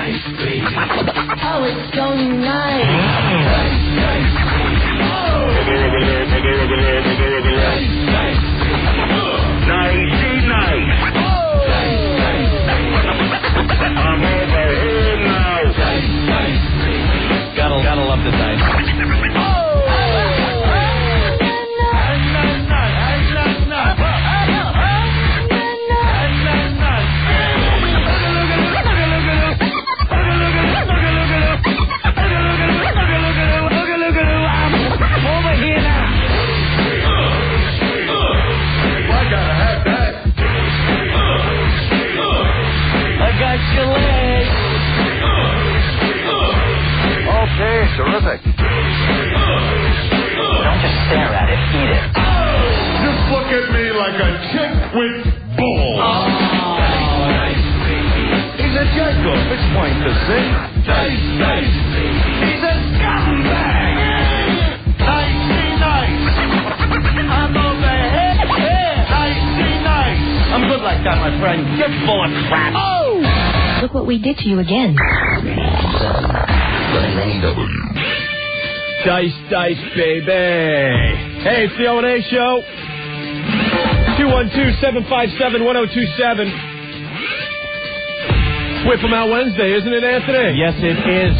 Oh, it's so nice. I'm over here now. Gotta love the dice. Okay, terrific. Don't just stare at it, eat it. Just look at me like a chick with balls. He's a jerk-off. It's plain to see. He's a scumbag. Nice. I'm over here. Nice. I'm good like that, my friend. You're full of crap. Oh! Look what we did to you again. Dice, baby. Hey, it's the O&A Show. 212-757-1027. Whip 'em out Wednesday, isn't it, Anthony? Yes, it is.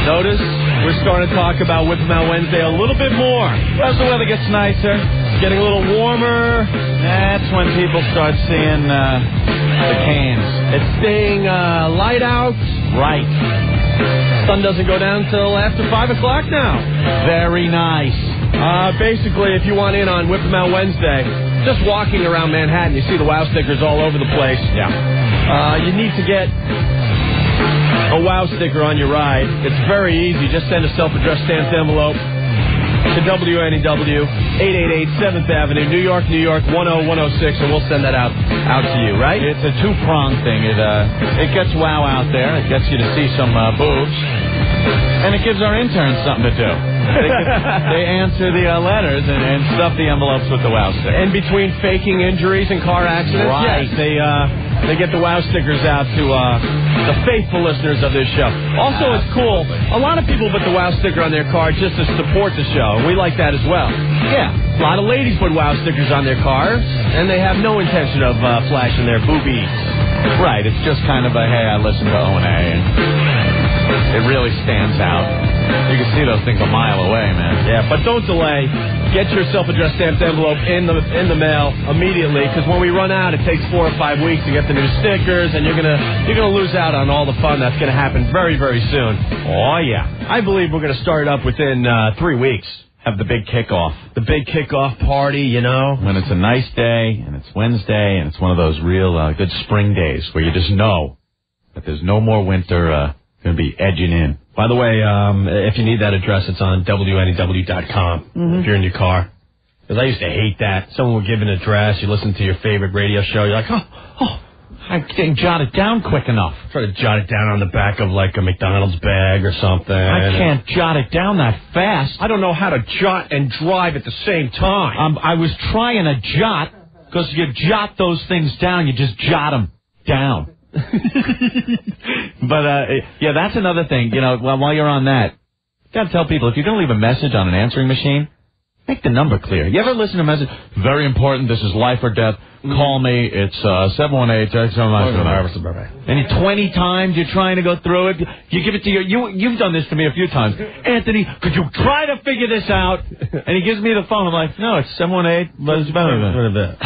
Notice we're starting to talk about Whip 'em out Wednesday a little bit more. As the weather gets nicer, getting a little warmer. That's when people start seeing the cans. It's staying light out. Right. Sun doesn't go down until after 5 o'clock now. Very nice. Basically, if you want in on Whip 'em Out Wednesday, just walking around Manhattan, you see the WOW stickers all over the place. Yeah. You need to get a WOW sticker on your ride. It's very easy. Just send a self-addressed stamped envelope to WNEW, 888 7th Avenue, New York, 10106, and we'll send that out to you, right? It's a two-pronged thing. It gets WOW out there. It gets you to see some boobs. And it gives our interns something to do. They answer the letters and stuff the envelopes with the WOW sticker. In between faking injuries and car accidents, right. Yes, they get the WOW stickers out to the faithful listeners of this show. Also, it's cool. A lot of people put the WOW sticker on their car just to support the show. We like that as well. Yeah. A lot of ladies put WOW stickers on their cars, and they have no intention of flashing their boobies. Right. It's just kind of a, hey, I listen to O&A, and it really stands out. You can see those things a mile away, man. Yeah, but don't delay. Get your self-addressed stamped envelope in the mail immediately, because when we run out, it takes 4 or 5 weeks to get the new stickers, and you're gonna lose out on all the fun that's gonna happen very, very soon. Oh yeah, I believe we're gonna start it up within 3 weeks. Have the big kickoff. The big kickoff party, you know. When it's a nice day, and it's Wednesday, and it's one of those real good spring days where you just know that there's no more winter going to be edging in. By the way, if you need that address, it's on WNEW.com if you're in your car. Because I used to hate that. Someone would give an address, you listen to your favorite radio show, you're like, oh, I can't jot it down quick enough. Try to jot it down on the back of like a McDonald's bag or something. I can't jot it down that fast. I don't know how to jot and drive at the same time. I was trying to jot, because you jot those things down, you just jot them down. But, yeah, that's another thing. You know, while you're on that, you got to tell people, if you're going to leave a message on an answering machine, make the number clear. You ever listen to a message? Very important. This is life or death. Call me. It's 718. And 20 times you're trying to go through it. You give it to you've done this to me a few times. Anthony, could you try to figure this out? And he gives me the phone. I'm like, no, it's 718. But it's better than that.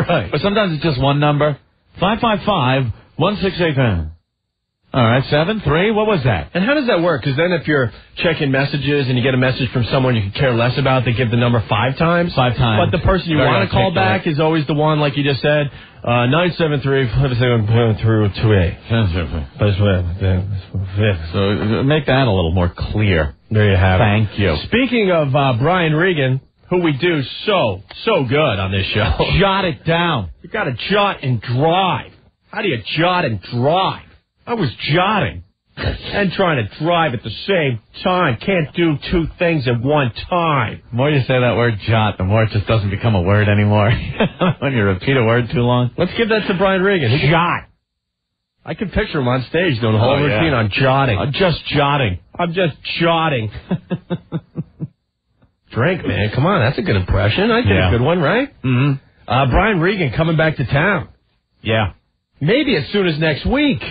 Right. But sometimes it's just one number. 555-168. All right, 7-3. What was that? And how does that work? Because then if you're checking messages and you get a message from someone you could care less about, they give the number 5 times. 5 times. But the person you want to call back is always the one, like you just said, 973-572-28. So make that a little more clear. There you have it. Thank you. Speaking of Brian Regan, who we do so good on this show. Jot it down. You got to jot and drive. How do you jot and drive? I was jotting and trying to drive at the same time. Can't do 2 things at one time. The more you say that word jot, the more it just doesn't become a word anymore. When you repeat a word too long. Let's give that to Brian Regan. Jot. I can picture him on stage doing the whole routine on jotting. I'm just jotting. Drink, man. Come on, that's a good impression. I think a good one, right? Mm-hmm. Brian Regan coming back to town. Yeah. Maybe as soon as next week.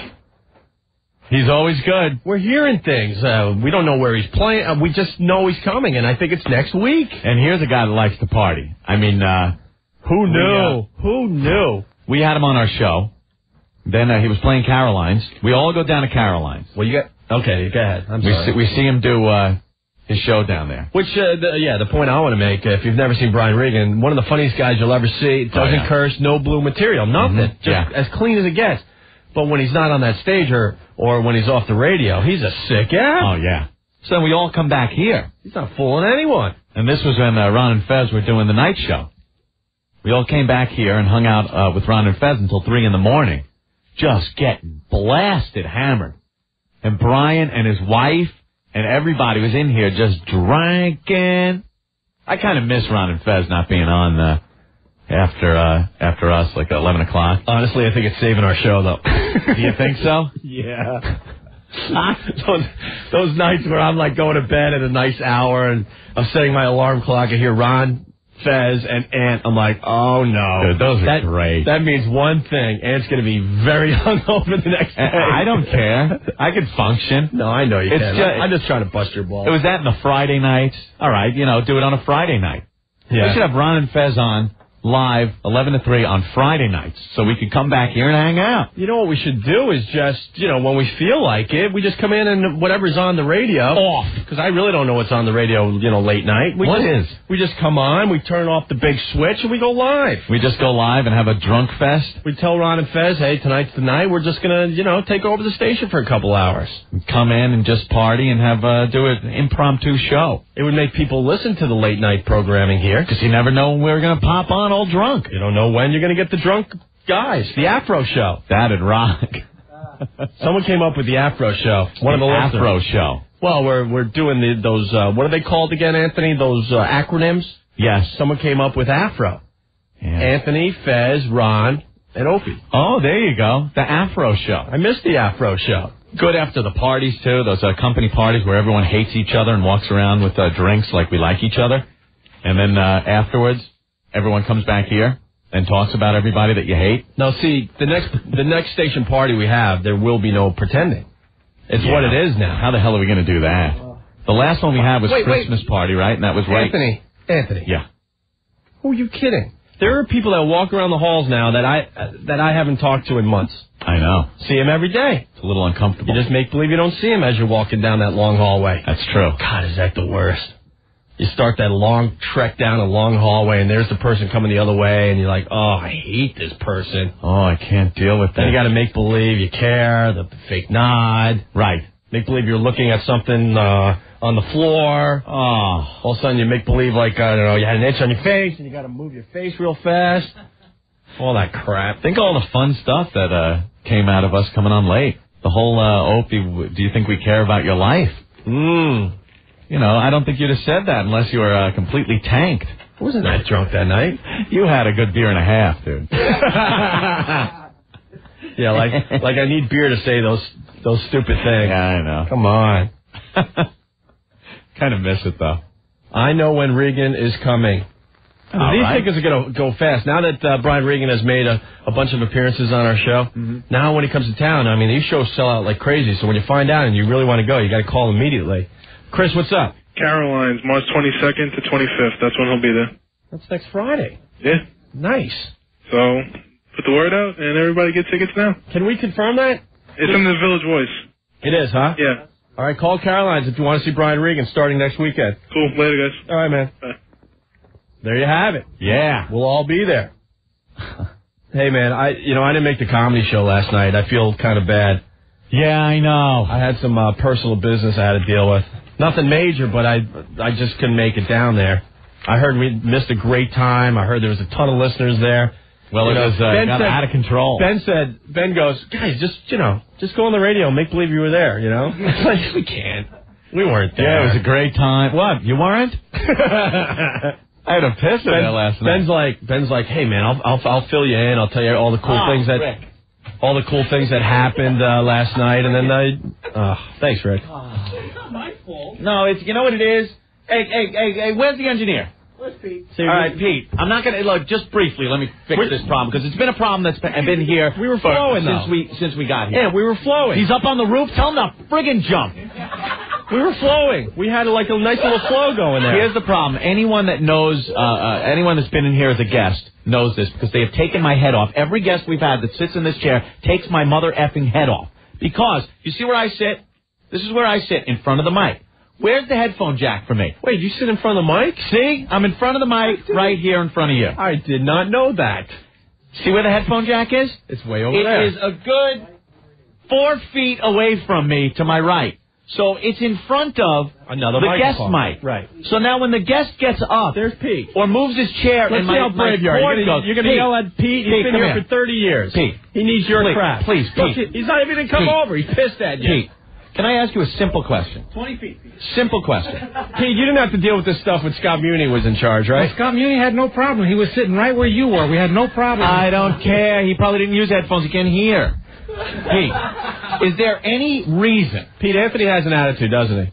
He's always good. We're hearing things. We don't know where he's playing. We just know he's coming, and I think it's next week. And here's a guy that likes to party. I mean, who knew? Who knew? We had him on our show. Then he was playing Caroline's. We all go down to Caroline's. Well, you got... Okay, go ahead. I'm sorry. We see him do his show down there. Which, the point I want to make, if you've never seen Brian Regan, one of the funniest guys you'll ever see. Doesn't curse, no blue material, nothing. Just as clean as it gets. But when he's not on that stage or when he's off the radio, he's a sick ass. Oh, yeah. So we all come back here. He's not fooling anyone. And this was when Ron and Fez were doing the night show. We all came back here and hung out with Ron and Fez until 3 in the morning. Just getting blasted, hammered. And Brian and his wife and everybody was in here just drinking. I kind of miss Ron and Fez not being on after us, like 11 o'clock. Honestly, I think it's saving our show, though. Do you think so? Yeah. those nights where I'm like going to bed at a nice hour and I'm setting my alarm clock. I hear Ron, Fez, and Ant. I'm like, oh no. Dude, those are great. That means one thing. Ant's going to be very hungover the next day. I don't care. I can function. No, I know you can. I'm just trying to bust your balls. It was that in the Friday nights. All right, do it on a Friday night. Yeah. We should have Ron and Fez on live 11 to 3 on Friday nights so we could come back here and hang out. You know what we should do is just, when we feel like it, we just come in and whatever's on the radio. Off. Because I really don't know what's on the radio, late night. We just come on, we turn off the big switch, and we go live. We just go live and have a drunk fest? We tell Ron and Fez, hey, tonight's the night. We're just going to, take over the station for a couple hours. Come in and just party and have do an impromptu show. It would make people listen to the late night programming here. Because you never know when we're going to pop on all drunk. You don't know when you're going to get the drunk guys. The Afro Show. That'd rock. Someone came up with the Afro Show. One of the Afro Show. Well, we're doing those, what are they called again, Anthony? Those acronyms? Yes. Someone came up with Afro. Yeah. Anthony, Fez, Ron, and Opie. Oh, there you go. The Afro Show. I missed the Afro Show. Good after the parties, too. Those company parties where everyone hates each other and walks around with drinks like we like each other. And then afterwards, everyone comes back here and talks about everybody that you hate. Now, see, the next station party we have, there will be no pretending. It's what it is now. How the hell are we going to do that? The last one we had was Christmas party, right? And that was right. Anthony. Yeah. Who are you kidding? There are people that walk around the halls now that I haven't talked to in months. I know. See him every day. It's a little uncomfortable. You just make believe you don't see him as you're walking down that long hallway. That's true. God, is that the worst? You start that long trek down a long hallway, and there's the person coming the other way, and you're like, oh, I hate this person. Oh, I can't deal with that. Then you got to make believe you care, the fake nod. Right. Make believe you're looking at something on the floor. Oh. All of a sudden you make believe like, I don't know, you had an itch on your face, and you got to move your face real fast. All that crap. Think of all the fun stuff that came out of us coming on late. The whole, Opie, do you think we care about your life? I don't think you'd have said that unless you were completely tanked. I wasn't that drunk that night. You had a good beer and a half, dude. Yeah, like I need beer to say those stupid things. Yeah, I know. Come on. Kind of miss it, though. I know when Regan is coming. These tickets are going to go fast. Now that Brian Regan has made a bunch of appearances on our show, now when he comes to town, I mean, these shows sell out like crazy. So when you find out and you really want to go, you got to call immediately. Chris, what's up? Caroline's, March 22nd to 25th. That's when he'll be there. That's next Friday. Yeah. Nice. So put the word out, and everybody get tickets now. Can we confirm that? It's in the Village Voice. It is, huh? Yeah. All right, call Caroline's if you want to see Brian Regan starting next weekend. Cool. Later, guys. All right, man. Bye. There you have it. Yeah. We'll all be there. Hey, man, I didn't make the comedy show last night. I feel kind of bad. Yeah, I know. I had some personal business I had to deal with. Nothing major, but I just couldn't make it down there. I heard we missed a great time. I heard there was a ton of listeners there. Well, it was got out of control. Ben goes, guys, just go on the radio and make believe you were there, It's like, we can't. We weren't there. Yeah, it was a great time. What, you weren't? I had a piss in there last night. Ben's like, hey, man, I'll fill you in. I'll tell you all the cool things that... Rick. all the cool things that happened last night, and then thanks, Rick. My fault. No, it's, you know what it is? Hey, where's the engineer? Where's Pete? All right, Pete, I'm not going to, look, just briefly, let me fix this problem, because it's been a problem that's been here. We were flowing, since we got here. Yeah, we were flowing. He's up on the roof, tell him to friggin' jump. We were flowing. We had like a nice little flow going there. Here's the problem. Anyone that knows, anyone that's been in here as a guest knows this, because they have taken my head off. Every guest we've had that sits in this chair takes my mother effing head off. Because, you see where I sit? This is where I sit, in front of the mic. Where's the headphone jack for me? Wait, you sit in front of the mic? See? I'm in front of the mic, right here in front of you. I did not know that. See where the headphone jack is? It's way over there. It is a good 4 feet away from me to my right. So it's in front of another the guest mic. Right. So now when the guest gets up, there's Pete. Or moves his chair, Let's and see how brave you are. You're going to yell at Pete. He's been here for 30 years. Pete. He needs your crap. Please, Pete. Look, he's not even going to come over. He's pissed at you. Pete, can I ask you a simple question? 20 feet. Simple question. Pete, you didn't have to deal with this stuff when Scott Muni was in charge, right? Well, Scott Muni had no problem. He was sitting right where you were. We had no problem. I don't care. He probably didn't use headphones. He can't hear. Pete, is there any reason? Pete, Anthony has an attitude, doesn't he?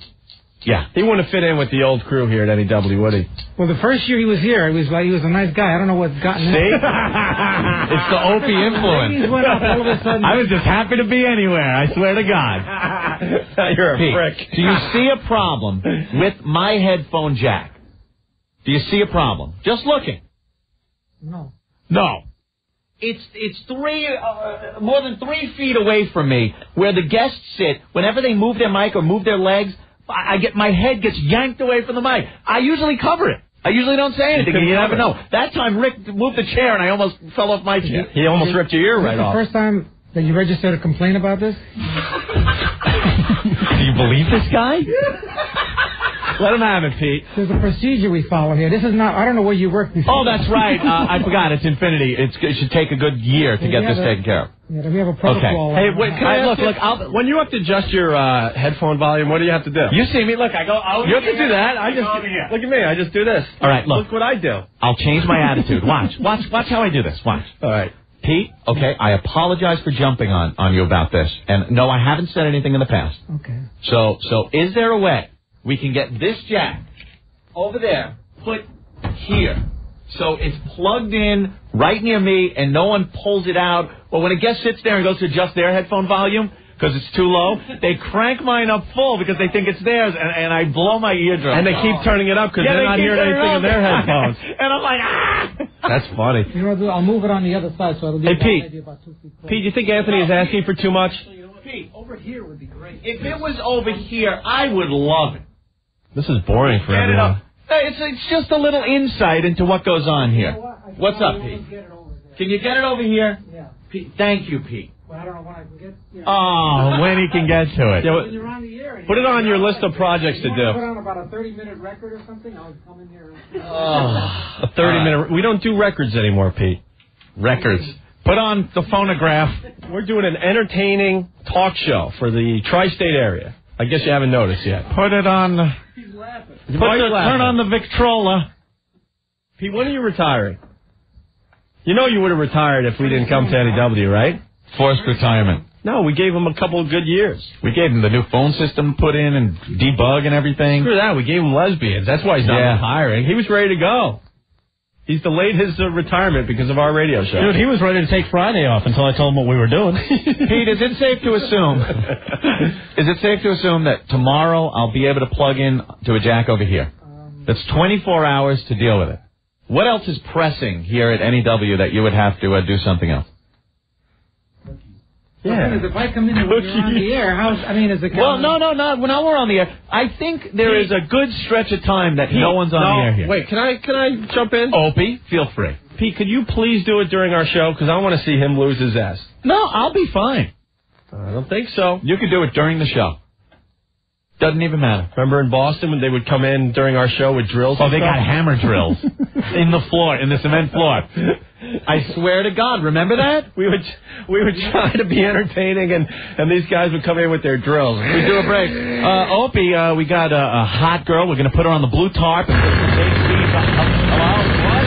Yeah. He wouldn't fit in with the old crew here at NEW, would he? Well, the first year he was here, he was a nice guy. I don't know what's gotten him. See? It's the Opie influence. Went up all of a sudden. I was just happy to be anywhere, I swear to God. You're a Pete, prick. do you see a problem with my headphone jack? Do you see a problem? Just looking. No. No. It's more than 3 feet away from me, where the guests sit. Whenever they move their mic or move their legs, my head gets yanked away from the mic. I usually cover it. I usually don't say anything. You never know. That time Rick moved the chair and I almost fell off my chair. He almost ripped your ear right off. The first time that you registered a complaint about this? Do you believe this guy? Let him have it, Pete. There's a procedure we follow here. This is not, I don't know where you worked before. Oh, that's right. I forgot. It's Infinity. It should take a good year to get this taken care of. Yeah, we have a protocol. Okay. Hey, wait, look, when you have to adjust your headphone volume, what do you have to do? You see me. Look, I go over. You have to do that. Look at me. I just do this. All right, look what I do. I'll change my attitude. Watch how I do this. Watch. All right. Pete, okay, I apologize for jumping on you about this. And no, I haven't said anything in the past. Okay. So is there a way we can get this jack over there, put here, so it's plugged in right near me and no one pulls it out? Or when a guest sits there and goes to adjust their headphone volume because it's too low, they crank mine up full because they think it's theirs, and I blow my eardrum. And they keep turning it up because they're not hearing anything in their headphones. And I'm like, ah! That's funny. You know what I'll do? I'll move it on the other side so it'll be maybe about 2 feet closer. Pete, you think Anthony is asking for too much? Pete, over here would be great. If it was over here, I would love it. This is boring for everyone. It's just a little insight into what goes on here. What's up, Pete? Can you get it over here? Yeah. Pete, thank you, Pete. Well, I don't know when I can get. Oh, when he can get to it. When you're on the air. Put it on your list of projects to do. Put on about a 30-minute record or something. I'll come in here. A 30-minute. We don't do records anymore, Pete. Records. Put on the phonograph. We're doing an entertaining talk show for the tri-state area. I guess you haven't noticed yet. Put it on. He's laughing. Turn on the Victrola. Pete, when are you retiring? You know you would have retired if we didn't come to NEW, right? Forced retirement. No, we gave him a couple of good years. We gave him the new phone system put in and debug and everything. Screw that. We gave him lesbians. That's why he's not retiring. He was ready to go. He's delayed his retirement because of our radio show. Dude, he was ready to take Friday off until I told him what we were doing. Pete, is it safe to assume? Is it safe to assume that tomorrow I'll be able to plug in to a jack over here? That's 24 hours to deal with it. What else is pressing here at NEW that you would have to do something else? Yeah. If I come in and you're on the air, is it? Well, no. Now we're on the air. I think there is a good stretch of time that no one's on the air here. Wait, can I jump in? Opie, feel free. Pete, could you please do it during our show? Because I want to see him lose his ass. No, I'll be fine. I don't think so. You could do it during the show. Doesn't even matter. Remember in Boston when they would come in during our show with drills? Oh, they got hammer drills in the cement floor. I swear to God, remember that? We would try to be entertaining, and these guys would come in with their drills. We do a break. Opie, we got a hot girl. We're going to put her on the blue tarp. And hello? What?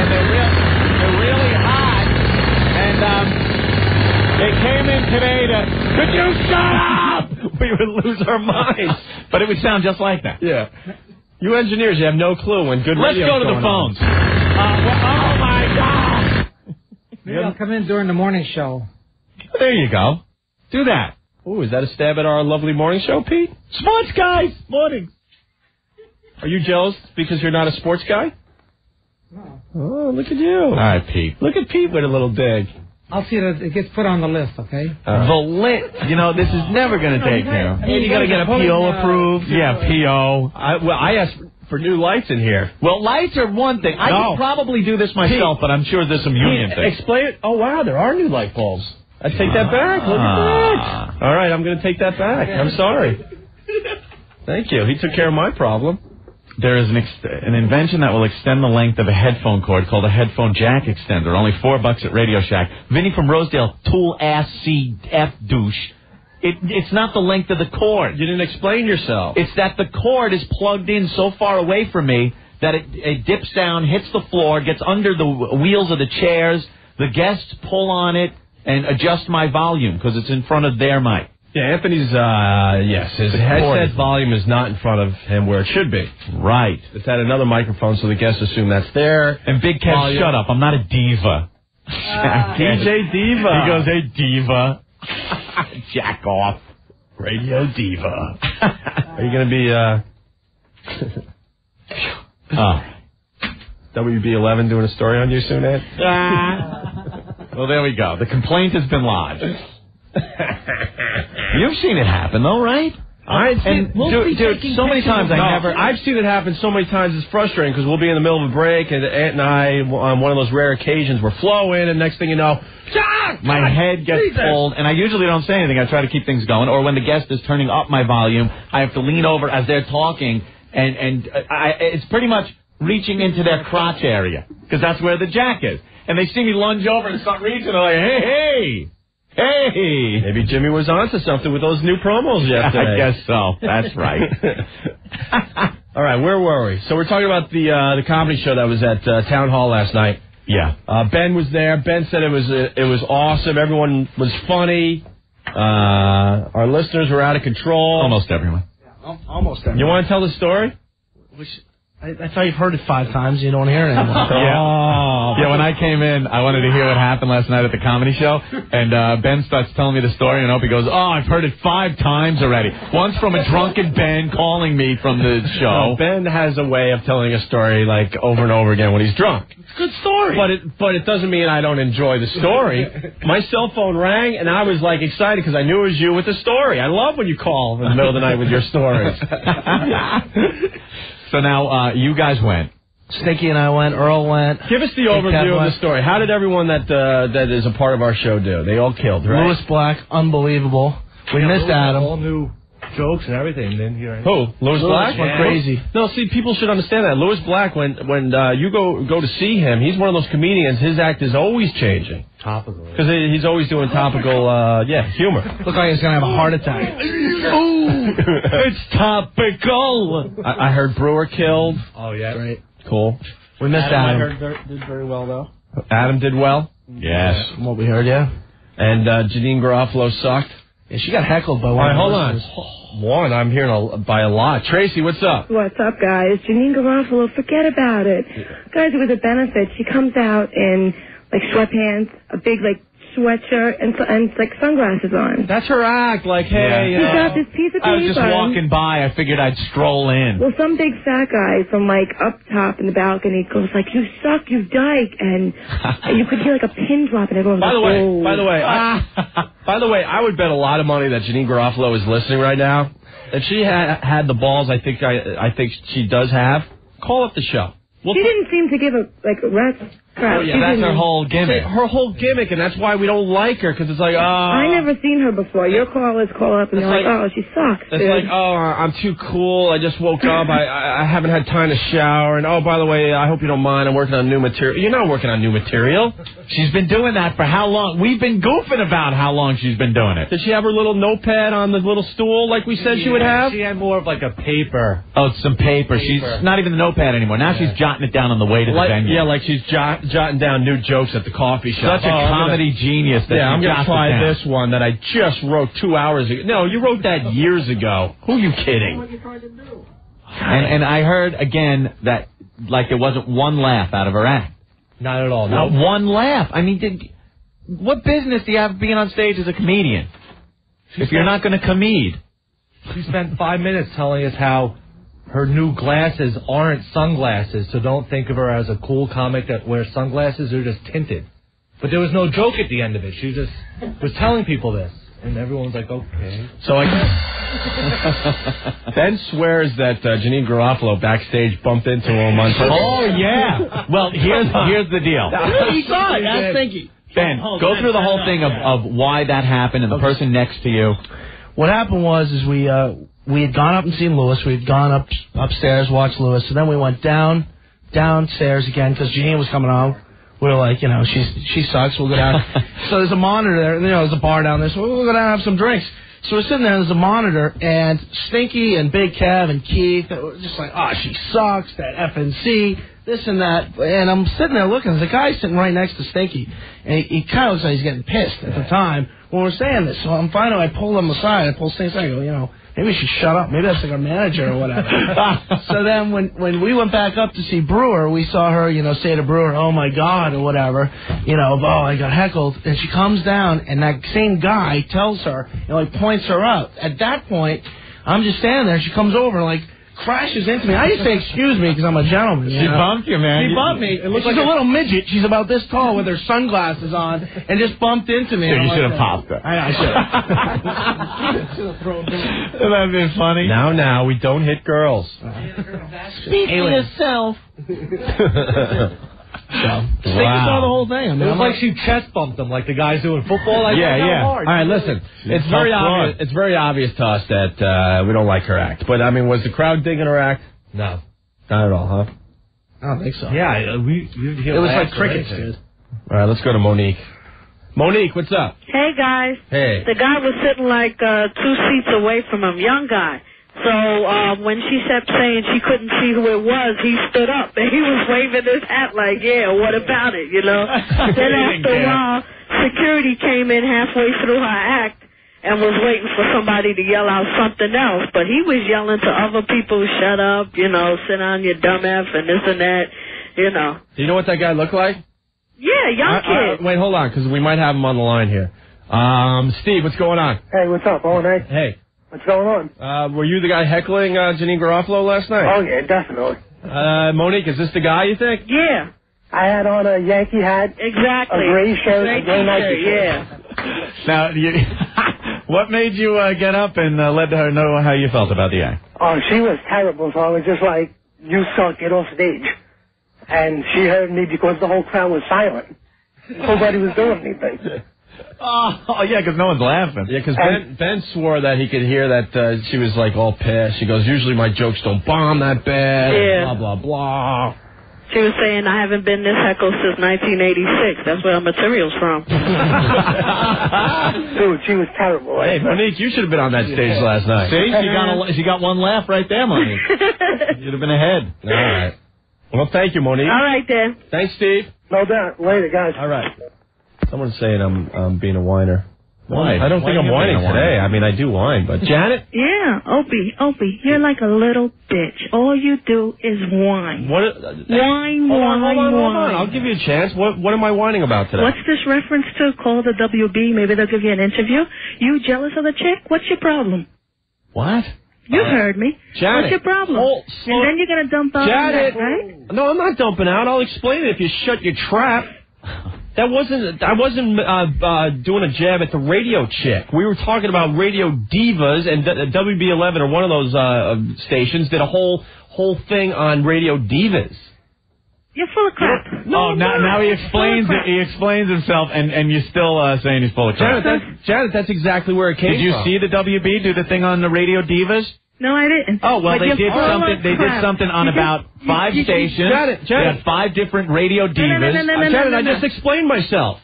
And they're really hot. And came in today to, could you shut up? We would lose our minds. But it would sound just like that. Yeah. You engineers, you have no clue when good Let's radio's go to the going phones. on. Oh, my God. Maybe I'll come in during the morning show. There you go. Do that. Ooh, is that a stab at our lovely morning show, Pete? Sports guys, morning. Are you jealous because you're not a sports guy? No. Oh, look at you. All right, Pete. Look at Pete with a little dig. I'll see that it gets put on the list, okay? The lit. You know, this is never going to take care of. I mean, You got to get a PO approved. Yeah, PO. I asked for new lights in here. Well, lights are one thing. I No. could probably do this myself, but I'm sure there's some union Pete, things. explain it. Oh, wow, there are new light bulbs. I take that back. Look at that. All right, I'm going to take that back. I'm sorry. Thank you. He took care of my problem. There is an invention that will extend the length of a headphone cord called a headphone jack extender. Only $4 at Radio Shack. Vinny from Rosedale, tool ass CF douche. It's not the length of the cord. You didn't explain yourself. It's that the cord is plugged in so far away from me that it dips down, hits the floor, gets under the wheels of the chairs. The guests pull on it and adjust my volume because it's in front of their mic. Yeah, Anthony's, yes, his headset volume is not in front of him where it should be. Right. It's at another microphone, so the guests assume that's there. And Big Kev, shut up. I'm not a diva. DJ Diva. He goes, hey, diva. Jack off. Radio Diva. Are you going to be, WB11 doing a story on you soon, Ed? Well, there we go. The complaint has been lodged. You've seen it happen, though, right? I've seen dude, so many times I've seen it happen so many times it's frustrating because we'll be in the middle of a break and Aunt and I, on one of those rare occasions, we're flowing and next thing you know, my head gets pulled and I usually don't say anything. I try to keep things going. Or when the guest is turning up my volume, I have to lean over as they're talking and it's pretty much reaching into their crotch area because that's where the jack is. And they see me lunge over and start reaching. They're like, hey. Hey! Maybe Jimmy was onto something with those new promos yesterday. I guess so. That's right. All right, where were we? So we're talking about the comedy show that was at Town Hall last night. Yeah. Ben was there. Ben said it was awesome. Everyone was funny. Our listeners were out of control. Almost everyone. Almost everyone. You want to tell the story? I thought you've heard it 5 times. You don't want to hear it anymore. Yeah, when I came in, I wanted to hear what happened last night at the comedy show, and Ben starts telling me the story, and Opie goes, oh, I've heard it 5 times already. Once from a drunken Ben calling me from the show. No, Ben has a way of telling a story, like, over and over again when he's drunk. It's a good story. But it doesn't mean I don't enjoy the story. My cell phone rang, and I was, like, excited because I knew it was you with the story. I love when you call in the middle of the night with your stories. So now, you guys went. Stinky and I went. Earl went. Give us the overview of the story. How did everyone that is a part of our show do? They all killed, right? Lewis Black, unbelievable. We missed Adam. All new jokes and everything. Didn't hear anything. Who? Lewis Black? Went crazy. No, see, people should understand that. Lewis Black, when you go to see him, he's one of those comedians. His act is always changing. Topical. Because he's always doing topical, humor. Looked like he's going to have a heart attack. Ooh, it's topical. I heard Brewer killed. Oh, yeah. Great. Cool. We missed I Adam. heard did very well, though. Adam did well. Yes. From what we heard, yeah. And Janine Garofalo sucked. Yeah, she got heckled by one. All right, of the hold on. listeners. One, I'm hearing by a lot. Tracy, what's up? What's up, guys? Janine Garofalo, forget about it. Guys, it was a benefit. She comes out in, like, sweatpants, a big, like, sweatshirt, and like, sunglasses on. That's her act. Like, hey, She got this piece of paper. I was just walking by. I figured I'd stroll in. Well, some big fat guy from, like, up top in the balcony goes, like, you suck, you dyke, and you could hear, like, a pin drop, and everyone was By the way, I would bet a lot of money that Janine Garofalo is listening right now. If she had the balls, I think she does have. Call up the show. She didn't seem to give a rat's crap. Oh, yeah, that's her whole gimmick. Her whole gimmick, and that's why we don't like her, because it's like, I never seen her before. Your callers call up, and they're like, oh, she sucks. It's dude. like, oh, I'm too cool. I just woke up. I haven't had time to shower. And, oh, by the way, I hope you don't mind. I'm working on new material. You're not working on new material. She's been doing that for how long? We've been goofing about how long she's been doing it. Did she have her little notepad on the little stool like we said she would have? She had more of like a paper. Oh, some paper. She's not even the notepad anymore. Now she's jotting it down on the way to the venue. Yeah, like she's jotting down new jokes at the coffee shop. Such a comedy genius. I'm going to try this one that I just wrote 2 hours ago. No, you wrote that years ago. Who are you kidding? What are you trying to do? And I heard, again, that like there wasn't one laugh out of her act. Not at all. Not one laugh. I mean, what business do you have being on stage as a comedian if you're not going to comede? She spent 5 minutes telling us how her new glasses aren't sunglasses, so don't think of her as a cool comic that wears sunglasses. They're just tinted. But there was no joke at the end of it. She just was telling people this, and everyone was like, okay. So I guess Ben swears that Janine Garofalo backstage bumped into him on purpose. Oh, yeah. Well, here's the deal. He saw it. I was thinking. Ben, go through the whole thing of why that happened and the person next to you. What happened was we had gone up and seen Lewis. We had gone upstairs, watched Lewis, and then we went downstairs again because Janine was coming on. We were like, she sucks. We'll go down. So there's a monitor there. There's a bar down there. So we'll go down and have some drinks. So we're sitting there. There's a monitor, and Stinky and Big Kev and Keith were just like, she sucks. That FNC, this and that. And I'm sitting there looking. There's a guy sitting right next to Stinky, and he kind of looks like he's getting pissed at the time when we're saying this. So I'm finally, I pull him aside. I pull Stinky aside. I go, maybe we should shut up. Maybe that's like our manager or whatever. So then when we went back up to see Brewer, we saw her, say to Brewer, oh, my God, or whatever. I got heckled. And she comes down, and that same guy tells her, points her out. At that point, I'm just standing there. She comes over and, crashes into me. I just say excuse me because I'm a gentleman. She bumped you, man. She bumped me. She's a little midget. She's about this tall with her sunglasses on and just bumped into me. Dude, you should have popped her. I should have. That'd been funny. Now, we don't hit girls. Speak for yourself. Saw the whole thing. It was like she chest bumped him, like the guys doing football. Yeah. Hard. All right, listen. It's very obvious. It's very obvious to us that we don't like her act. But was the crowd digging her act? No, not at all, huh? I don't think so. Yeah, it was like crickets, dude. All right, let's go to Monique. Monique, what's up? Hey guys. Hey. The guy was sitting 2 seats away from him, young guy. So when she kept saying she couldn't see who it was, he stood up and he was waving his hat like, yeah, what about it, Then after a while, security came in halfway through her act and was waiting for somebody to yell out something else. But he was yelling to other people, shut up, sit down, you dumb F, and this and that, Do you know what that guy looked like? Yeah, young kid. Wait, hold on, because we might have him on the line here. Steve, what's going on? Hey, what's up? All night. Hey. What's going on? Were you the guy heckling Janine Garofalo last night? Oh, yeah, definitely. Monique, is this the guy, you think? Yeah. I had on a Yankee hat. Exactly. A gray shirt. A gray Nike shirt. Yeah. Now, what made you get up and let her know how you felt about the act? Oh, she was terrible, so I was just like, you suck, get off stage. And she heard me because the whole crowd was silent. Nobody was doing anything. Oh, yeah, because no one's laughing. Yeah, because Ben swore that he could hear that she was all pissed. She goes, usually my jokes don't bomb that bad. Yeah. Blah, blah, blah. She was saying, I haven't been this heckled since 1986. That's where our material's from. Dude, she was terrible. Hey, Monique, you should have been on that stage last night. See, she got one laugh right there, Monique. You'd have been ahead. All right. Well, thank you, Monique. All right, then. Thanks, Steve. No doubt. Later, guys. All right. Someone's saying I'm being a whiner. Why? I don't think I'm whining today. I mean, I do whine, but Janet? Yeah, Opie, you're like a little bitch. All you do is whine. What? Whine. Hold on. I'll give you a chance. What am I whining about today? What's this reference to? Call the WB. Maybe they'll give you an interview. You jealous of the chick? What's your problem? What? You heard me. Janet. What's your problem? And then you're going to dump out Janet. on that, right? No, I'm not dumping out. I'll explain it if you shut your trap. I wasn't doing a jab at the radio chick. We were talking about radio divas, and WB11 or one of those stations did a whole thing on radio divas. You're full of crap. No, now he explains it. He explains himself, and you're still saying he's full of crap. Janet, that's exactly where it came from. Did you see the WB do the thing on the radio divas? No, I didn't. Oh, well, they did something. They did something on about 5 stations. Janet. They had 5 different radio divas. Janet, I just explained myself.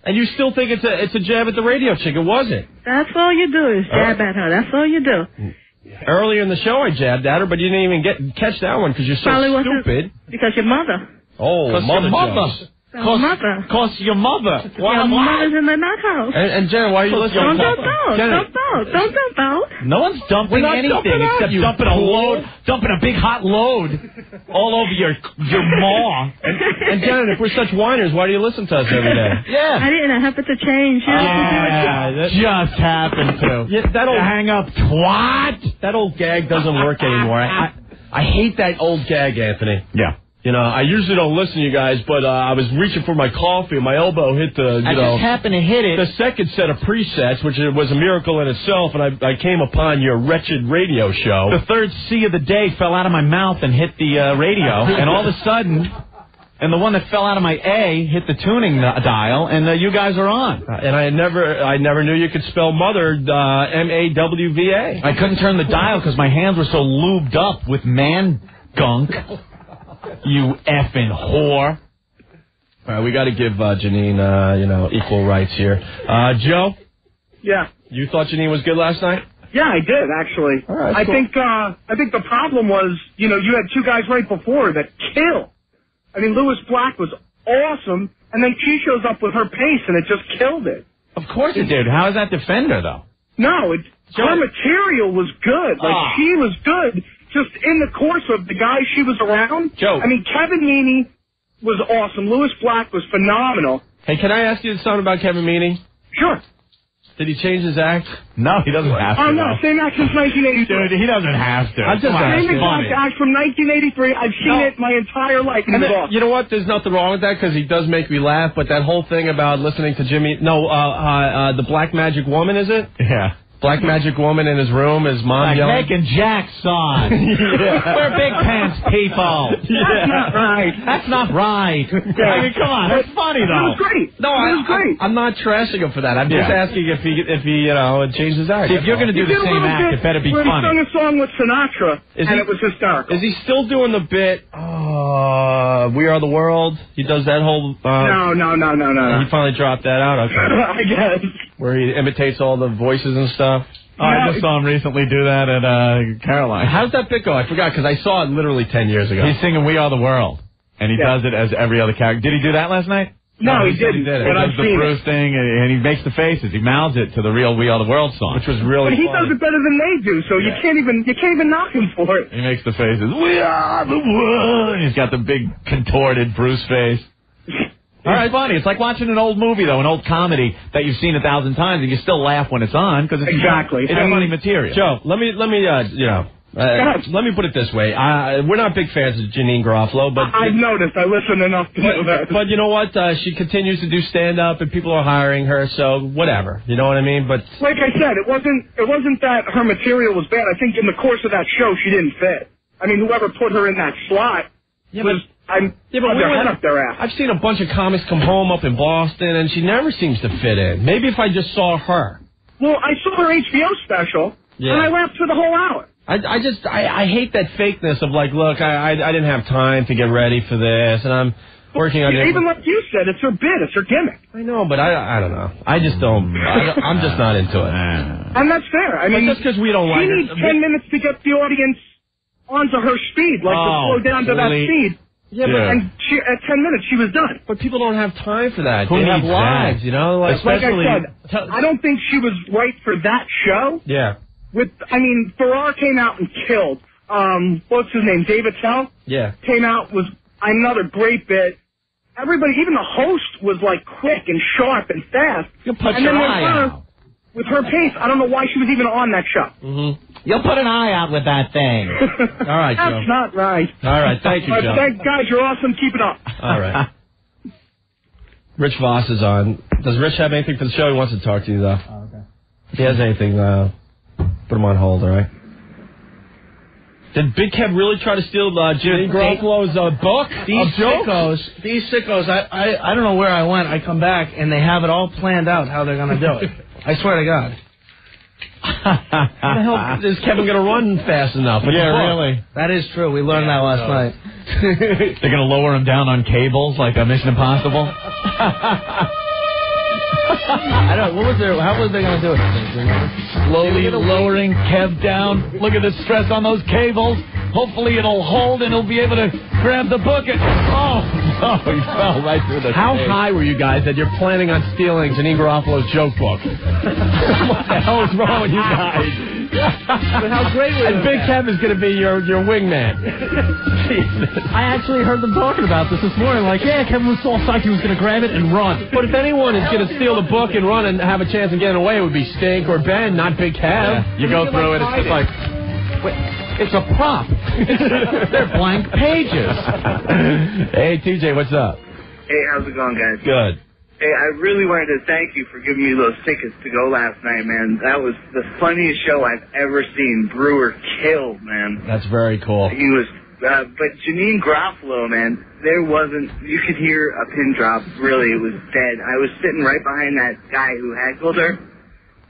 And you still think it's a jab at the radio chick. It wasn't. That's all you do is jab at her. That's all you do. Earlier in the show, I jabbed at her, but you didn't even catch that one because you're so stupid. Because your mother. Oh, Cause mother your mother. jokes. Cause your mother. Your mother's in the nut house. And Jen, why are you listening? Don't dump out. Don't dump out. No one's dumping anything except dumping a big hot load all over your maw. And Janet, if we're such whiners, why do you listen to us every day? Yeah. I didn't happen to change. That just happened to. Yeah, that old hang up twat. That old gag doesn't work anymore. I hate that old gag, Anthony. Yeah. You know, I usually don't listen to you guys, but I was reaching for my coffee and my elbow hit the, I just happened to hit it. The second set of presets, which was a miracle in itself, and I came upon your wretched radio show. The third C of the day fell out of my mouth and hit the radio, and all of a sudden, and the one that fell out of my A hit the tuning dial, and you guys are on. And I never knew you could spell mother M-A-W-V-A. I couldn't turn the dial because my hands were so lubed up with man gunk. You effing whore. All right, we got to give Janine, equal rights here. Joe? Yeah. You thought Janine was good last night? Yeah, I did, actually. All right, I cool. think the problem was, you had two guys right before that killed. I mean, Lewis Black was awesome, and then she shows up with her pace, and it just killed it. Of course it did. How is that defender, though? No, her material was good. She was good. Just in the course of the guys she was around. Joe. I mean, Kevin Meaney was awesome. Lewis Black was phenomenal. Hey, can I ask you something about Kevin Meaney? Sure. Did he change his act? No, he doesn't have to. Oh, no, same act since 1983. Dude, he doesn't have to. I'm just same exact act from 1983. I've seen it my entire life. And you know what? There's nothing wrong with that because he does make me laugh, but that whole thing about listening to the Black Magic Woman, is it? Yeah. Black Magic Woman in his room, his mom yelling. Meg and Jack's son. We're big pants people. That's not right. That's not right. I mean, come on. That's funny, though. It was great. No, it was great. I'm not trashing him for that. I'm just asking if he changed his act. See, if you're going to do the same act, it better be funny. He sung funny. a song with Sinatra, it was hysterical. Is he still doing the bit, We Are the World? He does that whole... No. He finally dropped that out, okay. I guess. Where he imitates all the voices and stuff. Oh, I just saw him recently do that at Caroline. How's that bit go? I forgot, because I saw it literally 10 years ago. He's singing We Are the World, and he does it as every other character. Did he do that last night? No, he didn't. He did it. But He does the Bruce thing, and he makes the faces. He mouths it to the real We Are the World song. Which was really But he funny. does it better than they do, so you can't even knock him for it. He makes the faces. We are the world. He's got the big contorted Bruce face. All right, funny. It's like watching an old movie, though, an old comedy that you've seen 1,000 times, and you still laugh when it's on because it's exactly. It's funny material. Joe, let me put it this way. We're not big fans of Janine Garofalo, but I've noticed. I listen enough to know that. But you know what? She continues to do stand-up, and people are hiring her, so whatever. You know what I mean? But like I said, it wasn't that her material was bad. I think in the course of that show, she didn't fit. I mean, whoever put her in that slot was... up their ass. I've seen a bunch of comics come home up in Boston, and she never seems to fit in. Maybe if I just saw her. Well, I saw her HBO special, and I laughed for the whole hour. I hate that fakeness of like, look, I didn't have time to get ready for this, and I'm working on it. Even like you said, it's her bit, it's her gimmick. I know, but I don't know. I just don't. I'm just not into it. And that's fair. I mean, just because we don't like she her. needs 10 minutes to get the audience onto her speed, to slow down to that speed. Yeah, but and at 10 minutes, she was done. But people don't have time for that. Who they have needs lives, that? you know? Like I said, I don't think she was right for that show. Yeah. Farrar came out and killed. What's his name? David Tell? Yeah. Came out, was another great bit. Everybody, even the host, was like quick and sharp and fast. You put your eye out. With her pace, I don't know why she was even on that show. Mm-hmm. You'll put an eye out with that thing. All right, Joe. That's not right. All right, thank you, Joe. Thank God, you're awesome. Keep it up. All right. Rich Voss is on. Does Rich have anything for the show? He wants to talk to you, though. Oh, okay. If he has anything, put him on hold, all right? Did Big Kev really try to steal Janine Garofalo's book? These sickos, I don't know where I went. I come back, and they have it all planned out how they're going to do it. I swear to God. How the hell is Kevin going to run fast enough? Really? That is true. We learned that last night. They're going to lower him down on cables like a Mission Impossible? How was they going to do it? Slowly lowering Kev down. Look at the stress on those cables. Hopefully it'll hold and he'll be able to grab the book. Oh! Oh, he fell right through the How stage. High were you guys that you're planning on stealing Janine Garofalo's joke book? What the hell is wrong with you guys? But how great was And Big Kev is going to be your wingman. I actually heard them talking about this morning. Like, yeah, Kevin was so psyched he was going to grab it and run. But if anyone is going to steal the book and run and have a chance of getting away, it would be Stink or Ben, not Big Kev. Yeah. You go through it, it's just like... It's a prop. They're blank pages. Hey, TJ, what's up? Hey, how's it going, guys? Good. Hey, I really wanted to thank you for giving me those tickets to go last night, man. That was the funniest show I've ever seen. Brewer killed, man. That's very cool. He was, but Janine Garofalo, man, there wasn't, you could hear a pin drop. Really, it was dead. I was sitting right behind that guy who heckled her,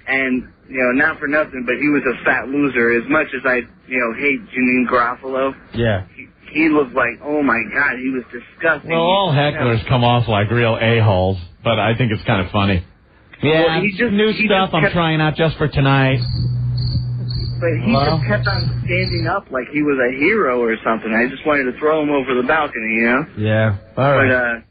and, you know, not for nothing, but he was a fat loser. As much as I, you know, hate Janine Garofalo. Yeah. He looked like, oh my God, he was disgusting. Well, all hecklers come off like real a-holes, but I think it's kind of funny. Yeah, well, new stuff I'm trying out just for tonight. But he just kept on standing up like he was a hero or something. I just wanted to throw him over the balcony, you know? Yeah, all right.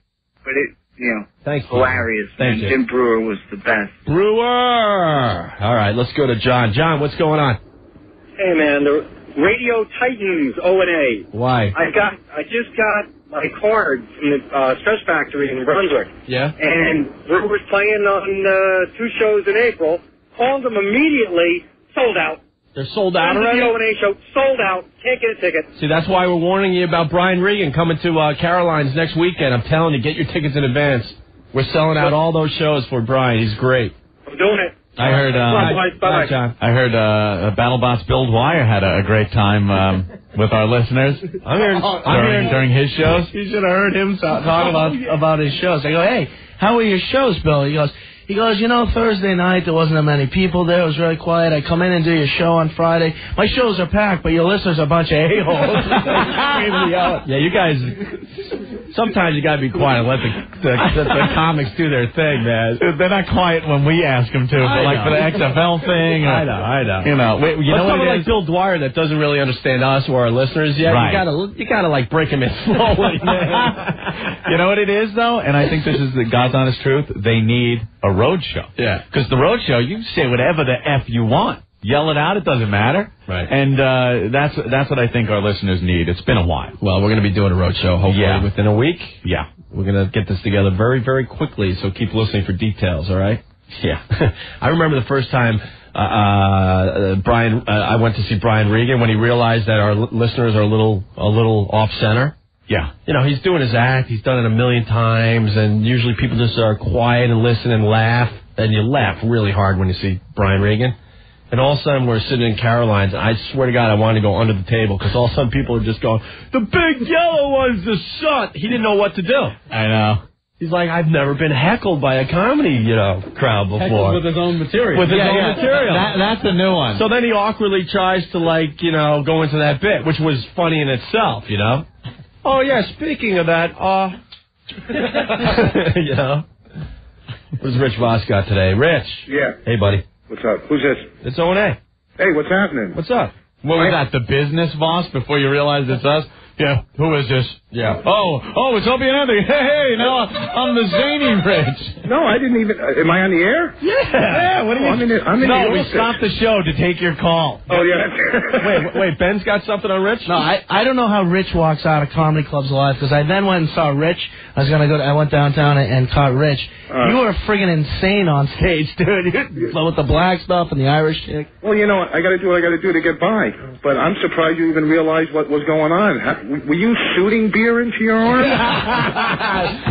But it, you know, thanks, hilarious. Thank you. Jim Brewer was the best. Brewer! All right, let's go to John. John, what's going on? Hey, man, the Radio Titans O&A. Why? I just got my card from the Stress Factory in Brunswick. Yeah? And Brewer's playing on 2 shows in April. Called them immediately, sold out. They're sold out already? The O&A show, sold out. Can't get a ticket. See, that's why we're warning you about Brian Regan coming to Caroline's next weekend. I'm telling you, get your tickets in advance. We're selling out all those shows for Brian. He's great. I'm doing it. I heard. Bye. John. I heard BattleBots Build Wire had a great time with our listeners. During his shows. You should have heard him talk about his shows. I go, hey, how were your shows, Bill? He goes, you know, Thursday night there wasn't that many people there. It was really quiet. I come in and do your show on Friday. My shows are packed, but your listeners are a bunch of a-holes. Yeah, you guys. Sometimes you gotta be quiet and let the comics do their thing, man. They're not quiet when we ask them to, but like for the XFL thing. Or, I know. You know, someone like Bill Dwyer that doesn't really understand us or our listeners yet. Right. You gotta like break him in slowly, man. You know what it is though, and I think this is the God's honest truth. They need a road show. Yeah. Because the road show, you say whatever the F you want. Yell it out, it doesn't matter. Right. And that's what I think our listeners need. It's been a while. Well, we're going to be doing a road show, hopefully, within a week. Yeah. We're going to get this together very, very quickly, so keep listening for details, all right? Yeah. I remember the first time I went to see Brian Regan when he realized that our listeners are a little off-center. Yeah. You know, he's doing his act. He's done it a million times, and usually people just are quiet and listen and laugh, and you laugh really hard when you see Brian Regan. And all of a sudden, we're sitting in Caroline's, and I swear to God, I wanted to go under the table, because all of a sudden people are just going, the big yellow one's the son. He didn't know what to do. I know. He's like, I've never been heckled by a comedy, crowd before. Heckled with his own material. With his own material. That's a new one. So then he awkwardly tries to, go into that bit, which was funny in itself, you know? Oh, yeah, speaking of that, you know? What's Rich Voss got today? Rich. Yeah. Hey, buddy. What's up? Who's this? It's O&A. Hey, what's happening? What's up? What was that, the business boss, before you realized it's us? Yeah, who is this? Yeah. Oh, it's Opie and Anthony. Hey, now I'm the zany Rich. No, I didn't even... am I on the air? Yeah. What are you... I'm in No, the we office. stopped the show to take your call. Oh, yeah. Wait, Ben's got something on Rich? No, I don't know how Rich walks out of comedy clubs alive, because I then went and saw Rich. I went downtown and caught Rich. You were friggin' insane on stage, dude. With the black stuff and the Irish chick. Well, you know, I got to do what I got to do to get by. But I'm surprised you even realized what was going on. Were you shooting beer into your arm?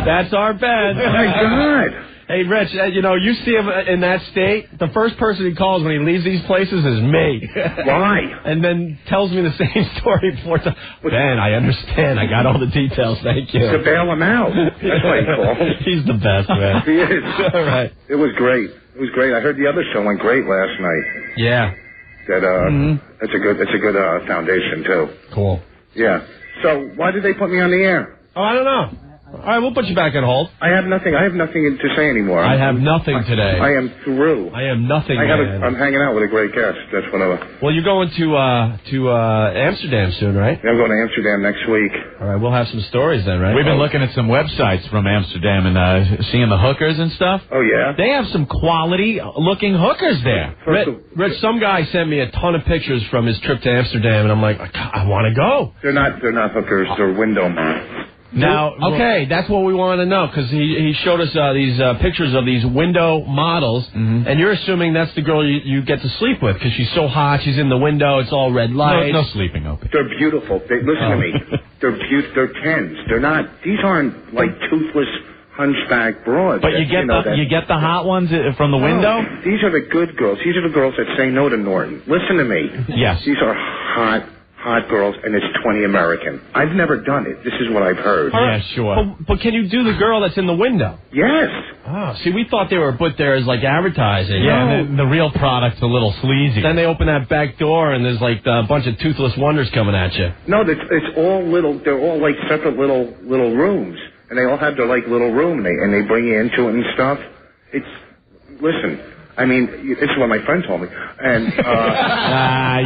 That's our Ben. Oh, my God. Hey, Rich, you see him in that state, the first person he calls when he leaves these places is me. Why? And then tells me the same story before. Ben, I understand. I got all the details. Thank you. To bail him out. That's why he called. He's the best, man. He is. All right. It was great. It was great. I heard the other show went great last night. Yeah. It's a good foundation, too. Cool. Yeah. So why did they put me on the air? Oh, I don't know. All right, we'll put you back on hold. I have nothing to say anymore. I have nothing today. I am through. I am nothing, man. I'm hanging out with a great guest. That's what Well, you're going to Amsterdam soon, right? I'm going to Amsterdam next week. All right, we'll have some stories then, right? We've been looking at some websites from Amsterdam and seeing the hookers and stuff. Oh, yeah? They have some quality-looking hookers there. Rich, some guy sent me a ton of pictures from his trip to Amsterdam, and I'm like, I want to go. They're not hookers. They're window mats. Now, okay, that's what we want to know, because he showed us these pictures of these window models, and you're assuming that's the girl you get to sleep with, because she's so hot, she's in the window, it's all red lights. No sleeping, Opie. They're beautiful. Listen to me. They're 10s. They're not, these aren't like toothless hunchback broads. But you get the hot ones from the window? These are the good girls. These are the girls that say no to Norton. Listen to me. Yes. These are hot girls, and it's 20 American. I've never done it. This is what I've heard. Yeah, sure. But can you do the girl that's in the window? Yes. Oh, see, we thought they were put there as like advertising. Yeah, and the real product's a little sleazy. Then they open that back door, and there's like a bunch of toothless wonders coming at you. No, it's all little. They're all like separate little rooms, and they all have their like little room, and they bring you into it and stuff. Listen. I mean, this is what my friend told me. And,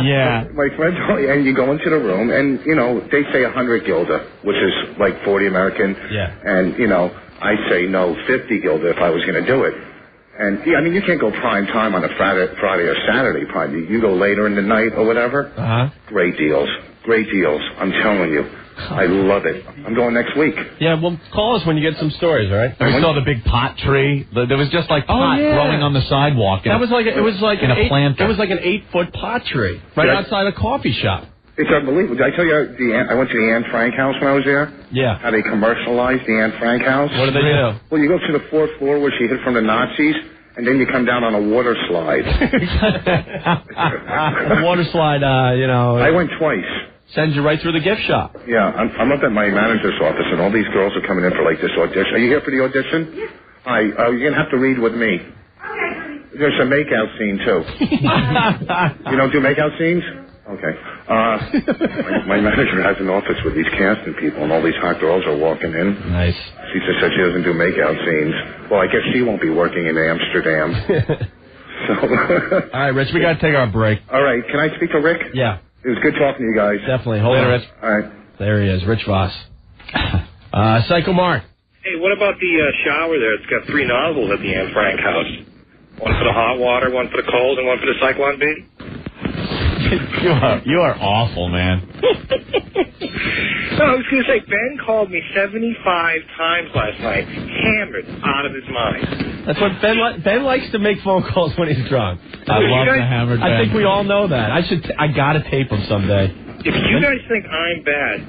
yeah. My friend told me, and you go into the room, and, they say 100 Gilda, which is like 40 American. Yeah. And, I say no, 50 Gilda if I was going to do it. And, I mean, you can't go prime time on a Friday or Saturday prime. You go later in the night or whatever. Uh-huh. Great deals. I'm telling you. I love it. I'm going next week. Yeah, well, call us when you get some stories, all right? We saw the big pot tree. There was just like pot growing on the sidewalk. That was like an 8-foot pot tree right outside a coffee shop. It's unbelievable. Did I tell you I went to the Anne Frank house when I was there? Yeah. How they commercialized the Anne Frank house? What do they do? Well, you go to the fourth floor where she hid from the Nazis, and then you come down on a water slide. A water slide, I went twice. Sends you right through the gift shop. Yeah, I'm up at my manager's office, and all these girls are coming in for, like, this audition. Are you here for the audition? Yes. Hi. You're going to have to read with me. Okay. There's a make-out scene, too. You don't do make-out scenes? Okay. My manager has an office with these casting people, and all these hot girls are walking in. Nice. She just said she doesn't do make-out scenes. Well, I guess she won't be working in Amsterdam. So. All right, Rich, we got to take our break. All right. Can I speak to Rick? Yeah. It was good talking to you guys. Definitely. Hold on, Rich. All right. There he is, Rich Voss. Psycho Mark. Hey, what about the shower there? It's got 3 nozzles at the Anne Frank house. One for the hot water, one for the cold, and one for the Cyclone B. You are awful, man. No, I was going to say, Ben called me 75 times last night, hammered out of his mind. That's what Ben likes to make phone calls when he's drunk. I love the hammered Ben. I think we all know that. I got to tape him someday. If you guys think I'm bad,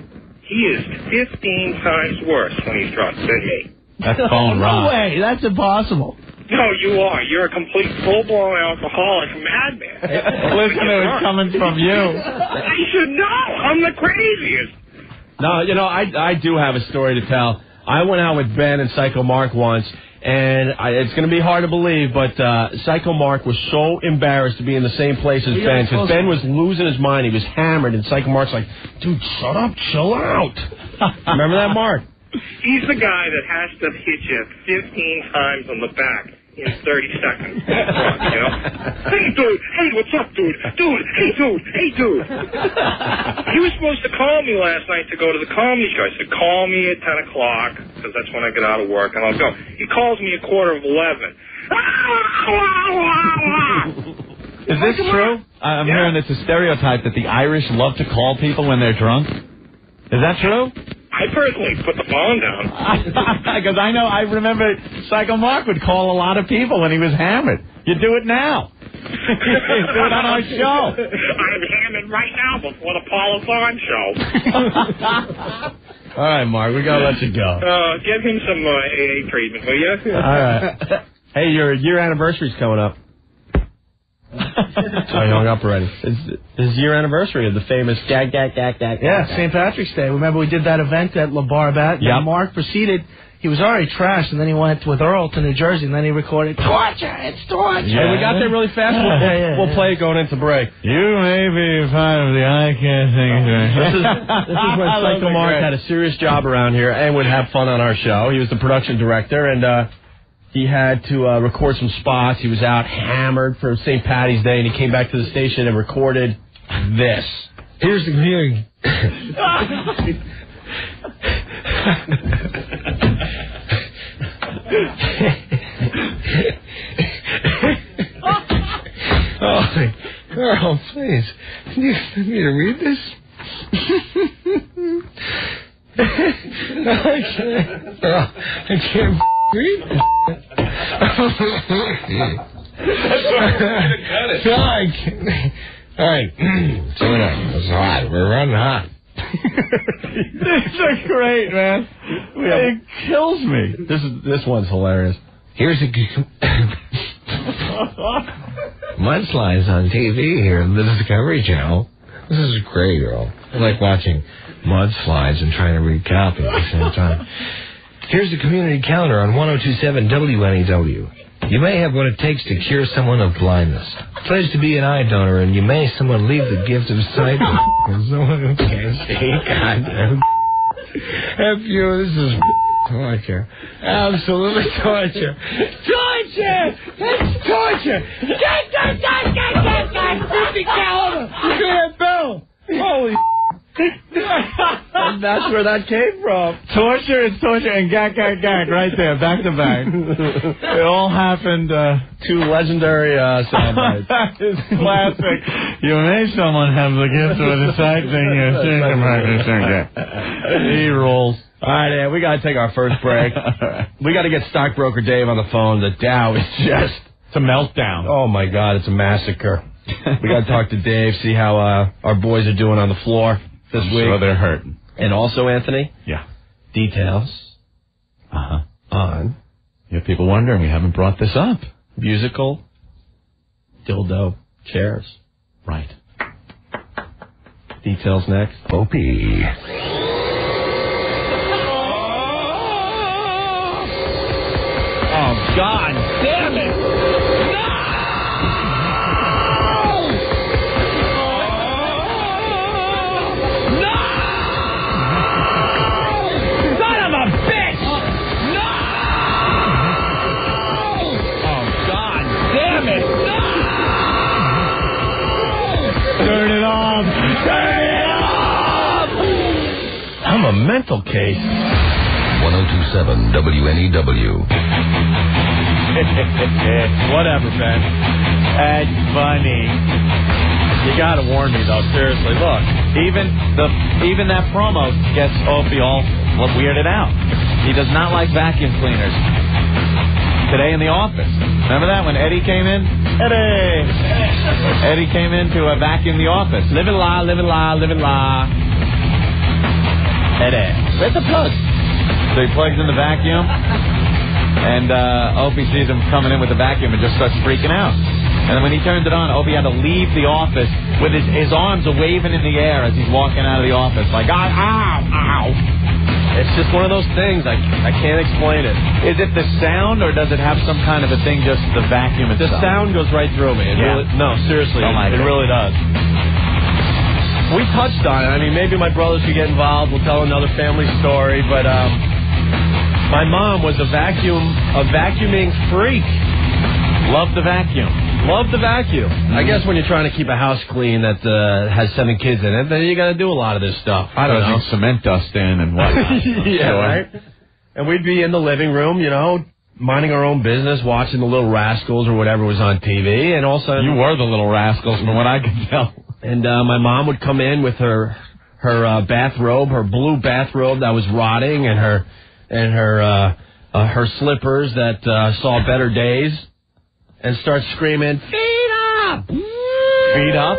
he is 15 times worse when he's drunk than me. That's phone No rock. way. That's impossible. No, you are. You're a complete full-blown alcoholic madman. Listen, it was coming from you. I should know. I'm the craziest. No, I do have a story to tell. I went out with Ben and Psycho Mark once, and it's going to be hard to believe, but Psycho Mark was so embarrassed to be in the same place as Ben, because Ben was losing his mind. He was hammered, and Psycho Mark's like, dude, shut up, chill out. Remember that, Mark? He's the guy that has to hit you 15 times on the back in 30 seconds. Hey, dude. Hey, what's up, dude? Dude. Hey, dude. Hey, dude. He was supposed to call me last night to go to the comedy show. I said, call me at 10 o'clock, because that's when I get out of work, and I'll go. He calls me at 11:15. Is this true? I'm hearing it's a stereotype that the Irish love to call people when they're drunk. Is that true? I personally put the phone down. Because I remember Psycho Mark would call a lot of people when he was hammered. You do it now. Do it on our show. I'm hammered right now before the Paul Thorne show. All right, Mark, we got to let you go. Give him some AA treatment, will you? All right. Hey, your year anniversary's coming up. I hung up already. It's year anniversary of the famous gag. Yeah, St. Patrick's Day. Remember we did that event at La Barbat? Yeah. And Mark proceeded. he was already trashed, and then he went with Earl to New Jersey, and then he recorded torture. It's torture. Yeah. Hey, we got there really fast. We'll play it going into break. You may be part of the I Can't Think. This is when Psycho Mark had a serious job around here and would have fun on our show. He was the production director, and he had to record some spots. He was out hammered for St. Patty's Day, and he came back to the station and recorded this. Here's the community. Oh, Carl, please. Can you expect me to read this? I can't read this. All right. So it's hot. We're running hot. These are great, man. It kills me. This one's hilarious. Here's a mudslides on TV here on the Discovery Channel. This is great, Earl. I like watching mudslides and trying to read copy at the same time. Here's the community calendar on 102.7 WNEW. You may have what it takes to cure someone of blindness. Pledge to be an eye donor, and you may someone leave the gift of sight to someone who can't see. God, F you, this is torture. Absolutely torture. Torture! It's torture! Get! 50 caliber! Look at that bell! Holy And that's where that came from. Torture is torture and gag right there, back to back. It all happened. Two legendary soundbites. That is classic. You made someone have the gift of the sight thing. He rolls. All right, we got to take our first break. We got to get Stockbroker Dave on the phone. The Dow is just... It's a meltdown. Oh, my God, it's a massacre. We got to talk to Dave, see how our boys are doing on the floor this week. So they're hurting. And also, Anthony? Yeah. Details on... You have people wondering, we haven't brought this up. Musical dildo chairs. Right. Details next. Opie. Oh, God damn it! Turn it off! Turn it off! I'm a mental case. 102.7 WNEW. Whatever, Ben. That's funny. You gotta warn me, though. Seriously, look. Even that promo gets Opie all weirded out. He does not like vacuum cleaners. Today in the office. Remember that when Eddie came in? Eddie came in to vacuum the office. Live and la, live and la, live and la. Eddie. Where's the plug? So he plugs in the vacuum, and Opie sees him coming in with the vacuum and just starts freaking out. And then when he turned it on, Opie had to leave the office with his arms waving in the air as he's walking out of the office. Like, ow. It's just one of those things. I can't explain it. Is it the sound, or does it have some kind of a thing, just the vacuum itself? The sound goes right through me. No, seriously. It really does. We touched on it. I mean, maybe my brothers could get involved. We'll tell another family story. But my mom was a vacuuming freak. Loved the vacuum. I guess when you're trying to keep a house clean that has 7 kids in it, then you got to do a lot of this stuff. I don't know. Cement dust in and whatnot. Yeah, right? And we'd be in the living room, minding our own business, watching the Little Rascals or whatever was on TV, and all of a sudden... You were the Little Rascals from what I can tell. And my mom would come in with her bathrobe, her blue bathrobe that was rotting, and her slippers that saw better days, and start screaming, "Feet up! Feet up?"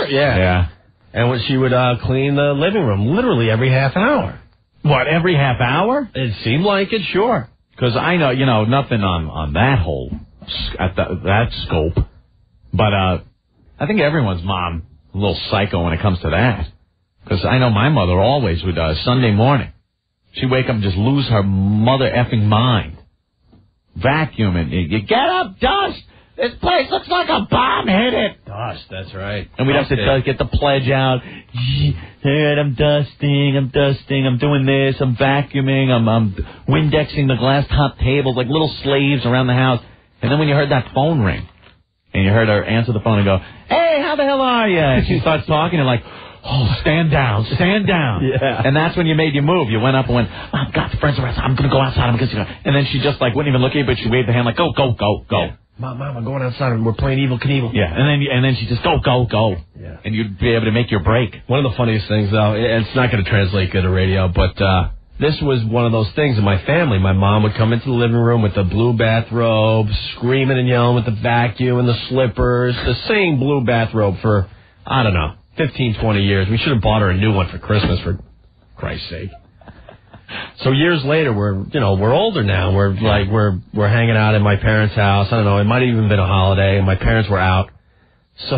Yeah. And when she would clean the living room, literally every half an hour. What, every half hour? It seemed like it, sure. Because I know, nothing on that whole, at that scope. But I think everyone's mom a little psycho when it comes to that. Because I know my mother always would, Sunday morning, She'd wake up and just lose her mother effing mind. Vacuuming. You get up, dust. This place looks like a bomb hit it. Dust, that's right. And we'd have to get the pledge out. Hey, I'm dusting, I'm doing this, I'm vacuuming, I'm Windexing the glass top tables like little slaves around the house. And then when you heard that phone ring, and you heard her answer the phone and go, hey, how the hell are you? And she starts talking and like, oh, stand down. Yeah. And that's when you made your move. You went up and went, oh, God, the friends are outside. I'm going to go outside. And then she just like wouldn't even look at you, but she waved the hand like, go. Yeah. Mom, I'm going outside and we're playing Evil Knievel. Yeah, and then she just go. Yeah. And you'd be able to make your break. One of the funniest things, though, it's not going to translate good to radio, but this was one of those things in my family. My mom would come into the living room with the blue bathrobe, screaming and yelling with the vacuum and the slippers, the same blue bathrobe for, I don't know, 15, 20 years. We should have bought her a new one for Christmas, for Christ's sake. So years later, we're older now. We're hanging out at my parents' house. I don't know. It might have even been a holiday, and my parents were out. So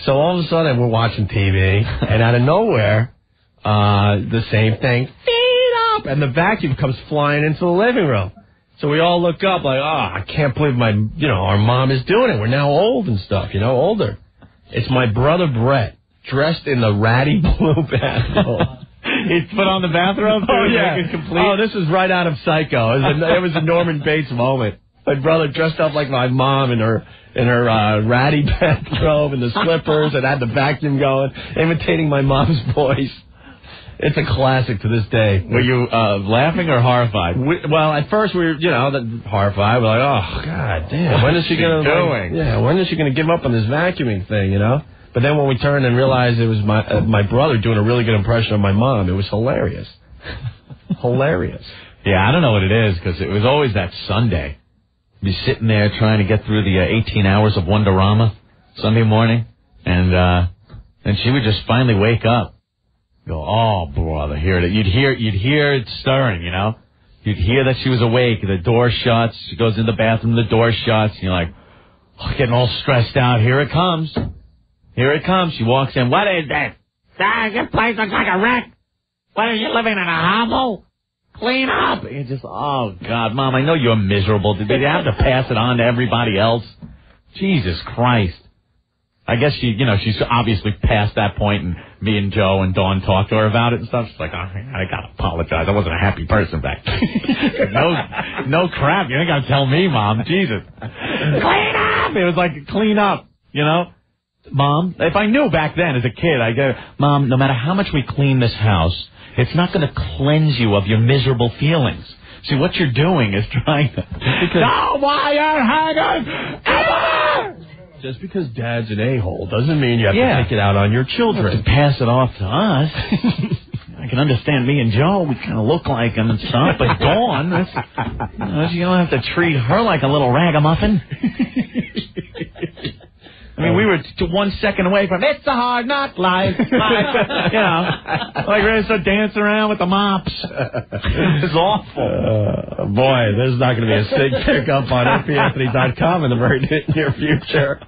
all of a sudden, we're watching TV, and out of nowhere, the same thing, feet up, and the vacuum comes flying into the living room. So we all look up like, I can't believe our mom is doing it. We're now old and stuff, older. It's my brother Brett, dressed in the ratty blue bathrobe. He's put on the bathrobe too. Oh, yeah. Make it complete. Oh, this was right out of Psycho. It was a Norman Bates moment. My brother dressed up like my mom in her ratty bathrobe and the slippers and had the vacuum going, imitating my mom's voice. It's a classic to this day. Were you laughing or horrified? Well, at first we were, horrified. We're like, oh, God damn. When is she going to when is she going to give up on this vacuuming thing, But then when we turned and realized it was my brother doing a really good impression of my mom, it was hilarious. Hilarious. Yeah, I don't know what it is, because it was always that Sunday. Be sitting there trying to get through the 18 hours of Wonderama Sunday morning, and she would just finally wake up. Go, oh, brother, hear it. You'd hear it stirring, You'd hear that she was awake. The door shuts. She goes in the bathroom. The door shuts. And you're like, getting all stressed out. Here it comes. Here it comes. She walks in. What is that? Your place looks like a wreck. What, are you living in a hovel? Clean up. And you're just, oh, God, Mom, I know you're miserable. Did you have to pass it on to everybody else? Jesus Christ. I guess she's obviously past that point, and me and Joe and Dawn talked to her about it and stuff. She's like, oh, I got to apologize. I wasn't a happy person back then. No crap. You ain't got to tell me, Mom. Jesus. Clean up. It was like, clean up, Mom, if I knew back then as a kid, I'd go, Mom, no matter how much we clean this house, it's not going to cleanse you of your miserable feelings. See, what you're doing is trying to... No wire hangers ever! Just because Dad's an a-hole doesn't mean you have to take it out on your children. You have to pass it off to us. I can understand me and Joe. We kind of look like them and stuff, but Dawn, you don't have to treat her like a little ragamuffin. I mean, we were 1 second away from it's a hard knock life. Like ready to start dancing around with the mops. It's awful. Boy, there's not going to be a sig pickup on OpieAnthony.com in the very near future.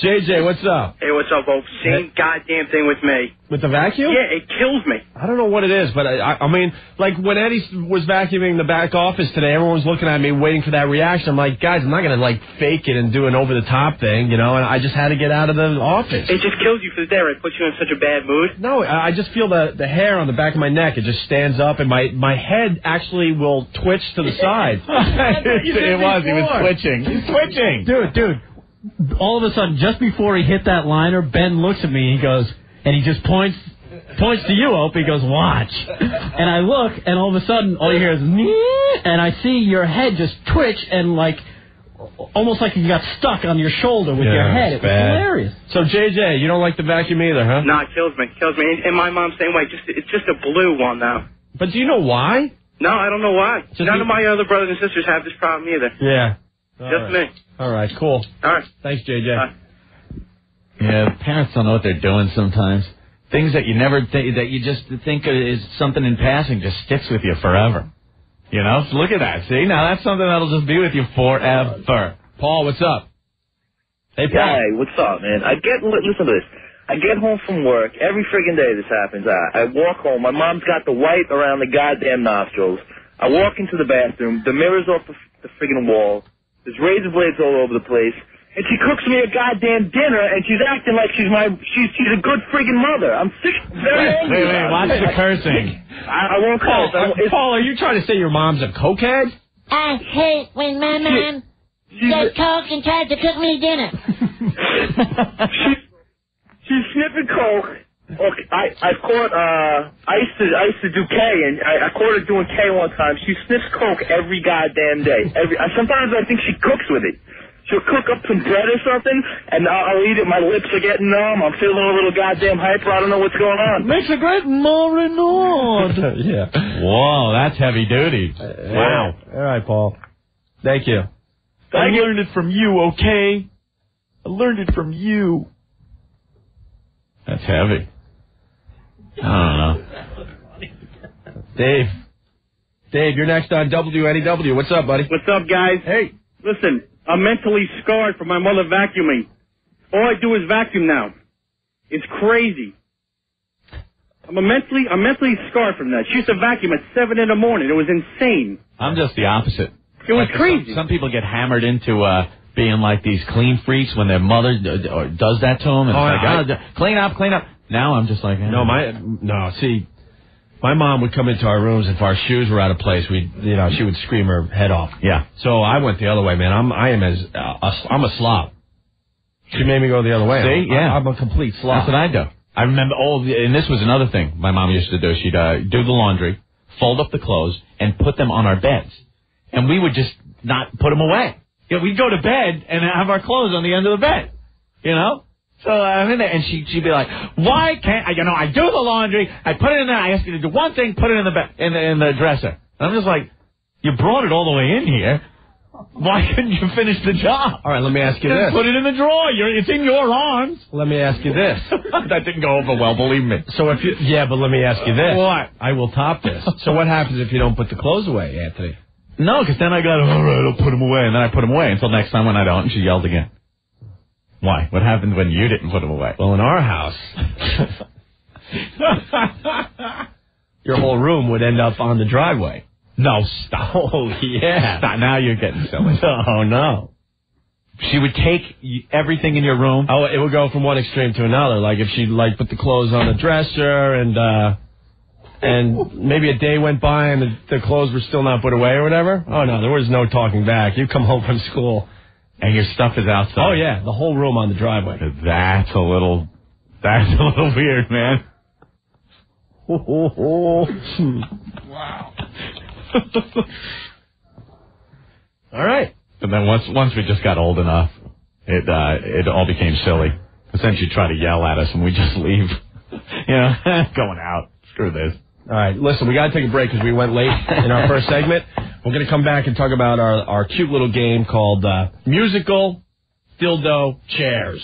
JJ, what's up? Hey, what's up, folks? Same goddamn thing with me. With the vacuum? Yeah, it kills me. I don't know what it is, but I mean, like when Eddie was vacuuming the back office today, everyone was looking at me waiting for that reaction. I'm like, guys, I'm not going to fake it and do an over-the-top thing, and I just had to get out of the office. It just kills you for the day, right? It puts you in such a bad mood. No, I just feel the hair on the back of my neck. It just stands up, and my head actually will twitch to the side. He was twitching. He's twitching. Dude. All of a sudden, just before he hit that liner, Ben looks at me and he goes, and he just points to you, Opie. He goes, watch. And I look, and all of a sudden, all you hear is, and I see your head just twitch and almost like you got stuck on your shoulder with your head. It was hilarious. So, JJ, you don't like the vacuum either, huh? No, it kills me. And my mom's same way. It's just a blue one now. But do you know why? No, I don't know why. None of my other brothers and sisters have this problem either. Yeah. Just me. All right, cool. All right. Thanks, JJ. Bye. Yeah, parents don't know what they're doing sometimes. Things that you never that you just think is something in passing just sticks with you forever. So look at that. See, now that's something that'll just be with you forever. Paul, what's up? Hey, Paul. Hey, what's up, man? Listen to this. I get home from work. Every friggin' day this happens. I walk home. My mom's got the white around the goddamn nostrils. I walk into the bathroom. The mirror's off the friggin' wall. There's razor blades all over the place. And she cooks me a goddamn dinner, and she's acting like she's a good friggin' mother. I'm sick, very angry. Wait, watch the cursing. I won't curse. Paul, are you trying to say your mom's a cokehead? I hate when my mom gets coke and tries to cook me dinner. She's sniffing coke. Okay, I used to do K, and I caught her doing K one time. She sniffs coke every goddamn day. Sometimes I think she cooks with it. She'll cook up some bread or something, and I'll eat it. My lips are getting numb. I'm feeling a little goddamn hyper. I don't know what's going on. Makes a great marinade. Yeah. Whoa, that's heavy duty. Wow. All right, Paul. Thank you. I learned it from you, okay? I learned it from you. That's heavy. I don't know. Dave, you're next on WNEW. What's up, buddy? What's up, guys? Hey. Listen, I'm mentally scarred from my mother vacuuming. All I do is vacuum now. It's crazy. I'm mentally scarred from that. She used to vacuum at 7 in the morning. It was insane. I'm just the opposite. It was crazy. Some people get hammered into being like these clean freaks when their mother does that to them. And clean up. Now I'm just like... See, my mom would come into our rooms if our shoes were out of place. She would scream her head off. Yeah. So I went the other way, man. I'm a slob. She made me go the other way. See? Yeah. I'm a complete slob. That's what I do. I remember, and this was another thing my mom used to do. She'd do the laundry, fold up the clothes, and put them on our beds. And we would just not put them away. We'd go to bed and have our clothes on the end of the bed. So I'm in there, and she'd be like, "Why can't I? I do the laundry. I put it in there. I ask you to do one thing, put it in the in the dresser." And I'm just like, "You brought it all the way in here. Why couldn't you finish the job?" All right, let me ask you this. Put it in the drawer. It's in your arms. Let me ask you this. That didn't go over well, believe me. So but let me ask you this. What? I will top this. So what happens if you don't put the clothes away, Anthony? No, because then I got, all right, I'll put them away. And then I put them away until next time when I don't, and she yelled again. Why? What happened when you didn't put them away? Well, in our house, your whole room would end up on the driveway. No, stop. Oh, yeah. Stop. Now you're getting silly. No. She would take everything in your room. Oh, it would go from one extreme to another. Like if she put the clothes on the dresser and maybe a day went by and the clothes were still not put away or whatever. Oh, no, there was no talking back. You come home from school. And your stuff is outside. Oh, yeah, the whole room on the driveway. That's a little weird, man. Wow. All right. And then once we just got old enough, it all became silly. Because then she'd try to yell at us and we'd just leave. Going out. Screw this. All right, listen, we got to take a break because we went late in our first segment. We're going to come back and talk about our cute little game called Musical Dildo Chairs.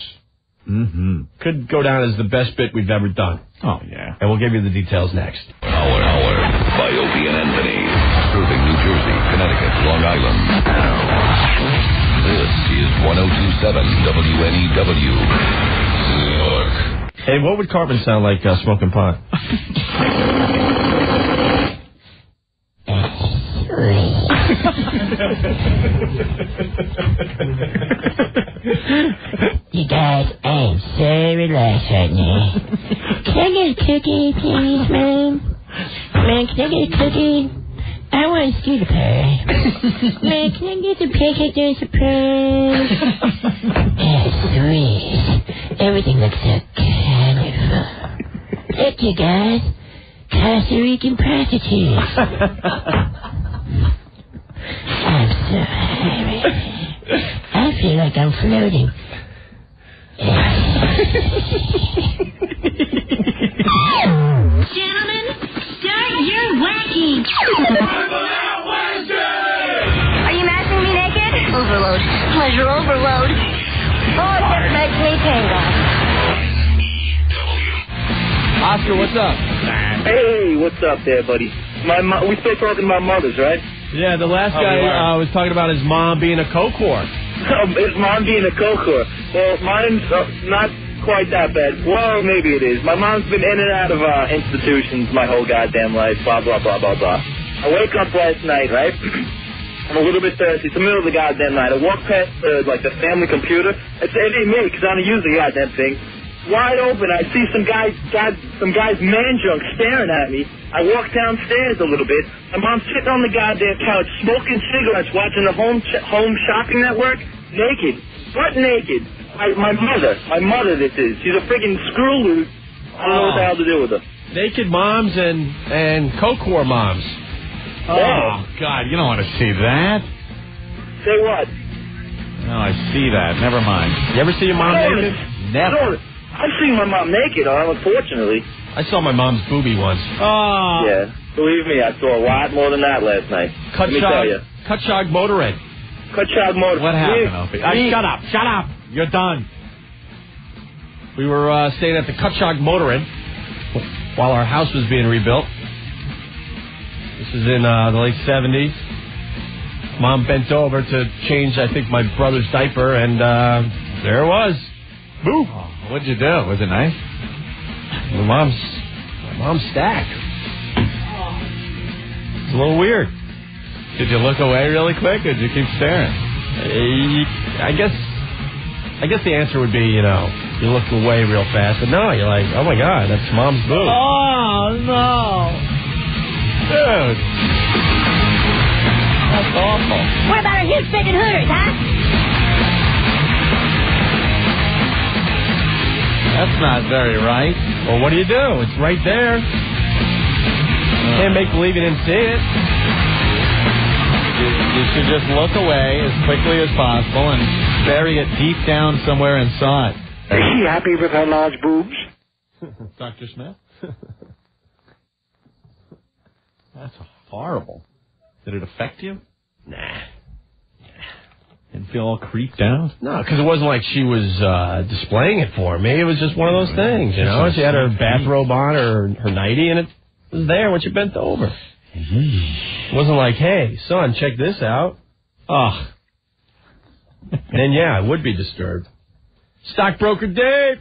Mm-hmm. Could go down as the best bit we've ever done. Oh, yeah. And we'll give you the details next. Hour by Opie and Anthony. Serving New Jersey, Connecticut, Long Island. This is 102.7 WNEW, New York. Hey, what would Cartman sound like smoking pot? You guys, I'm so relaxed right now. Can I get a cookie, please, man? Man, can I get a cookie? I want a scooter pie. Man, can I get some pancake and surprise? Sweet. Everything looks so colorful. Look, you guys. Costa Rican prostitutes. I'm so high. I feel like I'm floating. Gentlemen, start your whacking. Are you matching me naked? Overload. Pleasure overload. Oh, it just makes me tingle. Oscar, what's up? Hey, what's up there, buddy? We still talking about mothers, right? Yeah, the last guy was talking about his mom being a coke whore. His mom being a coke whore. Well, mine's not quite that bad. Well, maybe it is. My mom's been in and out of institutions my whole goddamn life, blah, blah, blah, blah, blah. I wake up last night, right? I'm a little bit thirsty. It's the middle of the goddamn night. I walk past, the family computer. It ain't me, because I don't use the goddamn thing. Wide open. I see some guy's man junk staring at me. I walk downstairs a little bit. My mom's sitting on the goddamn couch, smoking cigarettes, watching the Home Shopping Network, naked. Butt naked. My mother this is. She's a freaking screw loose. I don't know what the hell to do with her. Naked moms and coke-whore moms. Oh, God, you don't want to see that. Say what? No, I see that. Never mind. You ever see your mom naked? Never. I've seen my mom naked, unfortunately. I saw my mom's boobie once. Oh. Yeah, believe me, I saw a lot more than that last night. Let me tell you. Kutchog Motorhead. Kutchog Motorhead. What happened, Opie? Shut up. You're done. We were staying at the Kutchog Motorhead while our house was being rebuilt. This is in the late 70s. Mom bent over to change, I think, my brother's diaper, and there it was. Boo! Oh, what'd you do? Was it nice? My mom's stack. It's a little weird. Did you look away really quick, or did you keep staring? I guess the answer would be, you look away real fast, but no, you're like, oh my God, that's mom's boob. Oh, no. Dude. That's awful. What about our huge freaking hooters, huh? That's not very right. Well, what do? It's right there. Can't make believe you didn't see it. You should just look away as quickly as possible and bury it deep down somewhere inside. Is she happy with her large boobs? Dr. Smith? That's horrible. Did it affect you? Nah. Didn't feel all creeped out? No, because it wasn't like she was displaying it for me. It was just one of those things, She had her bathrobe on or her nightie, and it was there when she bent over. It wasn't like, hey, son, check this out. Oh. Then, yeah, I would be disturbed. Stockbroker Dave.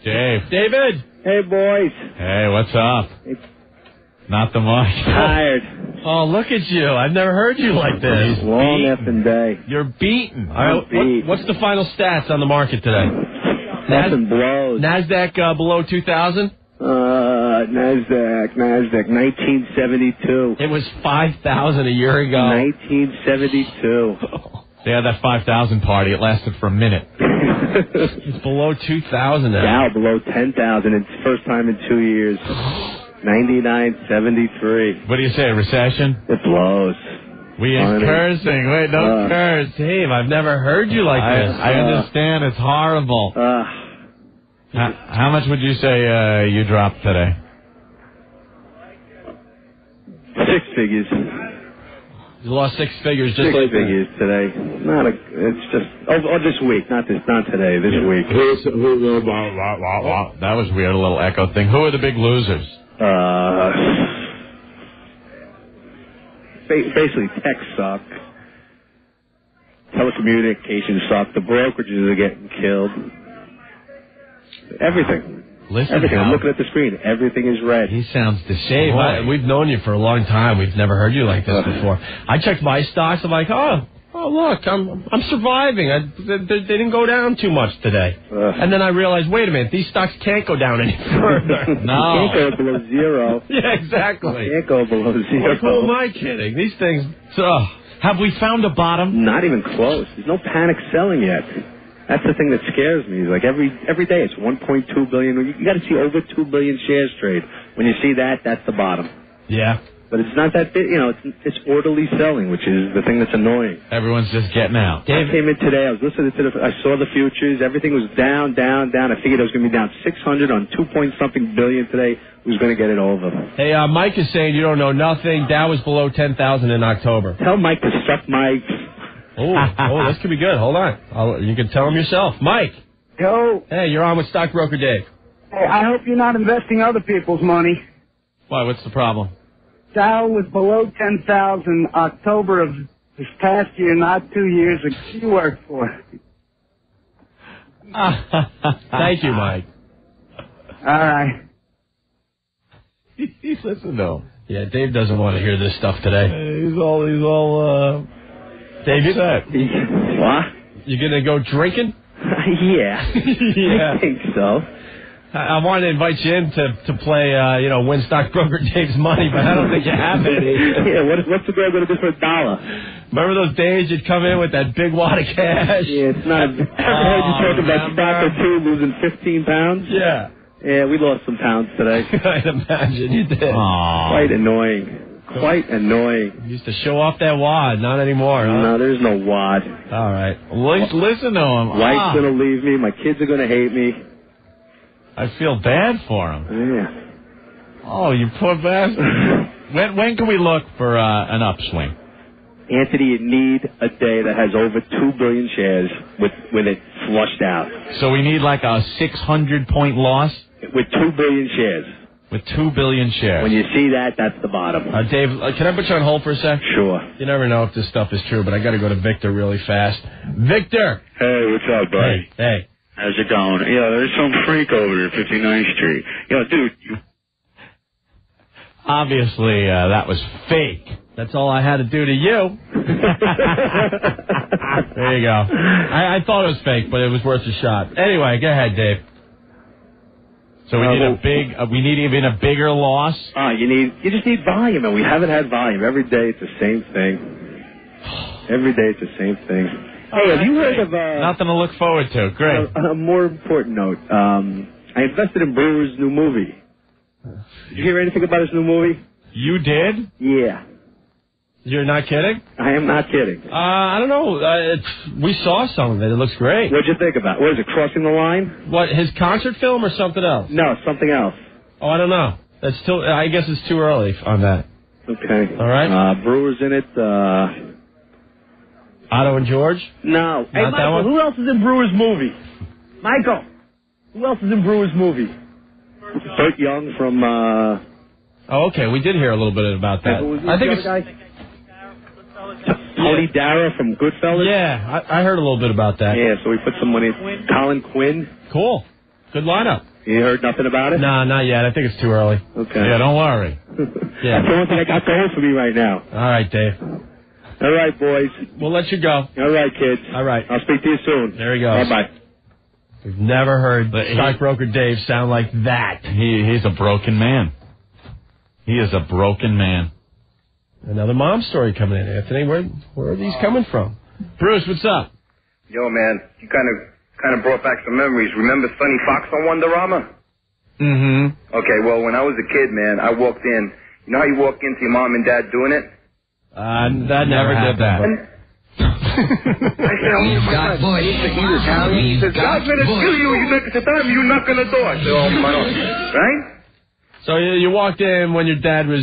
David. Hey, boys. Hey, what's up? Not the much. Tired. Oh, look at you. I've never heard you like this. Long effing day. You're beaten. Beat. What's the final stats on the market today? Nothing blows. NASDAQ below 2,000? NASDAQ, 1972. It was 5,000 a year ago. 1972. They had that 5,000 party. It lasted for a minute. It's below 2,000 now. Dow below 10,000. It's first time in 2 years. 99.73. What do you say, recession? It blows. We ain't cursing. Wait, don't curse. Dave, I've never heard you like this. I understand. It's horrible. How much would you say you dropped today? 6 figures. You lost 6 figures just 6 like figures today. It's just this week, not today. This week. That was weird, a little echo thing. Who are the big losers? Basically, tech suck. Telecommunications suck. The brokerages are getting killed. Everything. Listen, everything. I'm looking at the screen. Everything is red. He sounds Dave, destroyed. we've known you for a long time. We've never heard you like this before. I checked my stocks. I'm like, oh look, I'm surviving. They didn't go down too much today. And then I realized, wait a minute, these stocks can't go down any further. No. You can't go below zero. Yeah, exactly. You can't go below zero. Who am I kidding? These things. Have we found a bottom? Not even close. There's no panic selling yet. That's the thing that scares me. Like every day, it's 1.2 billion. You got to see over 2 billion shares trade. When you see that, that's the bottom. Yeah. But it's not that big. It's orderly selling, which is the thing that's annoying. Everyone's just getting out. I came in today. I was listening to I saw the futures. Everything was down. I figured it was going to be down 600 on 2-point-something billion today. Who's going to get it over? Hey, Mike is saying you don't know nothing. Dow was below 10,000 in October. Tell Mike to suck my. Oh, this could be good. Hold on. You can tell him yourself. Mike. Yo. Hey, you're on with Stockbroker Dave. Hey, I hope you're not investing other people's money. Why, what's the problem? Dow was below 10,000 October of this past year, not 2 years ago. You worked for it. Thank you, Mike. All right. He's listening to him. Yeah, Dave doesn't want to hear this stuff today. He's all. Dave, you said. What? You gonna go drinking? Yeah. Yeah. I think so. I wanted to invite you in to play, win Stockbroker Dave's money, but I don't think you have any. Yeah, what's the girl going to do for $1? Remember those days you'd come in with that big wad of cash? Yeah, it's not. I heard you talking about stock or two losing 15 pounds. Yeah. Yeah, we lost some pounds today. I'd imagine you did. Quite annoying. Quite annoying. You used to show off that wad, not anymore, huh? No, there's no wad. All right. Listen to him. Wife's going to leave me. My kids are going to hate me. I feel bad for him. Yeah. Oh, you poor bastard. when can we look for an upswing? Anthony, you need a day that has over 2 billion shares with it flushed out. So we need like a 600-point loss? With 2 billion shares. With 2 billion shares. When you see that, that's the bottom. Dave, can I put you on hold for a sec? Sure. You never know if this stuff is true, but I got to go to Victor really fast. Victor! Hey, what's up, buddy? Hey. How's it going? Yeah, there's some freak over there, 59th Street. Yo, dude, Obviously, that was fake. That's all I had to do to you. There you go. I thought it was fake, but it was worth a shot. Anyway, go ahead, Dave. So we need we need even a bigger loss? You just need volume, and we haven't had volume. Every day it's the same thing. Every day it's the same thing. Hey, have you heard of... Nothing to look forward to. Great. A more important note. I invested in Brewer's new movie. Did you hear anything about his new movie? You did? Yeah. You're not kidding? I am not kidding. I don't know. We saw some of it. It looks great. What'd you think about it? What is it, Crossing the Line? What, his concert film or something else? No, something else. Oh, I don't know. That's still. I guess it's too early on that. Okay. All right. Brewer's in it. Otto and George? No. Hey, Not that Michael, one? who else is in Brewer's movie? Michael, who else is in Brewer's movie? Burt Young from... Oh, okay. We did hear a little bit about that. I think it's... Tony Dara from Goodfellas? Yeah, I heard a little bit about that. Yeah, so we put some money... Colin Quinn? Cool. Good lineup. You heard nothing about it? No, not yet. I think it's too early. Okay. Yeah, don't worry. Yeah. That's the only thing I got going for me right now. All right, Dave. All right, boys. We'll let you go. All right, kids. All right. I'll speak to you soon. There he goes. Bye-bye. We've never heard Stockbroker Dave sound like that. He's a broken man. He is a broken man. Another mom story coming in, Anthony. Where are these coming from? Bruce, what's up? Yo, man, you kind of brought back some memories. Remember Sonny Fox on Wonderama? Mm-hmm. Okay, well, when I was a kid, man, I walked in. You know how you walk into your mom and dad doing it? That never did that. I said, oh, my God. boy. He's Italian. He says, God's going to kill you. You knock on the door. I said, oh, my God. Right? So you walked in when your dad was,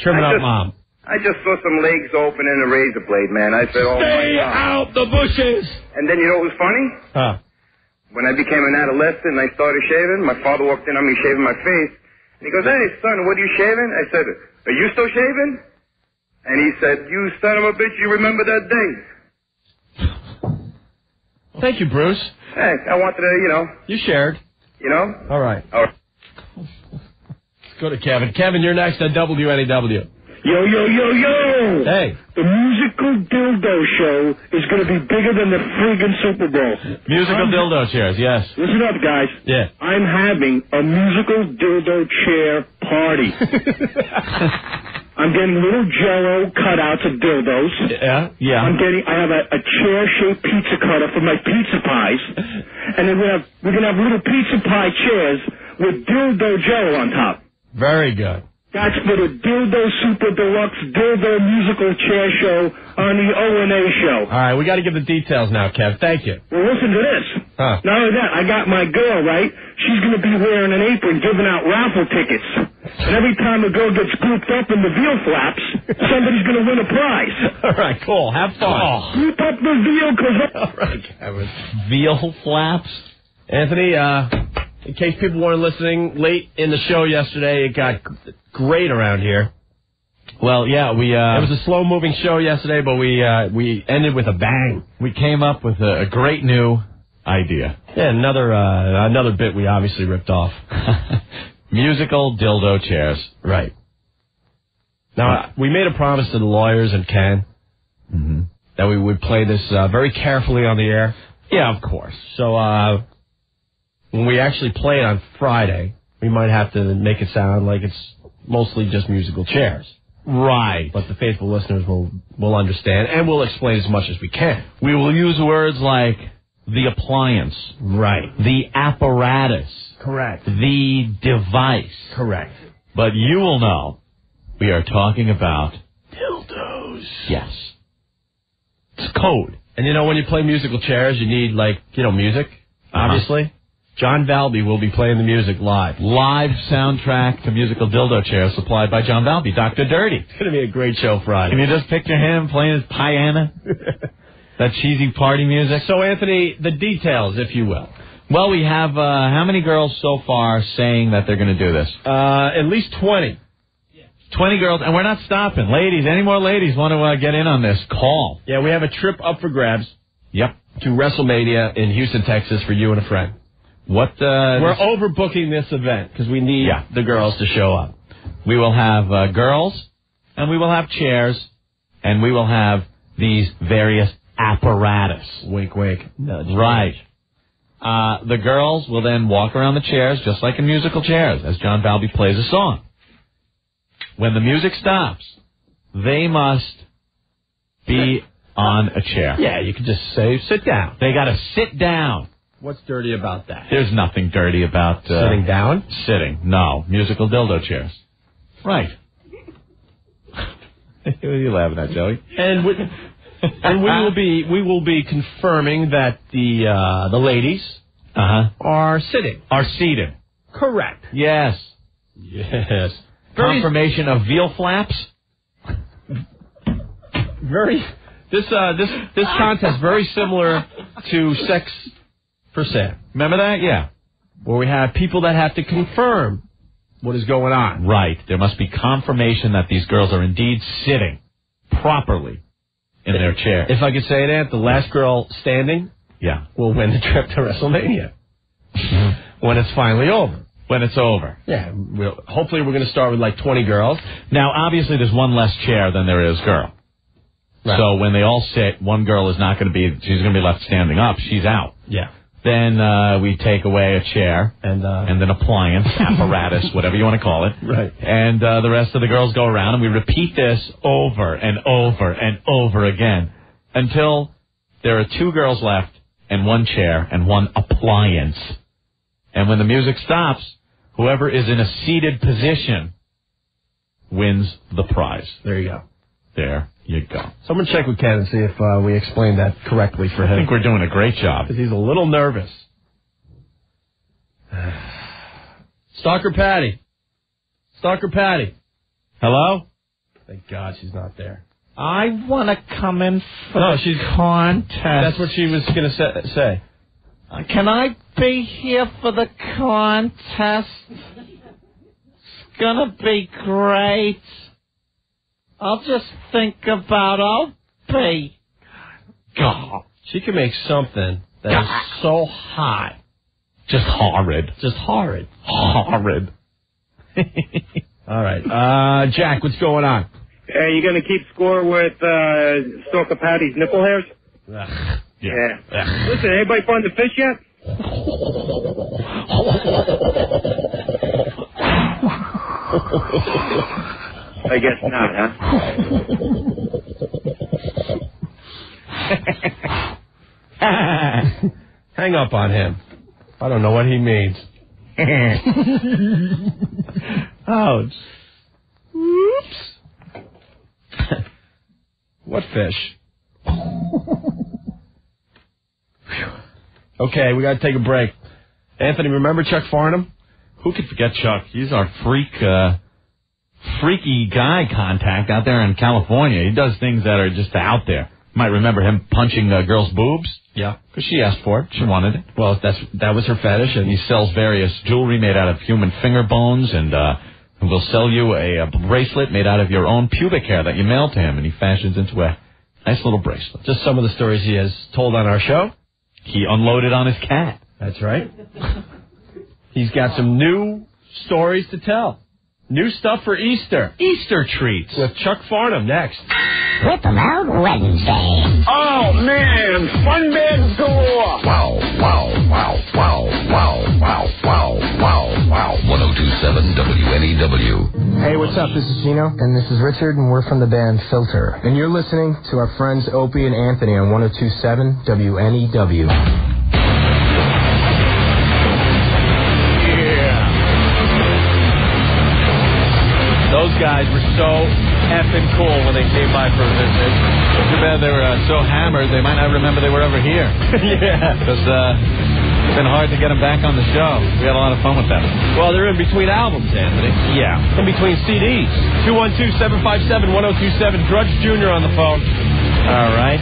trimming up mom. I just saw some legs open and a razor blade, man. I said, oh, my God. Stay out the bushes. And then you know what was funny? Huh. When I became an adolescent and I started shaving, my father walked in on me shaving my face. And he goes, hey, son, what are you shaving? I said, are you still shaving? And he said, you son of a bitch, you remember that day? Thank you, Bruce. Hey, I wanted to, You shared. All right. Let's go to Kevin. Kevin, you're next on WNEW. Yo, yo, yo, yo! Hey. The musical dildo show is going to be bigger than the friggin' Super Bowl. Musical dildo chairs, yes. Listen up, guys. Yeah. I'm having a musical dildo chair party. I'm getting little Jell-O cutouts of dildos. Yeah. I have a chair-shaped pizza cutter for my pizza pies, and then we're gonna have little pizza pie chairs with dildo Jell-O on top. Very good. That's for the Dildo Super Deluxe Dildo Musical Chair Show on the O&A show. All right, we got to give the details now, Kev. Thank you. Well, listen to this. Huh. Not only that, I got my girl, right? She's going to be wearing an apron giving out raffle tickets. And every time a girl gets scooped up in the veal flaps, somebody's going to win a prize. All right, cool. Have fun. Scoop up the veal, because... All right, Kevin. Veal flaps? Anthony, in case people weren't listening, late in the show yesterday, it got great around here. Well, yeah, it was a slow-moving show yesterday, but we ended with a bang. We came up with a great new idea. Yeah, another bit we obviously ripped off. Musical dildo chairs. Right. Now, we made a promise to the lawyers and Ken that we would play this very carefully on the air. Yeah, of course. So when we actually play it on Friday, we might have to make it sound like it's mostly just musical chairs. Right. But the faithful listeners will understand, and we'll explain as much as we can. We will use words like the appliance. Right. The apparatus. Correct. The device. Correct. But you will know we are talking about dildos. Yes. It's code. And when you play musical chairs, you need, music, obviously. John Valby will be playing the music live. Live soundtrack to musical dildo chairs supplied by John Valby, Dr. Dirty. It's going to be a great show Friday. Can you just picture him playing his piano? That cheesy party music? So, Anthony, the details, if you will. Well, we have how many girls so far saying that they're going to do this? At least 20. 20 girls, and we're not stopping. Ladies, any more ladies want to get in on this? Call. Yeah, we have a trip up for grabs. Yep. To WrestleMania in Houston, Texas for you and a friend. We're overbooking this event because we need the girls to show up. We will have girls, and we will have chairs, and we will have these various apparatus. Wink, wink. Nudge, right. The girls will then walk around the chairs just like in musical chairs as John Valby plays a song. When the music stops, they must be on a chair. Yeah, you could just say, sit down. They got to sit down. What's dirty about that? There's nothing dirty about... sitting down? Sitting. No. Musical dildo chairs. Right. What are you laughing at, Joey? And we will be confirming that the ladies are sitting. Are seated. Correct. Yes. Yes. Confirmation of veal flaps? This contest very similar to Sex for Sam. Remember that? Yeah. Where we have people that have to confirm what is going on. Right. There must be confirmation that these girls are indeed sitting properly in their chair. If I could say that, the last girl standing will win the trip to WrestleMania. When it's finally over. When it's over. Yeah. Hopefully we're going to start with 20 girls. Now, obviously, there's one less chair than there is girl. Right. So when they all sit, one girl is not going to be, she's going to be left standing up. She's out. Yeah. Then we take away a chair and an appliance, apparatus, whatever you want to call it. Right. And the rest of the girls go around, and we repeat this over and over and over again until there are 2 girls left and 1 chair and 1 appliance. And when the music stops, whoever is in a seated position wins the prize. There you go. There you go. Someone check with Ken and see if we explained that correctly for him. I think we're doing a great job. Because he's a little nervous. Stalker Patty. Stalker Patty. Hello? Thank God she's not there. I want to come in for the contest. That's what she was going to say. Can I be here for the contest? It's going to be great. I'll just think about Opie. God. She can make something that is so hot. Just horrid. Just horrid. Horrid. All right. Jack, what's going on? Are you going to keep score with Stalker Patty's nipple hairs? Yeah. Listen, anybody find the fish yet? I guess not, huh? Hang up on him. I don't know what he means. Ouch. Oops. What fish? Okay, we got to take a break. Anthony, remember Chuck Farnham? Who could forget Chuck? He's our freaky guy contact out there in California. He does things that are just out there. You might remember him punching girls' boobs. Yeah. Because she asked for it. She wanted it. Well, that was her fetish. And he sells various jewelry made out of human finger bones, and will sell you a bracelet made out of your own pubic hair that you mail to him, and he fashions into a nice little bracelet. Just some of the stories he has told on our show. He unloaded on his cat. That's right. He's got some new stories to tell. New stuff for Easter. Easter treats. With Chuck Farnham next. Rip 'em out Wednesday. Oh, man. Fun bags galore. Wow, wow, wow, wow, wow, wow, wow, wow, wow. 1027 WNEW. Hey, what's up? This is Gino. And this is Richard, and we're from the band Filter. And you're listening to our friends Opie and Anthony on 1027 WNEW. Those guys were so effing cool when they came by for a visit. Too bad they were so hammered they might not remember they were ever here. Yeah. Because it's been hard to get them back on the show. We had a lot of fun with them. Well, they're in between albums, Anthony. Yeah. In between CDs. 212-757-1027. Drudge Jr. on the phone. All right.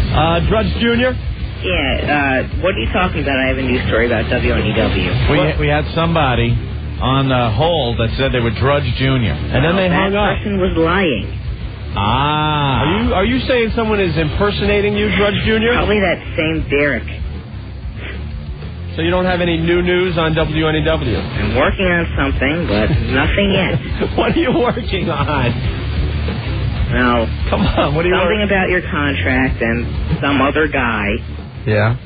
Drudge Jr.? Yeah, what are you talking about? I have a news story about WNEW. We had somebody on hold that said they were Drudge Jr. And then they hung up. That person was lying. Ah. Are you saying someone is impersonating you, Drudge Jr.? Probably that same Derek. So you don't have any new news on WNEW? I'm working on something, but nothing yet. What are you working on? Well, come on, what are you something about your contract and some other guy. Yeah.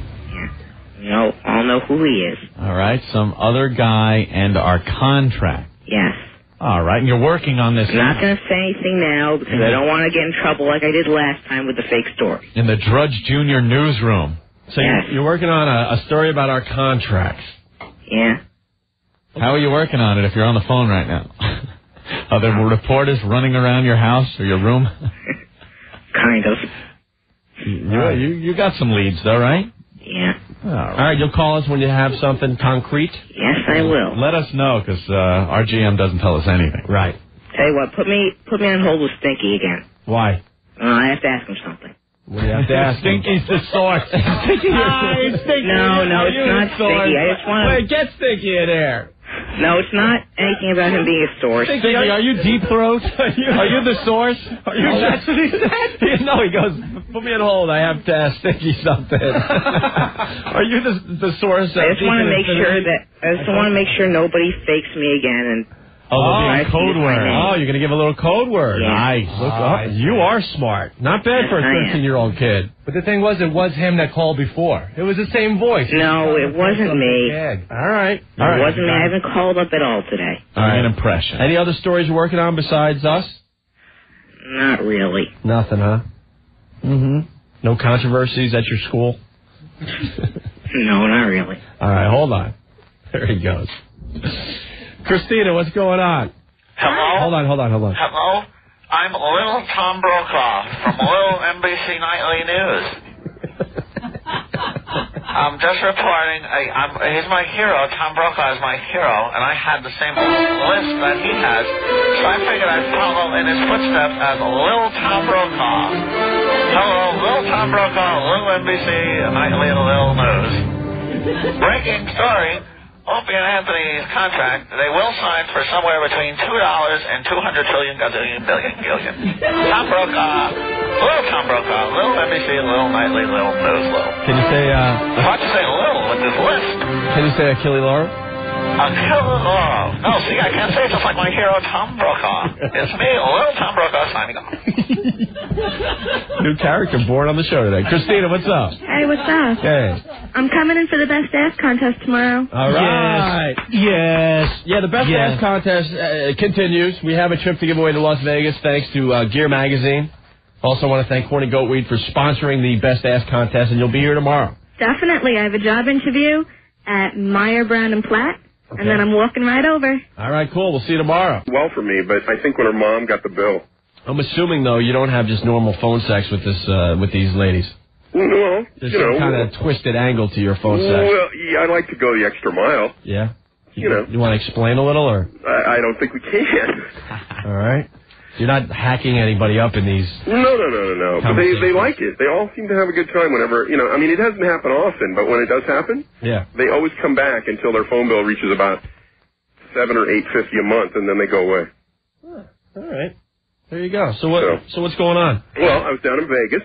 You know, I'll know who he is. All right, some other guy and our contract. Yes. All right, and you're working on this. I'm not going to say anything now because I don't want to get in trouble like I did last time with the fake story. In the Drudge Jr. newsroom. So you're working on a story about our contracts. Yeah. How are you working on it if you're on the phone right now? Are there reporters running around your house or your room? Kind of. You got some leads, though, right? Yeah. All right, you'll call us when you have something concrete? Yes, I will. Let us know, because our GM doesn't tell us anything. Right. Tell you what, put me on hold with Stinky again. Why? I have to ask him something. What do you have to ask him? Stinky's the source. Stinky. Stinky. No, it's not Stinky. I just want to... Wait, get Stinky in here. No, it's not anything about him being a source. Stinky, are you Deep Throat? Are you the source? That's what he said? No, he goes, put me on hold. I have to ask Stinky something. Are you the source? I just want to make sure nobody fakes me again and... code word. Oh, you're going to give a little code word. Yeah. Nice. Look, you are smart. Not bad for a 13-year-old kid. But the thing was, it was him that called before. It was the same voice. No, it wasn't me. All right. It wasn't me. I haven't called up at all today. All right. An impression. Any other stories you're working on besides us? Not really. Nothing, huh? Mm-hmm. No controversies at your school? No, not really. All right, hold on. There he goes. Christina, what's going on? Hello? Hold on. Hello? I'm Little Tom Brokaw from Little NBC Nightly News. I'm just reporting, he's my hero, Tom Brokaw is my hero, and I had the same list that he has, so I figured I'd follow in his footsteps as Little Tom Brokaw. Hello, Little Tom Brokaw, Little NBC Nightly Little News. Breaking story. Opie and Anthony's contract, they will sign for somewhere between $2 and $200 trillion. Tom Brokaw, Little NBC, Little Nightly, Little News, Little. Can you say, Why'd you say little with this list? Can you say Achille Laura? Achille Laura. No, see, I can't say it just like my hero, Tom Brokaw. It's me, Little Tom Brokaw, signing off. New character born on the show today. Christina, what's up? Hey, what's up? Hey. I'm coming in for the Best Ass Contest tomorrow. All right. Yes. Yeah, the Best Ass Contest continues. We have a trip to give away to Las Vegas thanks to Gear Magazine. Also want to thank Horny Goatweed for sponsoring the Best Ass Contest, and you'll be here tomorrow. Definitely. I have a job interview at Meyer, Brown & Platt, and then I'm walking right over. All right, cool. We'll see you tomorrow. Well for me, but I think when her mom got the bill. I'm assuming, though, you don't have just normal phone sex with these ladies. Well, There's some kind of twisted angle to your phone sex. Well, yeah, I like to go the extra mile. Yeah? You know. You want to explain a little, or? I don't think we can. All right. You're not hacking anybody up in these... No. But they like it. They all seem to have a good time whenever, I mean, it doesn't happen often, but when it does happen, they always come back until their phone bill reaches about $7 or $8.50 a month, and then they go away. All right. There you go. So what's going on? Well, I was down in Vegas.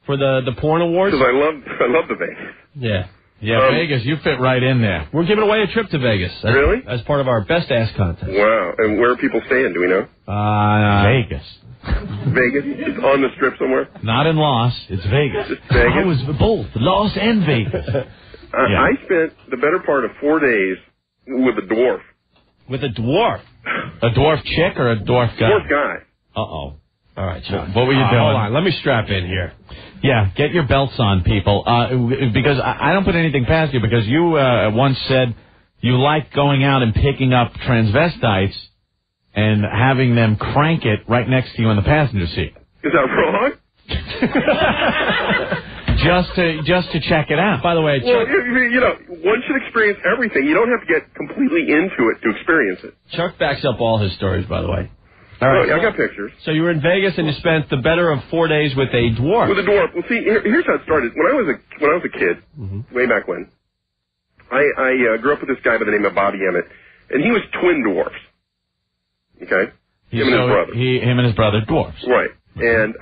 For the porn awards? Because I love the Vegas. Yeah. Yeah, Vegas, you fit right in there. We're giving away a trip to Vegas. Really? As part of our Best Ass contest. Wow. And where are people staying? Do we know? Vegas. Vegas? It's on the strip somewhere? Not in Las. It's Vegas. Just Vegas? I was both Las and Vegas. I spent the better part of 4 days with a dwarf. With a dwarf? A dwarf chick or a dwarf guy? Dwarf guy. Uh-oh. All right, John. What were you doing? Hold on. Let me strap in here. Yeah, get your belts on, people. Because I don't put anything past you, because you once said you like going out and picking up transvestites and having them crank it right next to you in the passenger seat. Is that wrong? Just to check it out. By the way, well, you know, one should experience everything. You don't have to get completely into it to experience it. Chuck backs up all his stories, by the way. All right, I got pictures. So you were in Vegas and you spent the better of 4 days with a dwarf. With a dwarf. Well, see, here's how it started. When I was a kid, way back when, I grew up with this guy by the name of Bobby Emmett, and he was twin dwarfs. Okay, him and his brother dwarfs. Right, and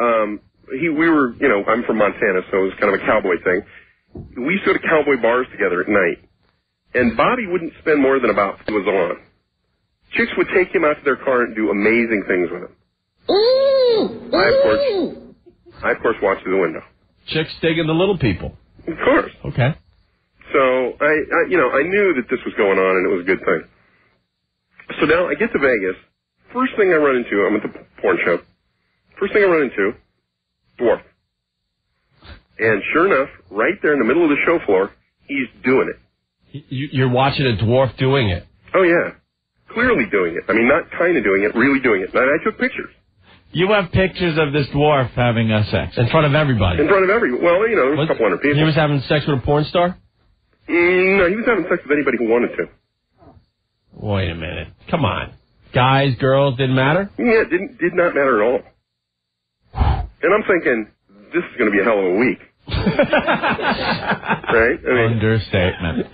we were, you know, I'm from Montana, so it was kind of a cowboy thing. We used to go to cowboy bars together at night, and Bobby wouldn't spend more than about was on. Chicks would take him out to their car and do amazing things with him. I, of course, watched through the window. Chicks digging the little people. Of course. Okay. So, I knew that this was going on, and it was a good thing. So now I get to Vegas. First thing I run into, I'm at the porn show. First thing I run into, dwarf. And sure enough, right there in the middle of the show floor, he's doing it. You're watching a dwarf doing it? Oh, yeah. Clearly doing it. I mean, not kind of doing it, really doing it. And I took pictures. You have pictures of this dwarf having sex? In front of everybody? In front of everyone. Well, you know, there was a couple hundred people. He was having sex with a porn star? No, he was having sex with anybody who wanted to. Wait a minute. Come on. Guys, girls, didn't matter? Yeah, it did not matter at all. And I'm thinking, this is going to be a hell of a week. Right? I mean, understatement.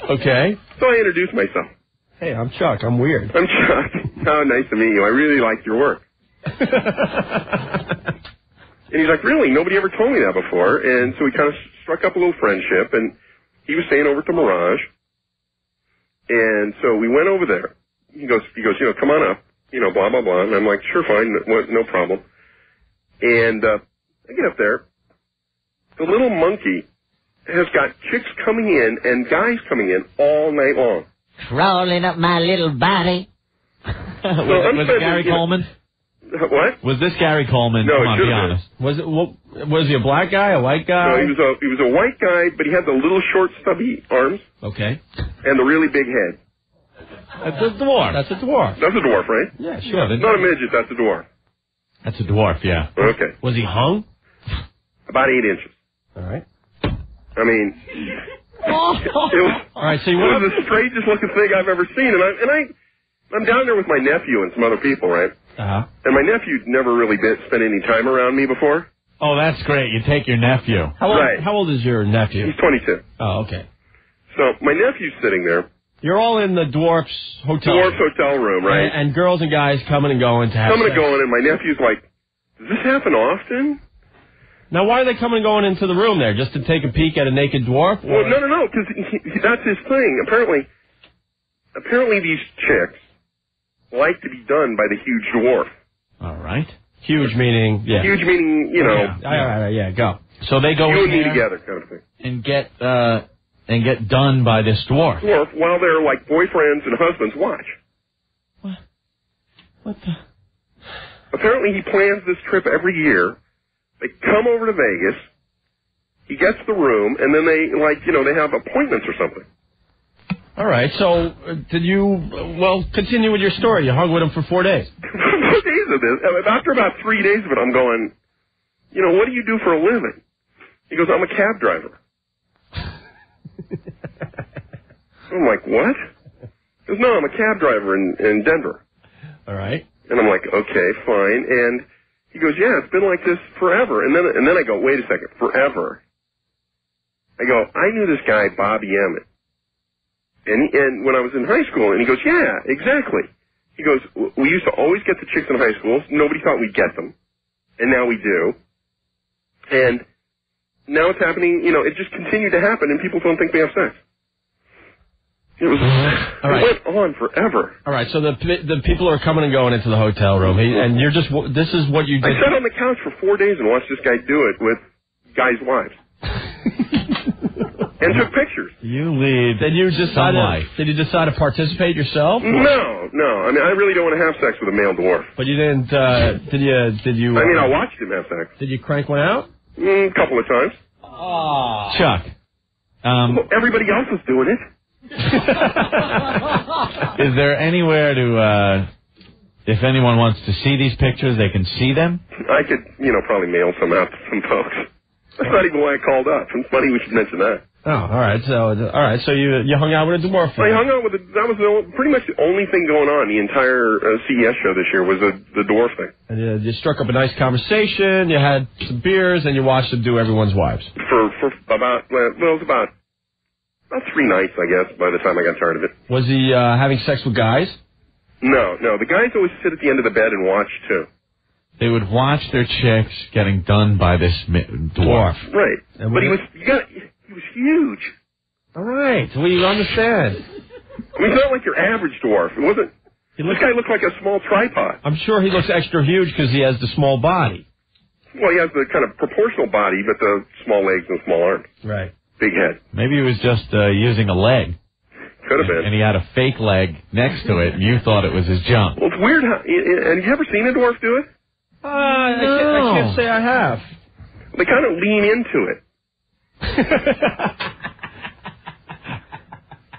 Okay. So I introduced myself. Hey, I'm Chuck. I'm weird. I'm Chuck. Oh, nice to meet you. I really liked your work. And he's like, really? Nobody ever told me that before. And so we kind of struck up a little friendship, and he was staying over to Mirage. And so we went over there. He goes, you know, come on up, you know, blah, blah, blah. And I'm like, sure, fine, no problem. And I get up there. The little monkey has got chicks coming in and guys coming in all night long. Crawling up my little body. Was it Gary Coleman? What? Was this Gary Coleman? No, Come on, be honest. Was he a black guy, a white guy? No, he was a white guy, but he had the little short stubby arms. Okay. And the really big head. That's a dwarf. That's a dwarf. That's a dwarf, right? Yeah, sure. Not a midget, that's a dwarf. That's a dwarf, yeah. Okay. Was he hung? About 8 inches. All right. I mean, it was, all right, so it was the strangest looking thing I've ever seen. And I'm down there with my nephew and some other people, right? Uh-huh. And my nephew'd never really spent any time around me before. Oh, that's great. You take your nephew. How old is your nephew? He's 22. Oh, okay. So my nephew's sitting there. You're all in the dwarf's hotel room, right? And girls and guys coming and going to have Coming sex. and going, and my nephew's like, does this happen often? Now, why are they coming and going into the room there? Just to take a peek at a naked dwarf? Or? Well, no, because that's his thing. Apparently these chicks like to be done by the huge dwarf. All right. Huge meaning, yeah. Huge meaning, you know. Yeah, go. So they go you in and me there together kind of thing. and get done by this dwarf. Dwarf, while their, like, boyfriends and husbands watch. What the? Apparently he plans this trip every year. They come over to Vegas. He gets the room, and then they have appointments or something. All right, so did you, continue with your story. You hung with him for 4 days. 4 days of this. After about 3 days of it, I'm going, what do you do for a living? He goes, I'm a cab driver. I'm like, what? He goes, no, I'm a cab driver in Denver. All right. And I'm like, okay, fine. And he goes, yeah, it's been like this forever. And then I go, wait a second, forever? I go, I knew this guy, Bobby Emmett. And when I was in high school, and he goes, yeah, exactly. He goes, we used to always get the chicks in high school. Nobody thought we'd get them. And now we do. And now it's happening, it just continued to happen, and people don't think we have sex. It was, All right. It went on forever. All right, so the people are coming and going into the hotel room, and you're just, this is what you did. I sat on the couch for 4 days and watched this guy do it with guys' wives. And took pictures. You lead. Did you decide to participate yourself? No. I mean, I really don't want to have sex with a male dwarf. But you didn't, did you? I mean, I watched him have sex. Did you crank one out? A couple of times. Oh. Chuck. Well, everybody else was doing it. Is there anywhere to, if anyone wants to see these pictures, they can see them? I could, probably mail some out to some folks. That's not even why I called up. It's funny we should mention that. Oh, all right. So you hung out with a dwarf. I hung out with that was pretty much the only thing going on the entire CES show this year was the dwarf thing. And you struck up a nice conversation. You had some beers, and you watched them do everyone's wives. For about it was about 3 nights, I guess. By the time I got tired of it. Was he having sex with guys? No. The guys always sit at the end of the bed and watch too. They would watch their chicks getting done by this dwarf. Right. But he was huge. All right. We understand. I mean, he's not like your average dwarf. It wasn't. This guy looked like a small tripod. I'm sure he looks extra huge because he has the small body. Well, he has the kind of proportional body, but the small legs and small arms. Right. Big head. Maybe he was just using a leg. Could have been. And he had a fake leg next to it, and you thought it was his junk. Well, it's weird. Have you ever seen a dwarf do it? No. I can't say I have. They kind of lean into it.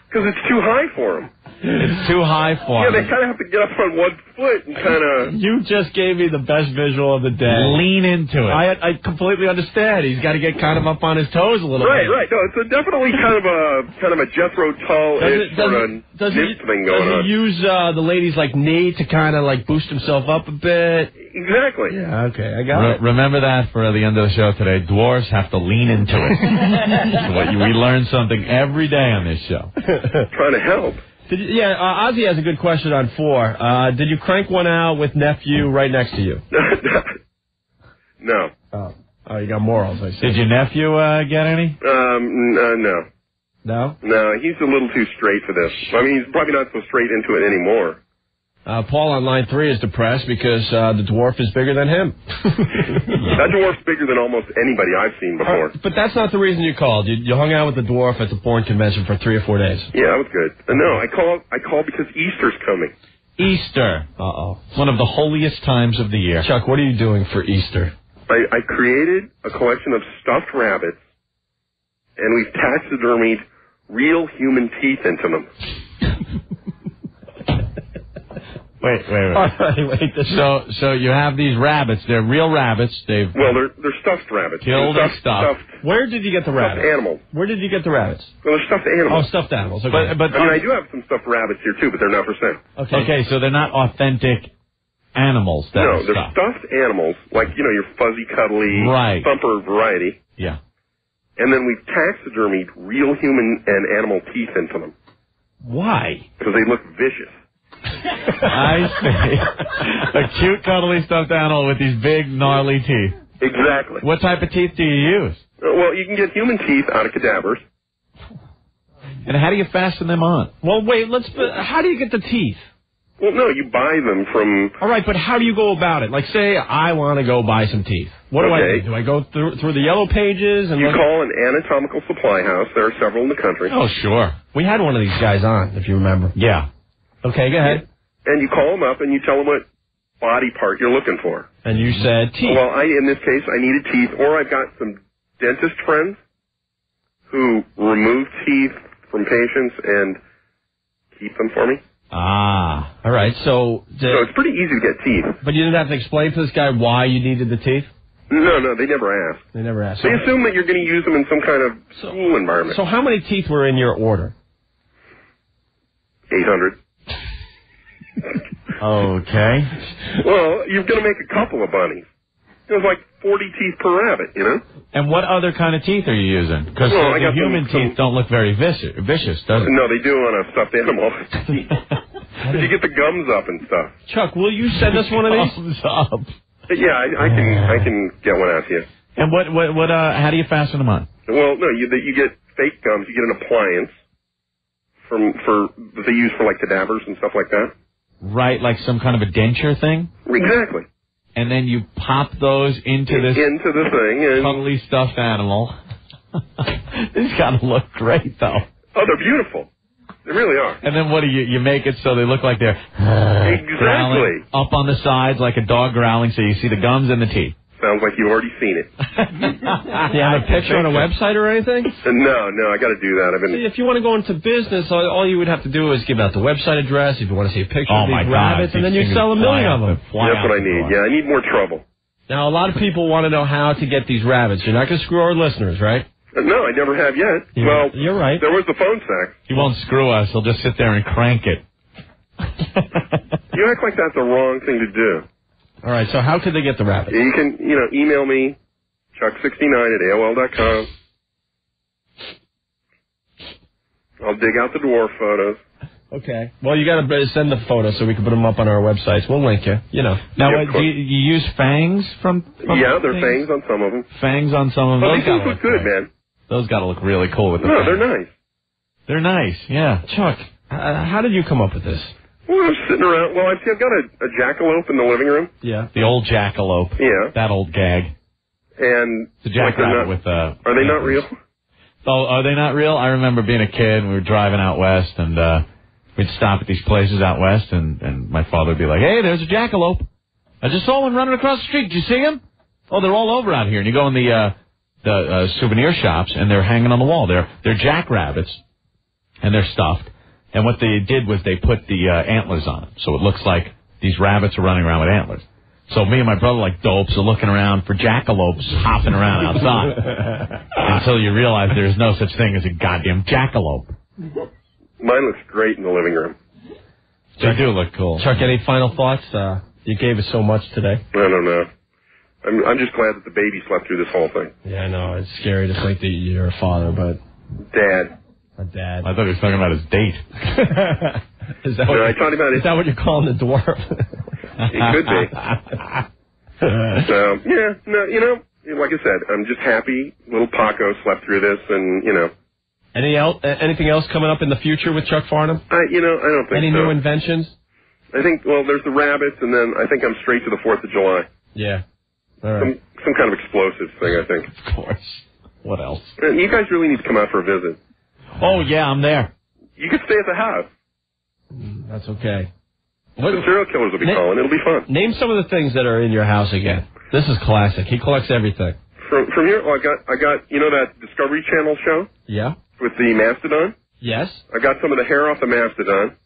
Because it's too high for them. It's too high for him. Yeah, they kind of have to get up on one foot and kind of... You just gave me the best visual of the day. Lean into it. I completely understand. He's got to get kind of up on his toes a little bit. Right. No, it's definitely kind of a Jethro Tull-ish sort of nip thing going on. Does he use the lady's knee to kind of boost himself up a bit? Exactly. Yeah, okay, I got it. Remember that for the end of the show today. Dwarves have to lean into it. We learn something every day on this show. Trying to help. Ozzy has a good question on 4. Did you crank one out with nephew right next to you? No. Oh, you got morals, I see. Did your nephew get any? No. No? No, he's a little too straight for this. I mean, he's probably not so straight into it anymore. Paul on line 3 is depressed because the dwarf is bigger than him. That dwarf's bigger than almost anybody I've seen before. But that's not the reason you called. You hung out with the dwarf at the porn convention for 3 or 4 days. Yeah, that was good. No, I called because Easter's coming. Easter. Uh-oh. One of the holiest times of the year. Chuck, what are you doing for Easter? I created a collection of stuffed rabbits, and we've taxidermied real human teeth into them. Wait. So you have these rabbits. They're real rabbits. They're stuffed rabbits. Killed and stuffed. Where did you get the rabbits? Stuffed animals. Where did you get the rabbits? Well, they're stuffed animals. Oh, stuffed animals. Okay. But I mean, I do have some stuffed rabbits here too, but they're not for sale. Okay, so they're not authentic animals. No, they're stuffed animals, like your fuzzy, cuddly, thumper variety. Yeah. And then we've taxidermied real human and animal teeth into them. Why? Because they look vicious. I see. A cute, cuddly stuffed animal with these big, gnarly teeth. Exactly. What type of teeth do you use? Well, you can get human teeth out of cadavers. And how do you fasten them on? Well, wait, how do you get the teeth? Well, no, you buy them from... All right, but how do you go about it? Like, say I want to go buy some teeth. What do I do? Do I go through the yellow pages? And you call an anatomical supply house. There are several in the country. Oh, sure. We had one of these guys on, if you remember. Yeah. Okay, go ahead. And you call them up and you tell them what body part you're looking for. And you said teeth. Well, in this case, I needed teeth, or I've got some dentist friends who remove teeth from patients and keep them for me. Ah. All right, so it's pretty easy to get teeth. But you didn't have to explain to this guy why you needed the teeth? No, they never asked. They never asked. They assume that you're going to use them in some kind of school environment. So how many teeth were in your order? 800. Okay. Well, you're going to make a couple of bunnies. It was like 40 teeth per rabbit, And what other kind of teeth are you using? Because the human teeth don't look very vicious, does it? No, they do on a stuffed animal. You get the gums up and stuff. Chuck, will you send us one of these? Gums up. Yeah, I can get one out to you. And what? How do you fasten them on? Well, no, you get fake gums. You get an appliance that they use for like cadavers and stuff like that. Right, like some kind of a denture thing? Exactly. And then you pop those into the thing and cuddly stuffed animal. These gotta look great, though. Oh, they're beautiful. They really are. And then what do you make it so they look like they're growling up on the sides like a dog growling, so you see the gums and the teeth. Sounds like you've already seen it. Do you have a picture on a website or anything? No, I got to do that. See, if you want to go into business, all you would have to do is give out the website address if you want to see a picture of these rabbits, and then you sell 1 million of them. That's what I need. Yeah, I need more trouble. Now, a lot of people want to know how to get these rabbits. You're not going to screw our listeners, right? No, I never have yet. Well, you're right. There was the phone sex. He won't screw us. He'll just sit there and crank it. You act like that's the wrong thing to do. All right, so how could they get the rabbits? You can, email me, chuck69@AOL.com. I'll dig out the dwarf photos. Okay. Well, you got to send the photos so we can put them up on our websites. We'll link you. Now, do you use fangs from yeah, there are fangs on some of them. Fangs on some of them. Oh, these things look good, man. Those got to look really cool with the No, fangs. they're nice. They're nice, yeah. Chuck, how did you come up with this? Well, I was sitting around. Well, I've got a jackalope in the living room. Yeah. The old jackalope. Yeah. That old gag. And the jackrabbit with are they not real? Oh, are they not real? I remember being a kid and we were driving out west and we'd stop at these places out west and my father would be like, "Hey, there's a jackalope. I just saw one running across the street. Did you see him? Oh, they're all over out here." And you go in the souvenir shops and they're hanging on the wall. They're jackrabbits and they're stuffed. And what they did was they put the antlers on them. So it looks like these rabbits are running around with antlers. So me and my brother, like dopes, are looking around for jackalopes hopping around outside. Until you realize there's no such thing as a goddamn jackalope. Mine looks great in the living room. They do look cool. Chuck, any final thoughts? You gave us so much today. I don't know. I'm just glad that the baby slept through this whole thing. Yeah, I know. It's scary to think that you're a father, but... Dad. A dad. I thought he was talking about his date. Is that what you're calling the dwarf? It could be. So, yeah, no, like I said, I'm just happy little Paco slept through this and, Anything else coming up in the future with Chuck Farnham? I don't think Any so. new inventions? I think, there's the rabbits, and then I think I'm straight to the 4th of July. Yeah. All right. Some kind of explosives thing, I think. Of course. What else? And you guys really need to come out for a visit. Oh, yeah, I'm there. You could stay at the house. That's okay. The serial killers will be calling. It'll be fun. Name some of the things that are in your house again. This is classic. He collects everything. From here, I got that Discovery Channel show? Yeah. With the mastodon? Yes. I got some of the hair off the mastodon.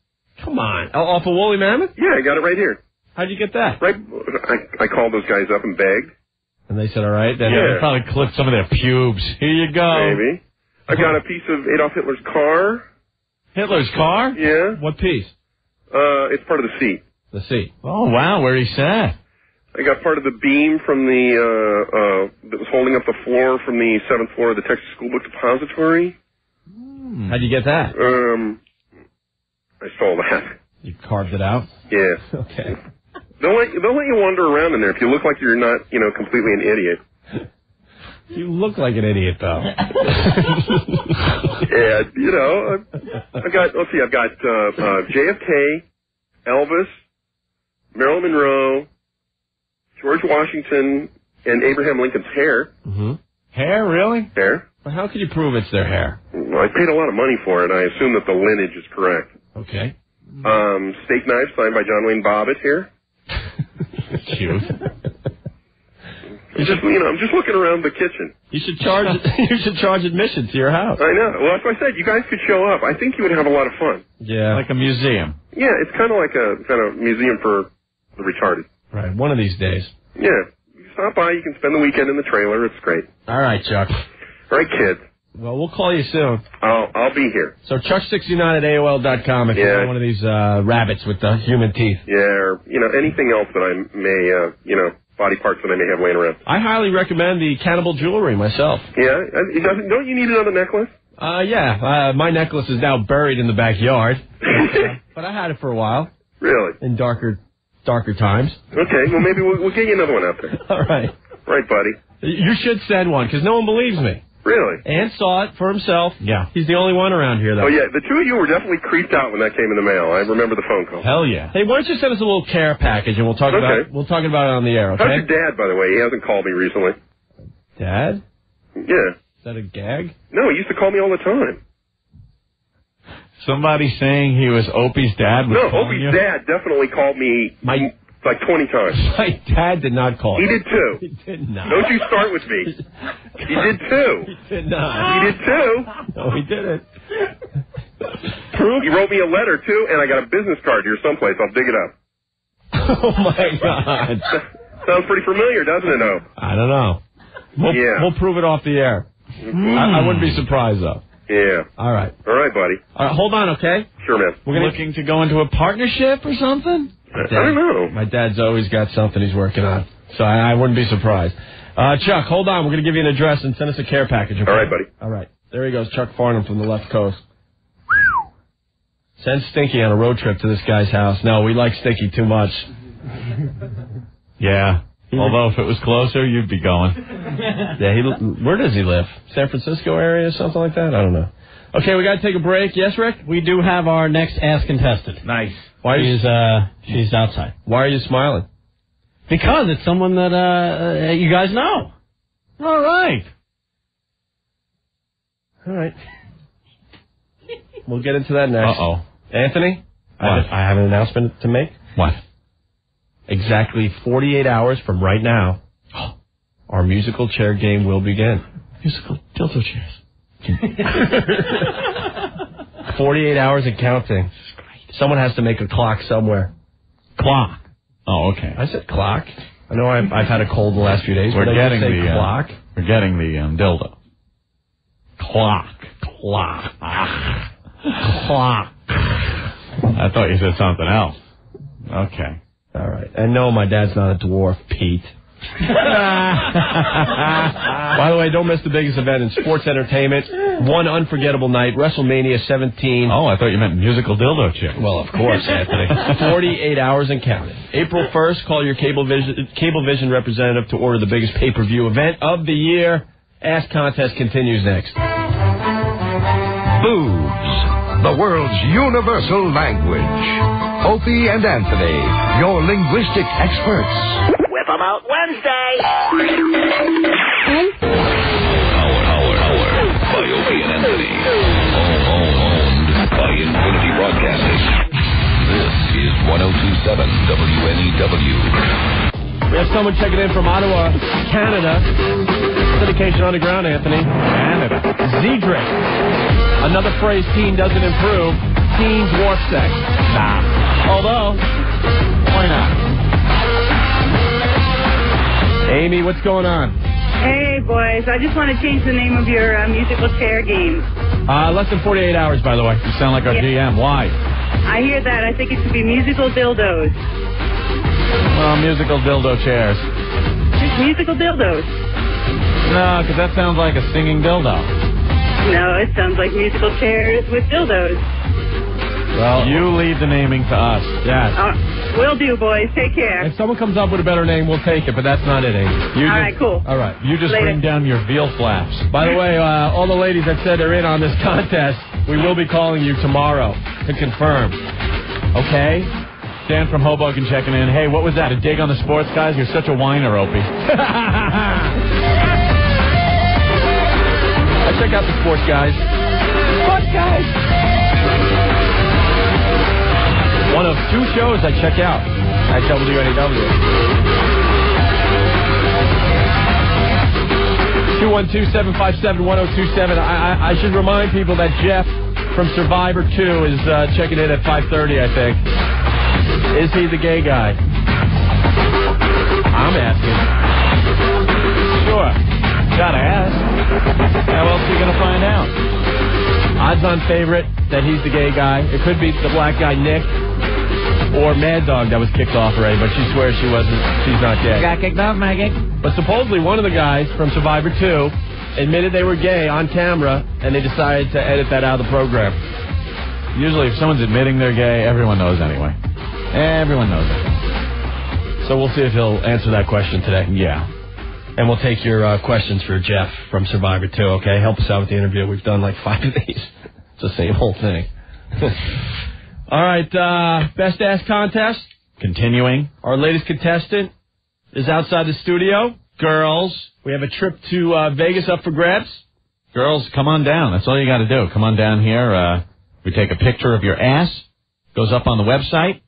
Come on. Off a woolly mammoth? Yeah, I got it right here. How'd you get that? Right. I called those guys up and begged. And they said, all right. Then They probably clipped some of their pubes. Here you go. Maybe. I got a piece of Adolf Hitler's car. Hitler's car? Yeah. What piece? It's part of the seat. The seat. Oh, wow. Where he sat? I got part of the beam from that was holding up the floor from the 7th floor of the Texas School Book Depository. How'd you get that? I stole that. You carved it out? Yeah. Okay. They'll let you wander around in there if you look like you're not, completely an idiot. You look like an idiot, though. Yeah, I've got JFK, Elvis, Marilyn Monroe, George Washington, and Abraham Lincoln's hair. Mm-hmm. Hair, really? Hair. Well, how can you prove it's their hair? Well, I paid a lot of money for it. I assume that the lineage is correct. Okay. Steak knife signed by John Wayne Bobbitt here. Cute. I'm just looking around the kitchen. You should charge admission to your house. I know. Well, that's what I said. You guys could show up. I think you would have a lot of fun. Yeah. Like a museum. Yeah, it's kind of like a museum for the retarded. Right. One of these days. Yeah. You stop by. You can spend the weekend in the trailer. It's great. All right, Chuck. All right, kids. Well, we'll call you soon. I'll be here. So Chuck69@AOL.com if you want one of these rabbits with the human teeth. Yeah, or, anything else that I may, body parts that I may have laying around. I highly recommend the cannibal jewelry myself. Yeah? Don't you need another necklace? Yeah. My necklace is now buried in the backyard. But I had it for a while. Really? In darker times. Okay, well, maybe we'll get you another one out there. All right. Right, buddy. You should send one, because no one believes me. Really? Ant saw it for himself. Yeah. He's the only one around here, though. Oh, yeah. The two of you were definitely creeped out when that came in the mail. I remember the phone call. Hell yeah. Hey, why don't you send us a little care package, and we'll talk about it on the air, okay? How's your dad, by the way? He hasn't called me recently. Dad? Yeah. Is that a gag? No, he used to call me all the time. Somebody saying he was Opie's dad was calling you? Opie's dad definitely called me like 20 times. My dad did not call He you. did too. He did not. Don't you start with me. He did too. He did not. He did too. No, he didn't. He wrote me a letter too, and I got a business card here someplace. I'll dig it up. Oh my God. Sounds pretty familiar, doesn't it, though? I don't know. We'll prove it off the air. I wouldn't be surprised, though. Yeah. All right. All right, buddy. All right, hold on, okay? Sure, man. We're looking to go into a partnership or something? I don't know. My dad's always got something he's working on, so I wouldn't be surprised. Chuck, hold on. We're going to give you an address and send us a care package, okay? All right, buddy. All right. There he goes, Chuck Farnham from the left coast. Send Stinky on a road trip to this guy's house. No, we like Stinky too much. Yeah. Although if it was closer, you'd be going. Yeah, where does he live? San Francisco area, something like that? I don't know. Okay, we got to take a break. Yes, Rick? We do have our next Ask Contestant. Nice. Why are she's outside. Why are you smiling? Because it's someone that you guys know. All right. All right. We'll get into that next. Uh-oh. Anthony? What? I have an announcement to make. What? Exactly 48 hours from right now, our musical chair game will begin. Musical dildo chairs. 48 hours and counting. Someone has to make a clock somewhere. Clock. Oh, okay. I said clock. I know I've had a cold the last few days. We're but getting I didn't say the clock. We're getting the dildo. Clock. I thought you said something else. Okay. All right. And no, my dad's not a dwarf, Pete. By the way, don't miss the biggest event in sports entertainment. One unforgettable night, WrestleMania 17. Oh, I thought you meant musical dildo chick. Well, of course, Anthony. 48 hours and counting. April 1st, call your Cablevision representative to order the biggest pay-per-view event of the year. Ask Contest continues next. Boobs, the world's universal language. Opie and Anthony, your linguistic experts. Whip 'em out Wednesday. Hour by Opie and Anthony. Owned by Infinity Broadcasting. This is 102.7 WNEW. We have someone checking in from Ottawa, Canada. Syndication Underground, Anthony. Canada. Zedric. Another phrase teen doesn't improve. Teen dwarf sex. Nah. Although, why not? Amy, what's going on? Hey, boys. I just want to change the name of your musical chair game. Less than 48 hours, by the way. You sound like our GM. Why? I hear that. I think it should be musical dildos. Well, musical dildo chairs. Just musical dildos. No, because that sounds like a singing dildo. No, it sounds like musical chairs with dildos. Well, you leave the naming to us. Yes. Will do, boys. Take care. If someone comes up with a better name, we'll take it, but that's not it, Amy. All right, cool. All right. You just bring down your veal flaps. By the way, all the ladies that said they're in on this contest, we will be calling you tomorrow to confirm. Okay? Dan from Hoboken checking in. Hey, what was that? A dig on the sports guys? You're such a whiner, Opie. I check out the sports guys. Sports guys! One of two shows I check out at WNEW. 212-757-1027. I should remind people that Jeff from Survivor 2 is checking in at 5:30, I think. Is he the gay guy? I'm asking. Sure. Gotta ask. How else are you gonna find out? Odds-on favorite that he's the gay guy. It could be the black guy, Nick, or Mad Dog that was kicked off already, but she swears she's not gay. Got kicked off, Maggie. But supposedly one of the guys from Survivor 2 admitted they were gay on camera, and they decided to edit that out of the program. Usually if someone's admitting they're gay, everyone knows anyway. Everyone knows it. So we'll see if he'll answer that question today. Yeah. And we'll take your questions for Jeff from Survivor, too, okay? Help us out with the interview. We've done like 5 of these. It's the same whole thing. All right, Best Ass Contest. Continuing. Our latest contestant is outside the studio. Girls, we have a trip to Vegas up for grabs. Girls, come on down. That's all you got to do. Come on down here. We take a picture of your ass. Goes up on the website.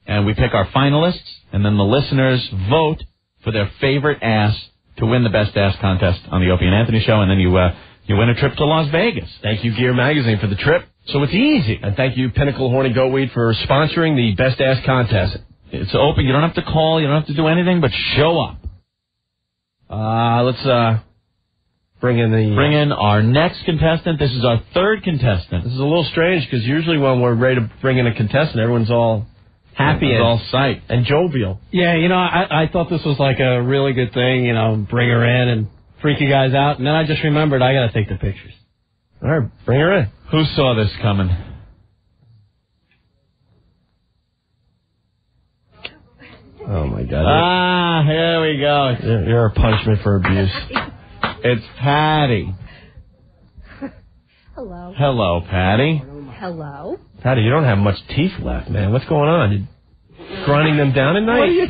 And we pick our finalists. And then the listeners vote for their favorite ass to win the Best Ass Contest on the Opie and Anthony Show. And then you win a trip to Las Vegas. Thank you, Gear Magazine, for the trip. So it's easy. And thank you, Pinnacle Horny Goatweed, for sponsoring the Best Ass Contest. It's open. You don't have to call. You don't have to do anything but show up. Let's bring in our next contestant. This is our third contestant. This is a little strange because usually when we're ready to bring in a contestant, everyone's all happy and all psyched and jovial. Yeah, I thought this was like a really good thing, bring her in and freak you guys out. And then I just remembered I got to take the pictures. All right, bring her in. Who saw this coming? Oh, my God. Here we go. You're a punishment for abuse. It's Patty. Hello. Hello, Patty. Hello. Patty, you don't have much teeth left, man. What's going on? You grinding them down at night? What are you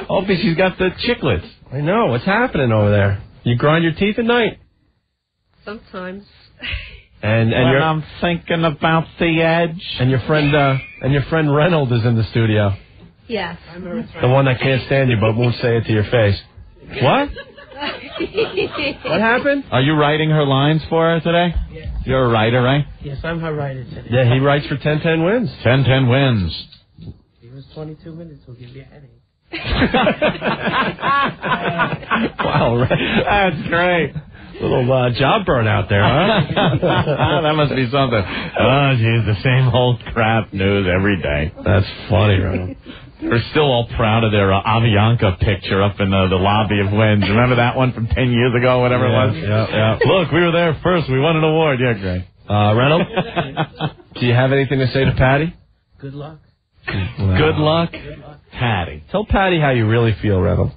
Opie, she's got the chiclets. I know. What's happening over there? You grind your teeth at night? Sometimes. And when I'm thinking about the edge. And your friend Reynolds is in the studio. Yes. The one that can't stand you but won't say it to your face. What? What happened? Are you writing her lines for her today? Yes. You're a writer, right? Yes, I'm her writer today. Yeah, he writes for 1010 Wins. 1010 Wins. He was 22 minutes. Will give you a headache. Wow, that's great. Little job burn out there, huh? That must be something. Oh, geez, the same old crap news every day. That's funny, right? They're still all proud of their Avianca picture up in the lobby of Wins. Remember that one from 10 years ago, whatever it was? Yeah. Look, we were there first. We won an award. Yeah, great. Reynolds, do you have anything to say to Patty? Good luck. Good luck, Patty. Tell Patty how you really feel, Reynolds.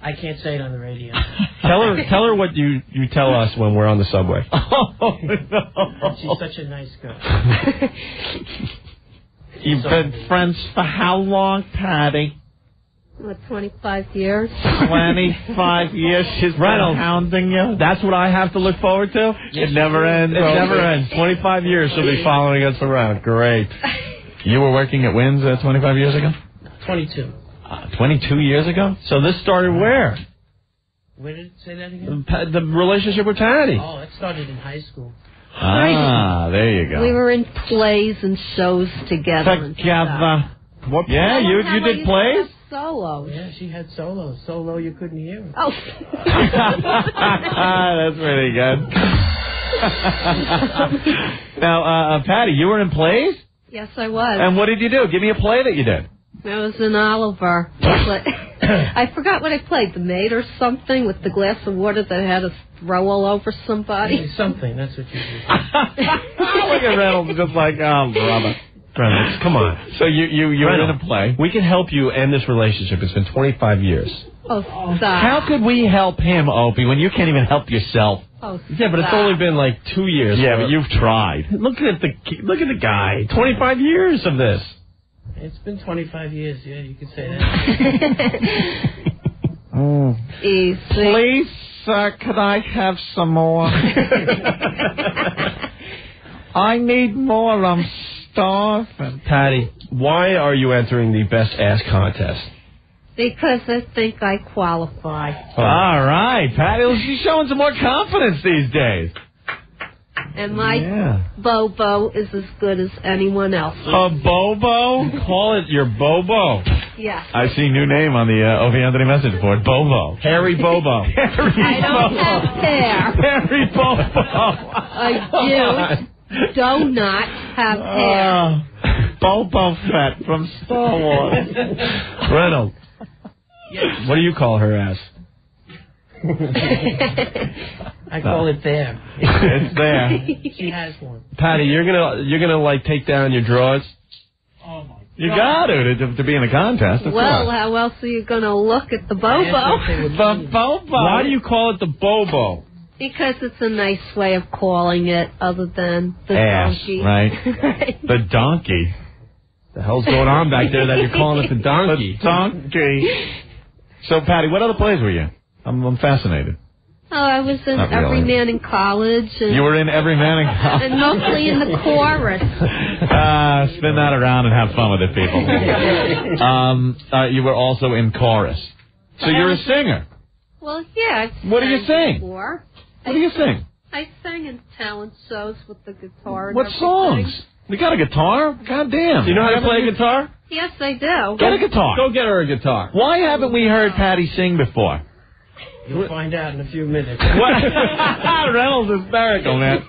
I can't say it on the radio. Tell her what you tell us when we're on the subway. Oh, no. She's such a nice girl. You've been friends for how long, Patty? What, 25 years? 25 years she's been hounding you? That's what I have to look forward to? It never ends. It never ends. 25 years she'll be following us around. Great. You were working at Wins 25 years ago? 22. 22 years ago? So this started where? Where did it say that again? The relationship with Patty. Oh, it started in high school. There you go. We were in plays and shows together. What? Yeah, you did plays? Solos. Yeah, she had solos. Solo you couldn't hear. Oh. That's pretty good. Now, Patty, you were in plays? Yes, I was. And what did you do? Give me a play that you did. I was in Oliver. I forgot what I played. The maid or something with the glass of water that had to throw all over somebody. Yeah, something. That's what you did. Look at Reynolds just like, oh, brother. Reynolds, come on. So you were in a play. We can help you end this relationship. It's been 25 years. Oh, stop. How could we help him, Opie, when you can't even help yourself? Oh, yeah, but it's only been like 2 years. Yeah, but you've tried. Look at the guy. 25 years of this. It's been 25 years, yeah, you could say that. Easy. Please, could I have some more? I need more. I'm starving. Patty, why are you entering the Best Ass Contest? Because I think I qualify. All right, Patty, she's showing some more confidence these days. And my Bobo is as good as anyone else. A Bobo? Call it your Bobo. Yeah. I see new name on the Opie Anthony message board. Bobo. Harry Bobo. I don't have hair. Harry Bobo. I do not have hair. Bobo Fett from Star Wars. Reynolds. Yes. What do you call her ass? I call it there. It's there. She has one. Patty, you're gonna like take down your drawers. Oh my You got to be in a contest. Well, how else are you going to look at the Bobo? The Bobo. Why do you call it the Bobo? Because it's a nice way of calling it, other than the Ass, donkey. right? The donkey. The hell's going on back there that you're calling it the donkey? The donkey. So, Patty, what other plays were you in? I'm fascinated. Oh, I was in Not really. Every Man in College. And, You were in Every Man in College? and mostly in the chorus. Spin that around and have fun with it, people. You were also in chorus. So you're a singer. Well, yeah. What do you sing? Before. What do you sing? I sang in talent shows with the guitar. And What everything. songs? You got a guitar? God damn. Do you know how to play guitar? Yes, I do. Get a guitar. Go get her a guitar. Why haven't we heard Patty sing before? You'll find out in a few minutes. Reynolds is hysterical, man.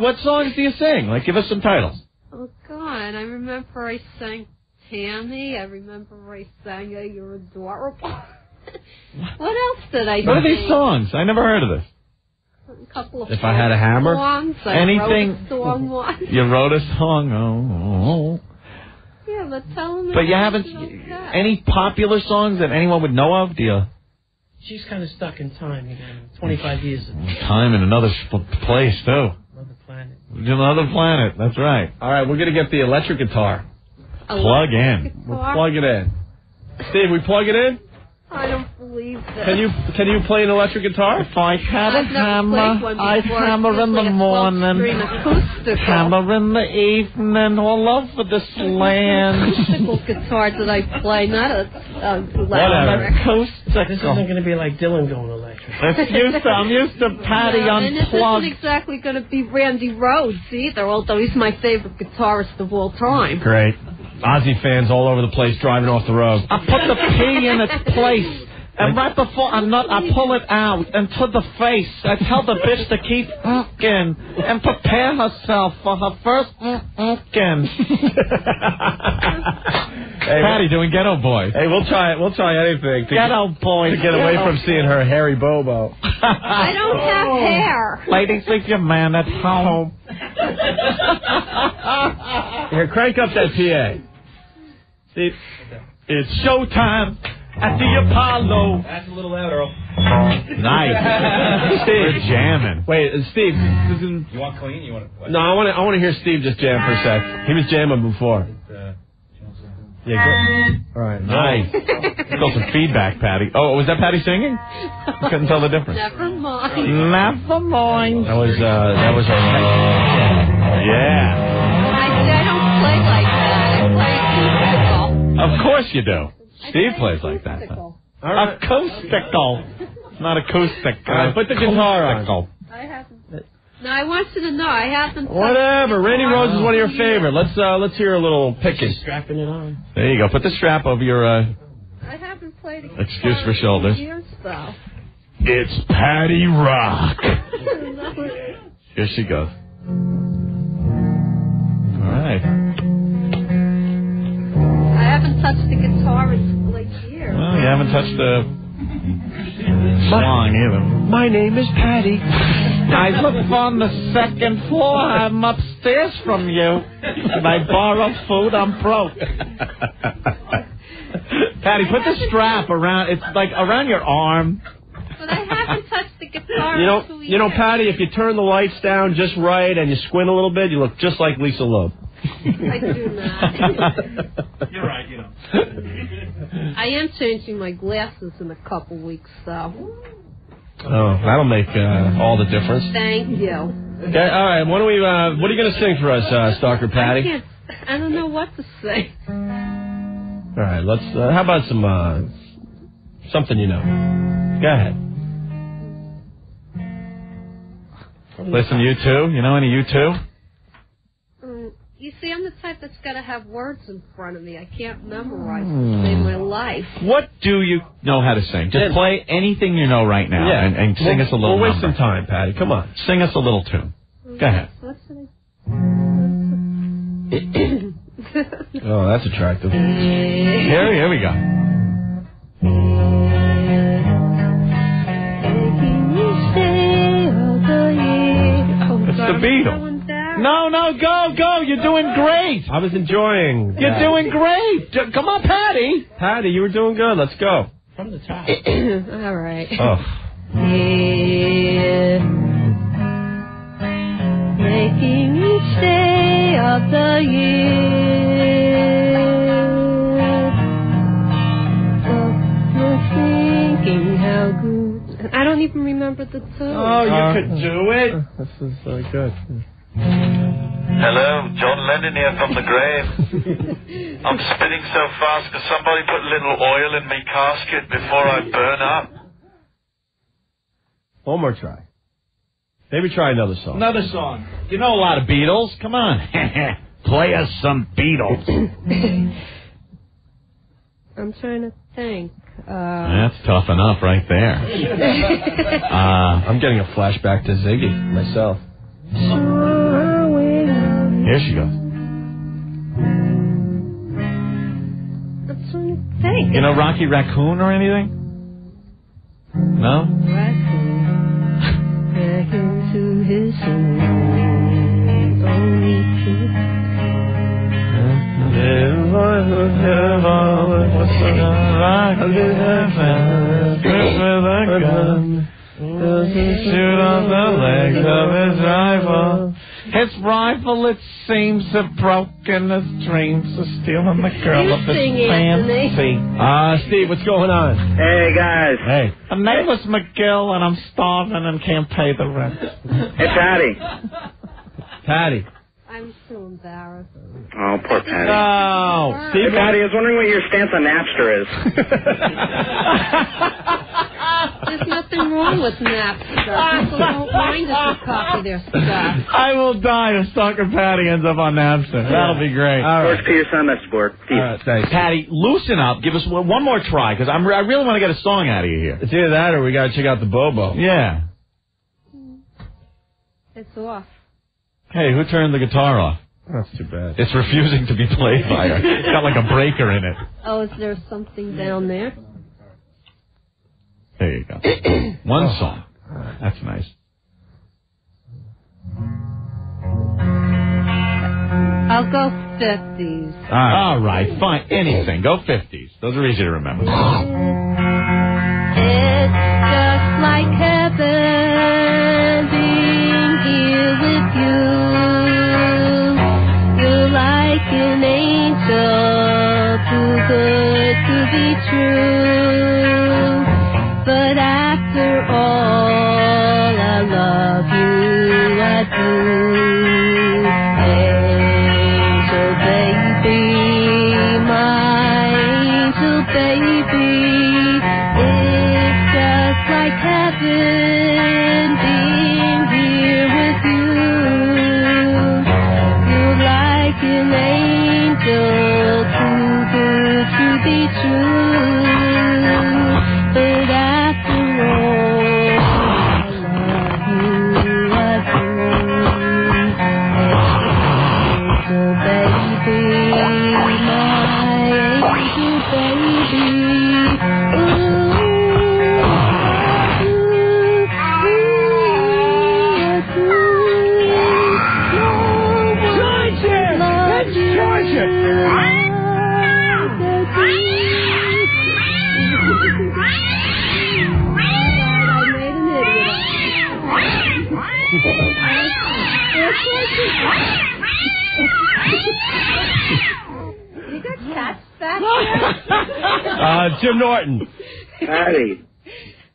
What songs do you sing? Like, give us some titles. Oh, God. I remember I sang Tammy. I remember I sang You're Adorable. What else did I sing? What are these songs? I never heard of this. A couple of If I Had a Hammer? songs. I Anything? wrote a song once. You wrote a song. Oh. Yeah, but tell me. But you haven't... Any popular songs that anyone would know of? Do you... She's kind of stuck in time again. 25 years ago. Time in another place, too. Another planet. Another planet. That's right. All right, we're going to get the electric guitar. Plug in. We'll plug it in. Steve, we plug it in? I don't believe that. Can you play an electric guitar? If I had a I've never hammer, played one I'd before. hammer in the Usually a morning, 12-string acoustical. hammer in the evening, all over this land. Acoustical guitar that I play, not a Whatever. Acoustical. This isn't going to be like Dylan going electric. I'm used to Patty And this Unplugged. isn't exactly going to be Randy Rhoads either, although he's my favorite guitarist of all time. Great. Ozzy fans all over the place driving off the road. I put the P in its place. And right before I nut, I pull it out into the face. I tell the bitch to keep fucking and prepare herself for her first fucking. Hey, Patty doing Ghetto Boy. Hey, we'll try anything to Ghetto Boy. to get away from seeing her hairy bobo. I don't have hair. Ladies, leave your man at home. Here, crank up that PA. See, it's showtime at the Apollo. That's a little louder, Earl. Nice. Steve, we're jamming. Wait, Steve. You want clean? You want to? No, I want to hear Steve just jam for a sec. He was jamming before. Yeah, good. All right. Nice. Got some feedback, Patty. Oh, was that Patty singing? I couldn't tell the difference. Never mind. Never mind. That was her. Yeah. I don't play like that. I play acoustical. Of course you do. Steve plays like that. All right. Acoustical. Not acoustic. All right, put the guitar on. I haven't. No, I want you to know I haven't. Whatever. Randy Rhoads is one of your favorite. Let's hear a little picking. Strapping it on. There you go. Put the strap over your I haven't played a guitar excuse for shoulders. in years, though. It's Patty Rock. Here she goes. All right. I haven't touched the guitar in like years. Well, you haven't touched the song either. My name is Patty. I live on the second floor. I'm upstairs from you. Can I borrow food? I'm broke. Patty, put the strap around. It's like around your arm. But I haven't touched the guitar You in 2 years. know, Patty, if you turn the lights down just right and you squint a little bit, you look just like Lisa Loeb. I do not. You're right, you know. I am changing my glasses in a couple weeks, though. Oh, that'll make all the difference. Thank you. Okay, all right. What are you going to sing for us, Stalker Patty? I don't know what to say. All right, let's. How about some something you know? Go ahead. Play some U2. You know any U2? You see, I'm the type that's got to have words in front of me. I can't memorize to save my life. What do you know how to sing? Just play anything you know right now and sing us a little We'll waste number. some time, Patty. Come on. Sing us a little tune. Go ahead. What should Oh, that's attractive. Here we go. It's the Beatles. No, go. You're doing great. I was enjoying. You're doing great. Come on, Patty. Patty, you were doing good. Let's go. From the top. All right. Oh. Yeah. Making each day of the year. Thinking how good. I don't even remember the tune. Oh, you could do it. This is so good. Hello, John Lennon here from the grave. I'm spinning so fast because somebody put a little oil in my casket before I burn up. One more try. Maybe try another song. Another song. You know a lot of Beatles. Come on. Play us some Beatles. I'm trying to think. That's tough enough right there. I'm getting a flashback to Ziggy myself. Here she goes. I'm trying to think. You know Rocky Raccoon or anything? No? Raccoon back into his own. Only truth. Shoot on the legs of his rifle. His rifle, it seems, have broken. His dreams of stealing the girl of his fancy. Steve, what's going on? Hey, guys. Hey. The name was McGill, and I'm starving and can't pay the rent. Hey, Patty. Patty. I'm so embarrassed. Oh, poor Patty. No. Hey, Patty, I was wondering what your stance on Napster is. There's nothing wrong with Napster. People don't mind if you copy their stuff. I will die if Stalker Patty ends up on Napster. That'll be great. All right. George Peterson, that's sport. All right, thanks. Patty, loosen up. Give us one more try, because I really want to get a song out of you here. It's either that or we got to check out the Bobo. Yeah. It's off. Hey, who turned the guitar off? That's too bad. It's refusing to be played by her. It's got like a breaker in it. Oh, is there something down there? There you go. One song. That's nice. I'll go 50s. All right, fine. Anything. Go 50s. Those are easy to remember. It's just like heaven being here with you. You're like an angel, too good to be true. But after all, I love you, I do. Angel baby, my angel baby, it's just like heaven being here with you. You're like an angel, too good to be true. But after all, I love you, I do. Angel baby, my angel baby. You got cats back there? Jim Norton. Patty.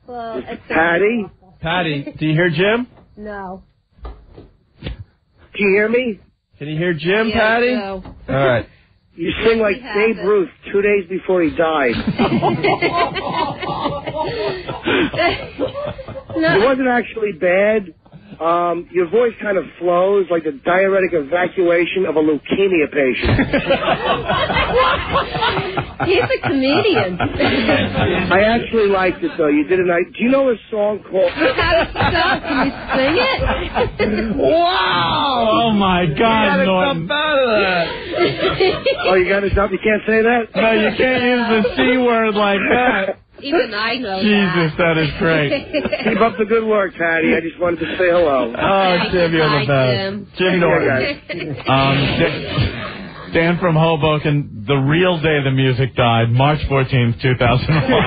Well, it's Patty? Patty, do you hear Jim? No. Do you hear me? Can you hear Jim, Yeah, Patty? no. All right. You sing like Babe Ruth 2 days before he died. It wasn't actually bad. Your voice kind of flows like the diuretic evacuation of a leukemia patient. He's a comedian. I actually liked it, though. You did a nice... Do you know a song called... How to stop? Can you sing it? Wow! Oh, my God, Norton. Out of that. Oh, you got to stop? You can't say that? No, you can't use the C word like that. Even I know Jesus, that is great. Keep up the good work, Patty. I just wanted to say hello. Oh, Jim, you're the best. Jim Norton. Dan from Hoboken, the real day the music died, March 14th, 2001. No,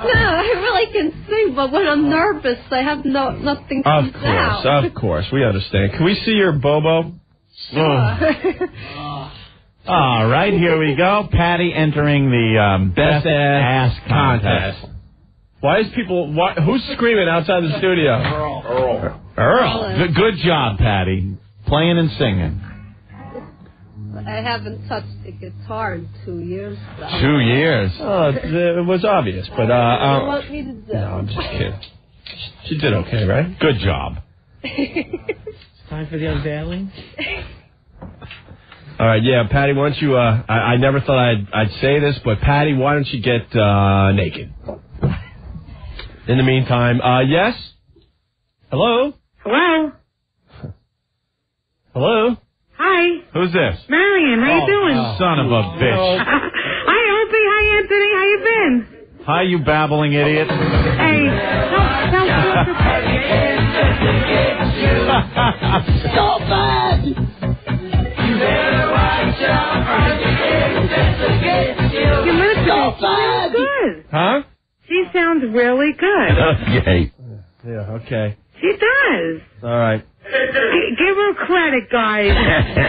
I really can sing, but when I'm nervous, I have nothing comes out. Of course. We understand. Can we see your Bobo? All right, here we go. Patty entering the Best Ass Contest. Why is who's screaming outside the studio? Earl. Good job, Patty. Playing and singing. I haven't touched the guitar in 2 years. So. 2 years? Oh, it was obvious, but what do you want me to do? No, I'm just kidding. She did okay, right? Good job. It's time for the unveiling. All right, yeah, Patty, why don't you, I never thought I'd say this, but Patty, why don't you get naked? In the meantime, yes? Hello? Hello? Hello? Hi. Who's this? Marion, how you doing? Son of a bitch. Hi, Opie. Hi, Anthony. How you been? Hi, you babbling idiot. Hey, So bad! You better watch out. So bad! Good. Huh? She sounds really good. Okay. Yeah, okay. She does. All right. Give her credit, guys.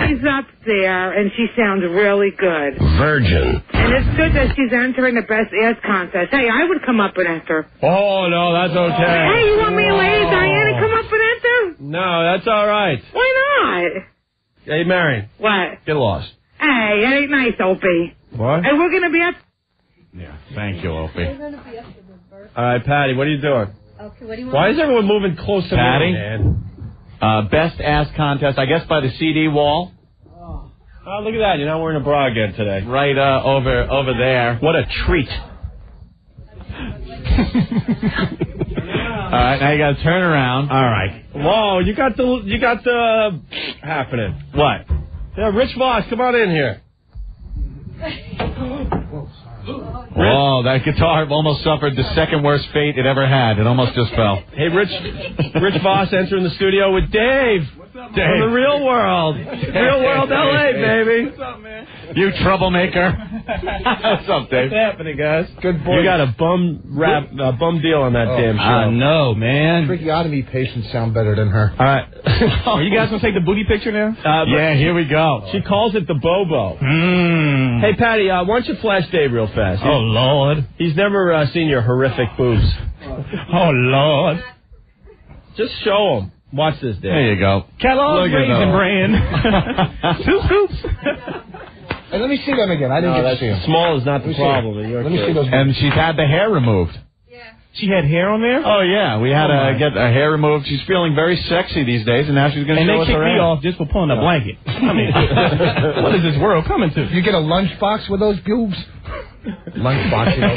She's up there, and she sounds really good. Virgin. And it's good that she's entering the Best Ass Contest. Hey, I would come up and enter. Oh, no, that's okay. Hey, you want me and Lady Diana to come up and enter? No, that's all right. Why not? Hey, Marion. What? Get lost. Hey, that ain't nice, Opie. What? Hey, we're going to be at... Yeah, thank you, Opie. All right, Patty, what are you doing? Okay, what do you want? Why is everyone moving close to Patty? me, man? Best Ass Contest, I guess by the CD wall. Oh, look at that. You're not wearing a bra again today. Right over there. What a treat. All right, now you got to turn around. All right. Whoa, you got the happening. What? Yeah, Rich Voss, come on in here. Whoa, that guitar almost suffered the second worst fate it ever had. It almost just fell. Hey, Rich Voss entering the studio with Dave. What's up, man? From the real world. Real world LA, baby. What's up, man? You troublemaker. What's up, Dave? What's happening, guys? Good boy. You got a bum deal on that damn show. I know, man. Tracheotomy patients sound better than her. All right. Are you guys going to take the booty picture now? Yeah, here we go. She calls it the Bobo. Hey, Patty, why don't you flash Dave real fast? Oh, Lord. He's never seen your horrific boobs. Oh, Lord. Just show him. Watch this, Dave. There you go. Kellogg's Raisin Bran. 2 scoops. Hey, let me see them again. I didn't get to see them. Small is not the problem. Let me see those. And she's had the hair removed. She had hair on there? Oh, yeah. We had to get her hair removed. She's feeling very sexy these days, and now she's going to show us her And they kicked me ass. off just for pulling a blanket. I mean, what is this world coming to? You get a lunchbox with those pubes? Lunchbox, you know.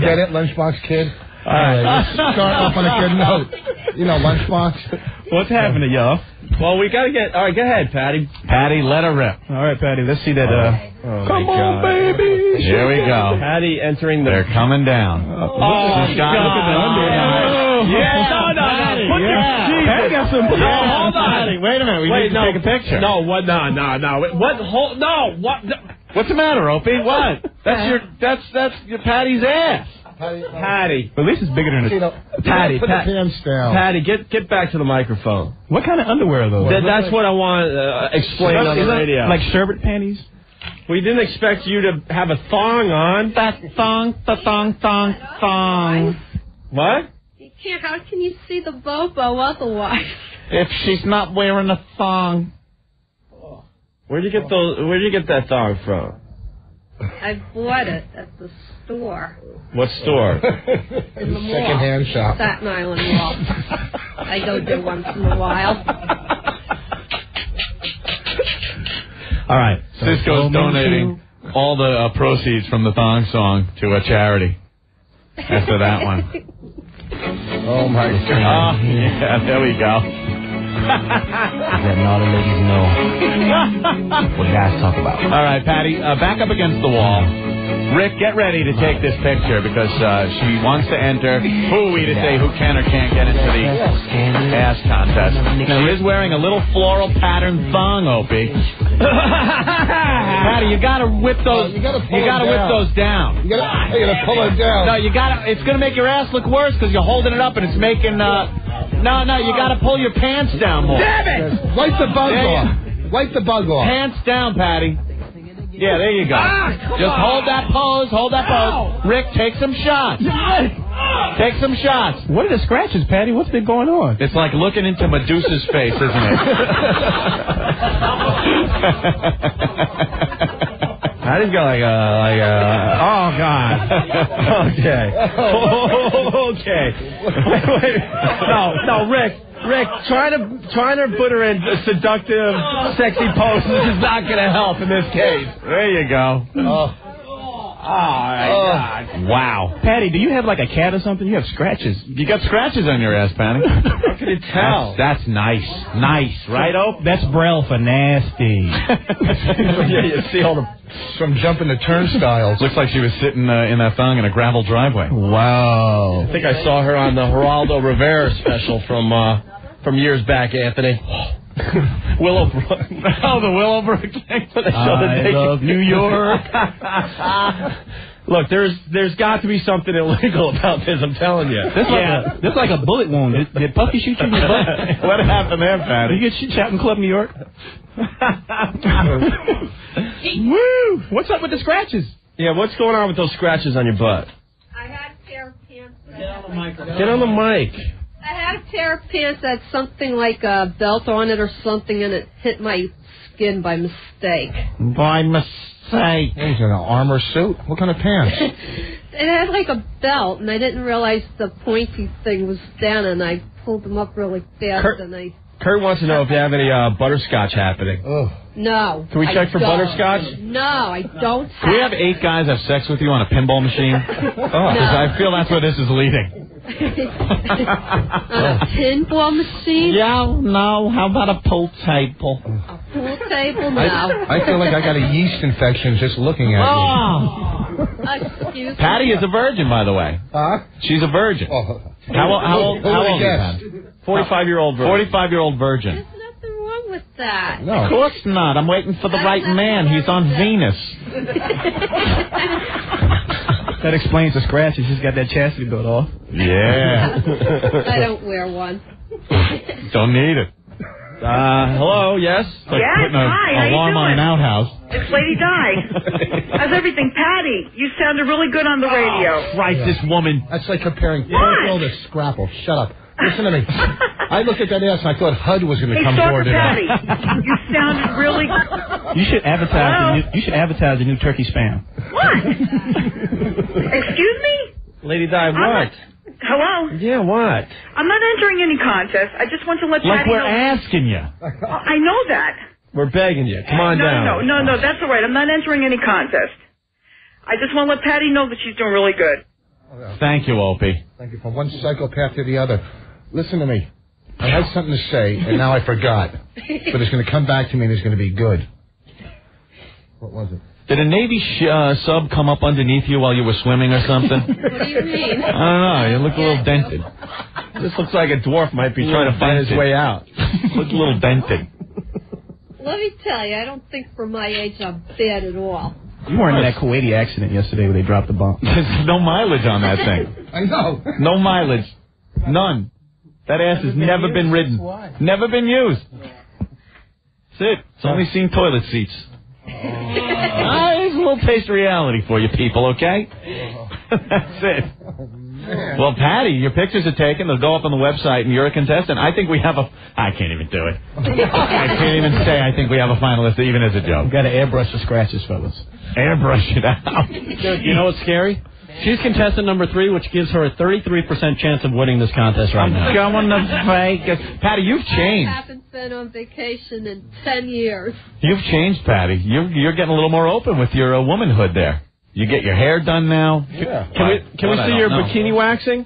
Get it, lunchbox kid? All right, let's start off on a good note. You know, lunchbox. What's happening, y'all? Well, we got to get... All right, go ahead, Patty. Patty, let her rip. All right, Patty, let's see that. Come on, baby. Here we go. Patty entering the... They're coming down. Oh, God. Look at the underwear. Yeah. No. Patty got some... No, hold on. Patty, wait a minute. We need to take a picture. No, what? No. What? What? What's the matter, Opie? What? That's your Patty's ass. Patty. At least it's bigger than a... Patty. Put the pants down. Patty, get back to the microphone. What kind of underwear are those? That's what I want to explain on the radio. Like sherbet panties? We didn't expect you to have a thong on. That thong. What? You can't. How can you see the Bobo otherwise? If she's not wearing a thong. Where'd you get that thong from? I bought it at the store. What store? In the mall. Second-hand shop. Staten Island Mall. I go there once in a while. All right. Cisco's donating all the proceeds from the thong song to a charity. After that one. Oh, my God. Yeah, there we go. That naughty ladies know what guys talk about. All right, Patty, back up against the wall. Rick, get ready to take this picture because she wants to enter. Who are we to say who can or can't get into the ass contest? Now, Liz wearing a little floral pattern thong, Opie. Patty, you gotta whip those. You gotta whip those down. You gotta pull it down. No, you gotta. It's gonna make your ass look worse because you're holding it up and it's making. No, you gotta pull your pants down more. Damn it! Wipe the bug off. Wipe the bug off. Pants down, Patty. Yeah, there you go. Just hold that pose. Hold that pose. Rick, take some shots. Take some shots. What are the scratches, Patty? What's been going on? It's like looking into Medusa's face, isn't it? Patty's got like a. Oh God. Okay. Okay. Wait. No, Rick, trying to put her in seductive, sexy poses is not going to help in this case. There you go. Oh my God. Wow. Patty, do you have like a cat or something? You have scratches. You got scratches on your ass, Patty. How can you tell? That's nice. Nice, right, Ope? That's Braille for nasty. Yeah, you see all the from jumping the turnstiles. Looks like she was sitting in that thong in a gravel driveway. Wow. I think I saw her on the Geraldo Rivera special from years back, Anthony. Willowbrook. Oh, the Willowbrook thing. I love New York. Look, there's got to be something illegal about this, I'm telling you. That's like a bullet wound. Did Puffy shoot you in your butt? What happened there, Patty? Did you get shot in Club New York? Woo! What's up with the scratches? Yeah, what's going on with those scratches on your butt? I had a pair of pants. Get on the mic. I had a pair of pants that had something like a belt on it or something, and it hit my skin by mistake. By mistake. He's in an armor suit. What kind of pants? It had like a belt, and I didn't realize the pointy thing was down, and I pulled them up really fast, Kurt wants to know if you have any butterscotch happening. Oh. No. Can we check for butterscotch? No, I don't. Can we have 8 guys have sex with you on a pinball machine? Because I feel that's where this is leading. On a pinball machine? Yeah, no. How about a pool table? A pool table? No. I feel like I got a yeast infection just looking at you. Excuse me. Patty is a virgin, by the way. Huh? She's a virgin. Oh. How old are you, Patty? 45-year-old virgin. 45-year-old virgin. There's nothing wrong with that. No. Of course not. I'm waiting for the right man. He's on Venus. That explains the scratches. She's got that chastity belt off. Yeah. I don't wear one. Don't need it. Hello, yes? Like putting hi, how you alarm on doing? an outhouse. It's Lady Di. How's everything? Patty, you sounded really good on the radio. Christ, this woman. That's like comparing Porco to Scrapple. Shut up. Listen to me. I looked at that ass and I thought HUD was going to come board it Patty, up. you sounded really... You should advertise. You should advertise the new turkey spam. What? Excuse me? Lady Di, what? Hello? Yeah, what? I'm not entering any contest. I just want to let Like Patty we're know... asking you. I know that. We're begging you. Come on down. No, that's all right. I'm not entering any contest. I just want to let Patty know that she's doing really good. Thank you, Opie. Thank you. From one psychopath to the other. Listen to me. I had something to say, and now I forgot. But it's going to come back to me, and it's going to be good. What was it? Did a Navy sub come up underneath you while you were swimming or something? What do you mean? I don't know. You look a little dented. This looks like a dwarf might be trying to find his way out. Look a little dented. Let me tell you, I don't think for my age I'm bad at all. You weren't in that Kuwaiti accident yesterday where they dropped the bomb. There's no mileage on that thing. I know. No mileage. None. That ass has never been ridden. Never been used. That's it. It's only seen toilet seats. Here's a little taste of reality for you people, okay? That's it. Well, Patty, your pictures are taken. They'll go up on the website, and you're a contestant. I think we have a... I can't even do it. I can't even say I think we have a finalist, even as a joke. Got to airbrush the scratches, fellas. Airbrush it out. You know what's scary? She's contestant number 3, which gives her a 33% chance of winning this contest right now. I'm going to Vegas. Patty, you've I changed. haven't been on vacation in 10 years. You've changed, Patty. You're getting a little more open with your womanhood there. You get your hair done now. Yeah. Can we see your bikini waxing?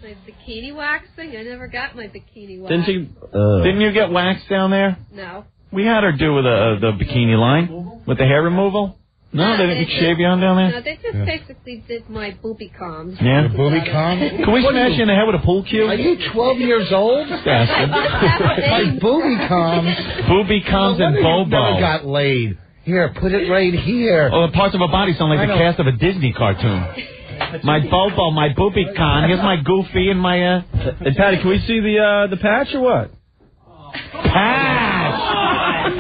My bikini waxing? I never got my bikini wax. Didn't you get waxed down there? No. We had her do with the bikini line with the hair removal. No, they didn't shave you on down there? No, they just basically did my booby comms. Yeah. Your booby com? Can we smash you in the head with a pool cue? Are you 12 years old? Bastard. My booby comms. Booby comms and Never Bobo. got laid. Here, put it right here. Oh, the parts of her body sound like the cast of a Disney cartoon. My Bobo, my booby con. Here's my Goofy and my. Hey, Patty, can we see the patch or what? Patch!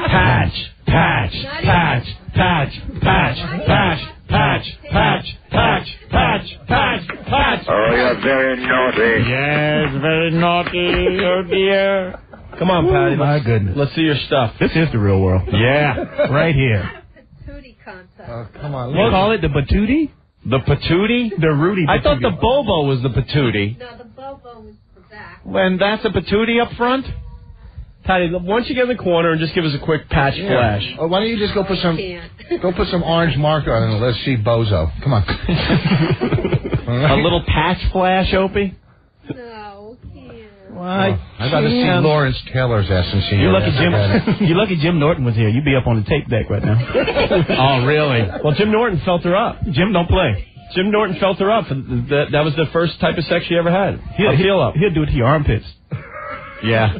Patch! Patch! Patch! Patch! Patch! Patch! Patch! Patch! Patch! Patch! Patch! Patch! Oh, you're very naughty. Yes, very naughty. Oh dear. Come on, Patty. My goodness. Let's see your stuff. This is the real world. Yeah, right here. Patootie contest. Oh, come on. You call it the patootie? The patootie? The Rudy I thought the patootie. Bobo was the patootie. No, the Bobo was the back. When that's a patootie up front? Patty, why don't you get in the corner and just give us a quick patch flash? Oh, why don't you just go put some orange marker on it and let's see Bozo. Come on. A little patch flash, Opie? No, can't. Why? I'd rather see Lawrence Taylor's ass than see You're your lucky ass. You're lucky Jim Norton was here. You'd be up on the tape deck right now. Oh, really? Well, Jim Norton felt her up. Jim don't play. Jim Norton felt her up. That was the first type of sex she ever had. He'll Feel up. He'll do it to your armpits. Yeah.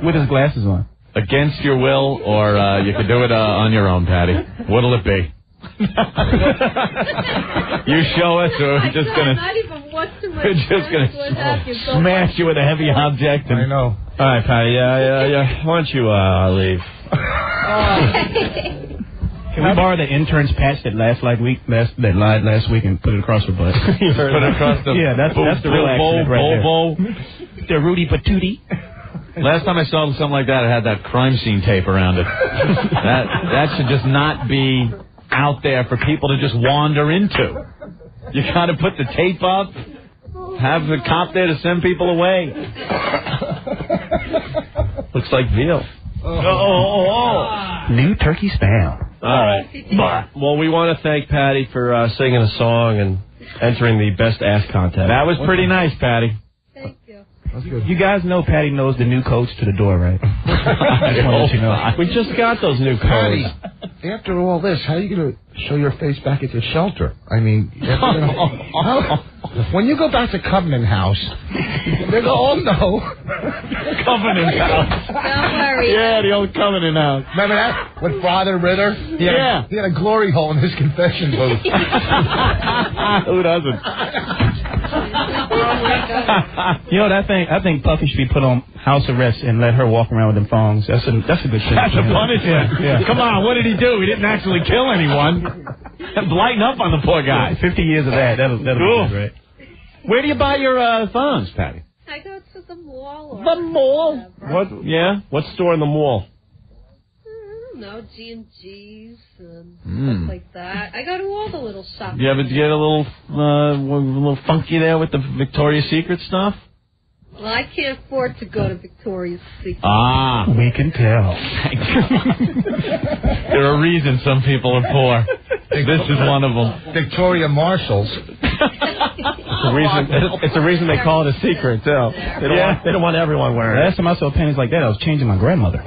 With his glasses on. Against your will, or you could do it on your own, Patty. What'll it be? You show us, or we're just gonna. Not even watching my We're just gonna smash you with a heavy object. And, I know. All right, Patty. Yeah. Why don't you leave? Can we borrow the intern's patch that lied last week and put it across her butt? Put it across the. Yeah, that's the real accident right there. The Rudy Patootie. Last time I saw something like that, it had that crime scene tape around it. That should just not be out there for people to just wander into. You got to put the tape up, have the cop there to send people away. Looks like veal. New turkey spam. All right. Well, we want to thank Patty for singing a song and entering the best ass contest. That was pretty nice, Patty. Thank you. That's good. You guys know Patty knows the new codes to the door, right? I just want to let you know. We just got those new Patty, codes. after all this, how are you going to show your face back at your shelter? I mean, when you go back to Covenant House, they're going to all know. Covenant House. Don't worry. Yeah, the old Covenant House. Remember that? With Father Ritter? Yeah. He had a glory hole in his confession booth. Who doesn't? You know what I think Puffy should be put on house arrest and let her walk around with them thongs. That's a good thing. That's a punishment. Yeah. Come on, what did he do? He didn't actually kill anyone. Lighten up on the poor guy. 50 years of that. That'll be good, right? Where do you buy your thongs, Patty? I go to the mall. Or The mall? whatever. What? Yeah. What store in the mall? No, G&G's and stuff like that. I go to all the little shops. You ever get a little funky there with the Victoria's Secret stuff? Well, I can't afford to go to Victoria's Secret. Ah. We can tell. There are reasons some people are poor. This is one of them. Victoria Marshalls. It's a reason they call it a secret, too. They don't want everyone wearing it. Last time I saw panties like that, I was changing my grandmother.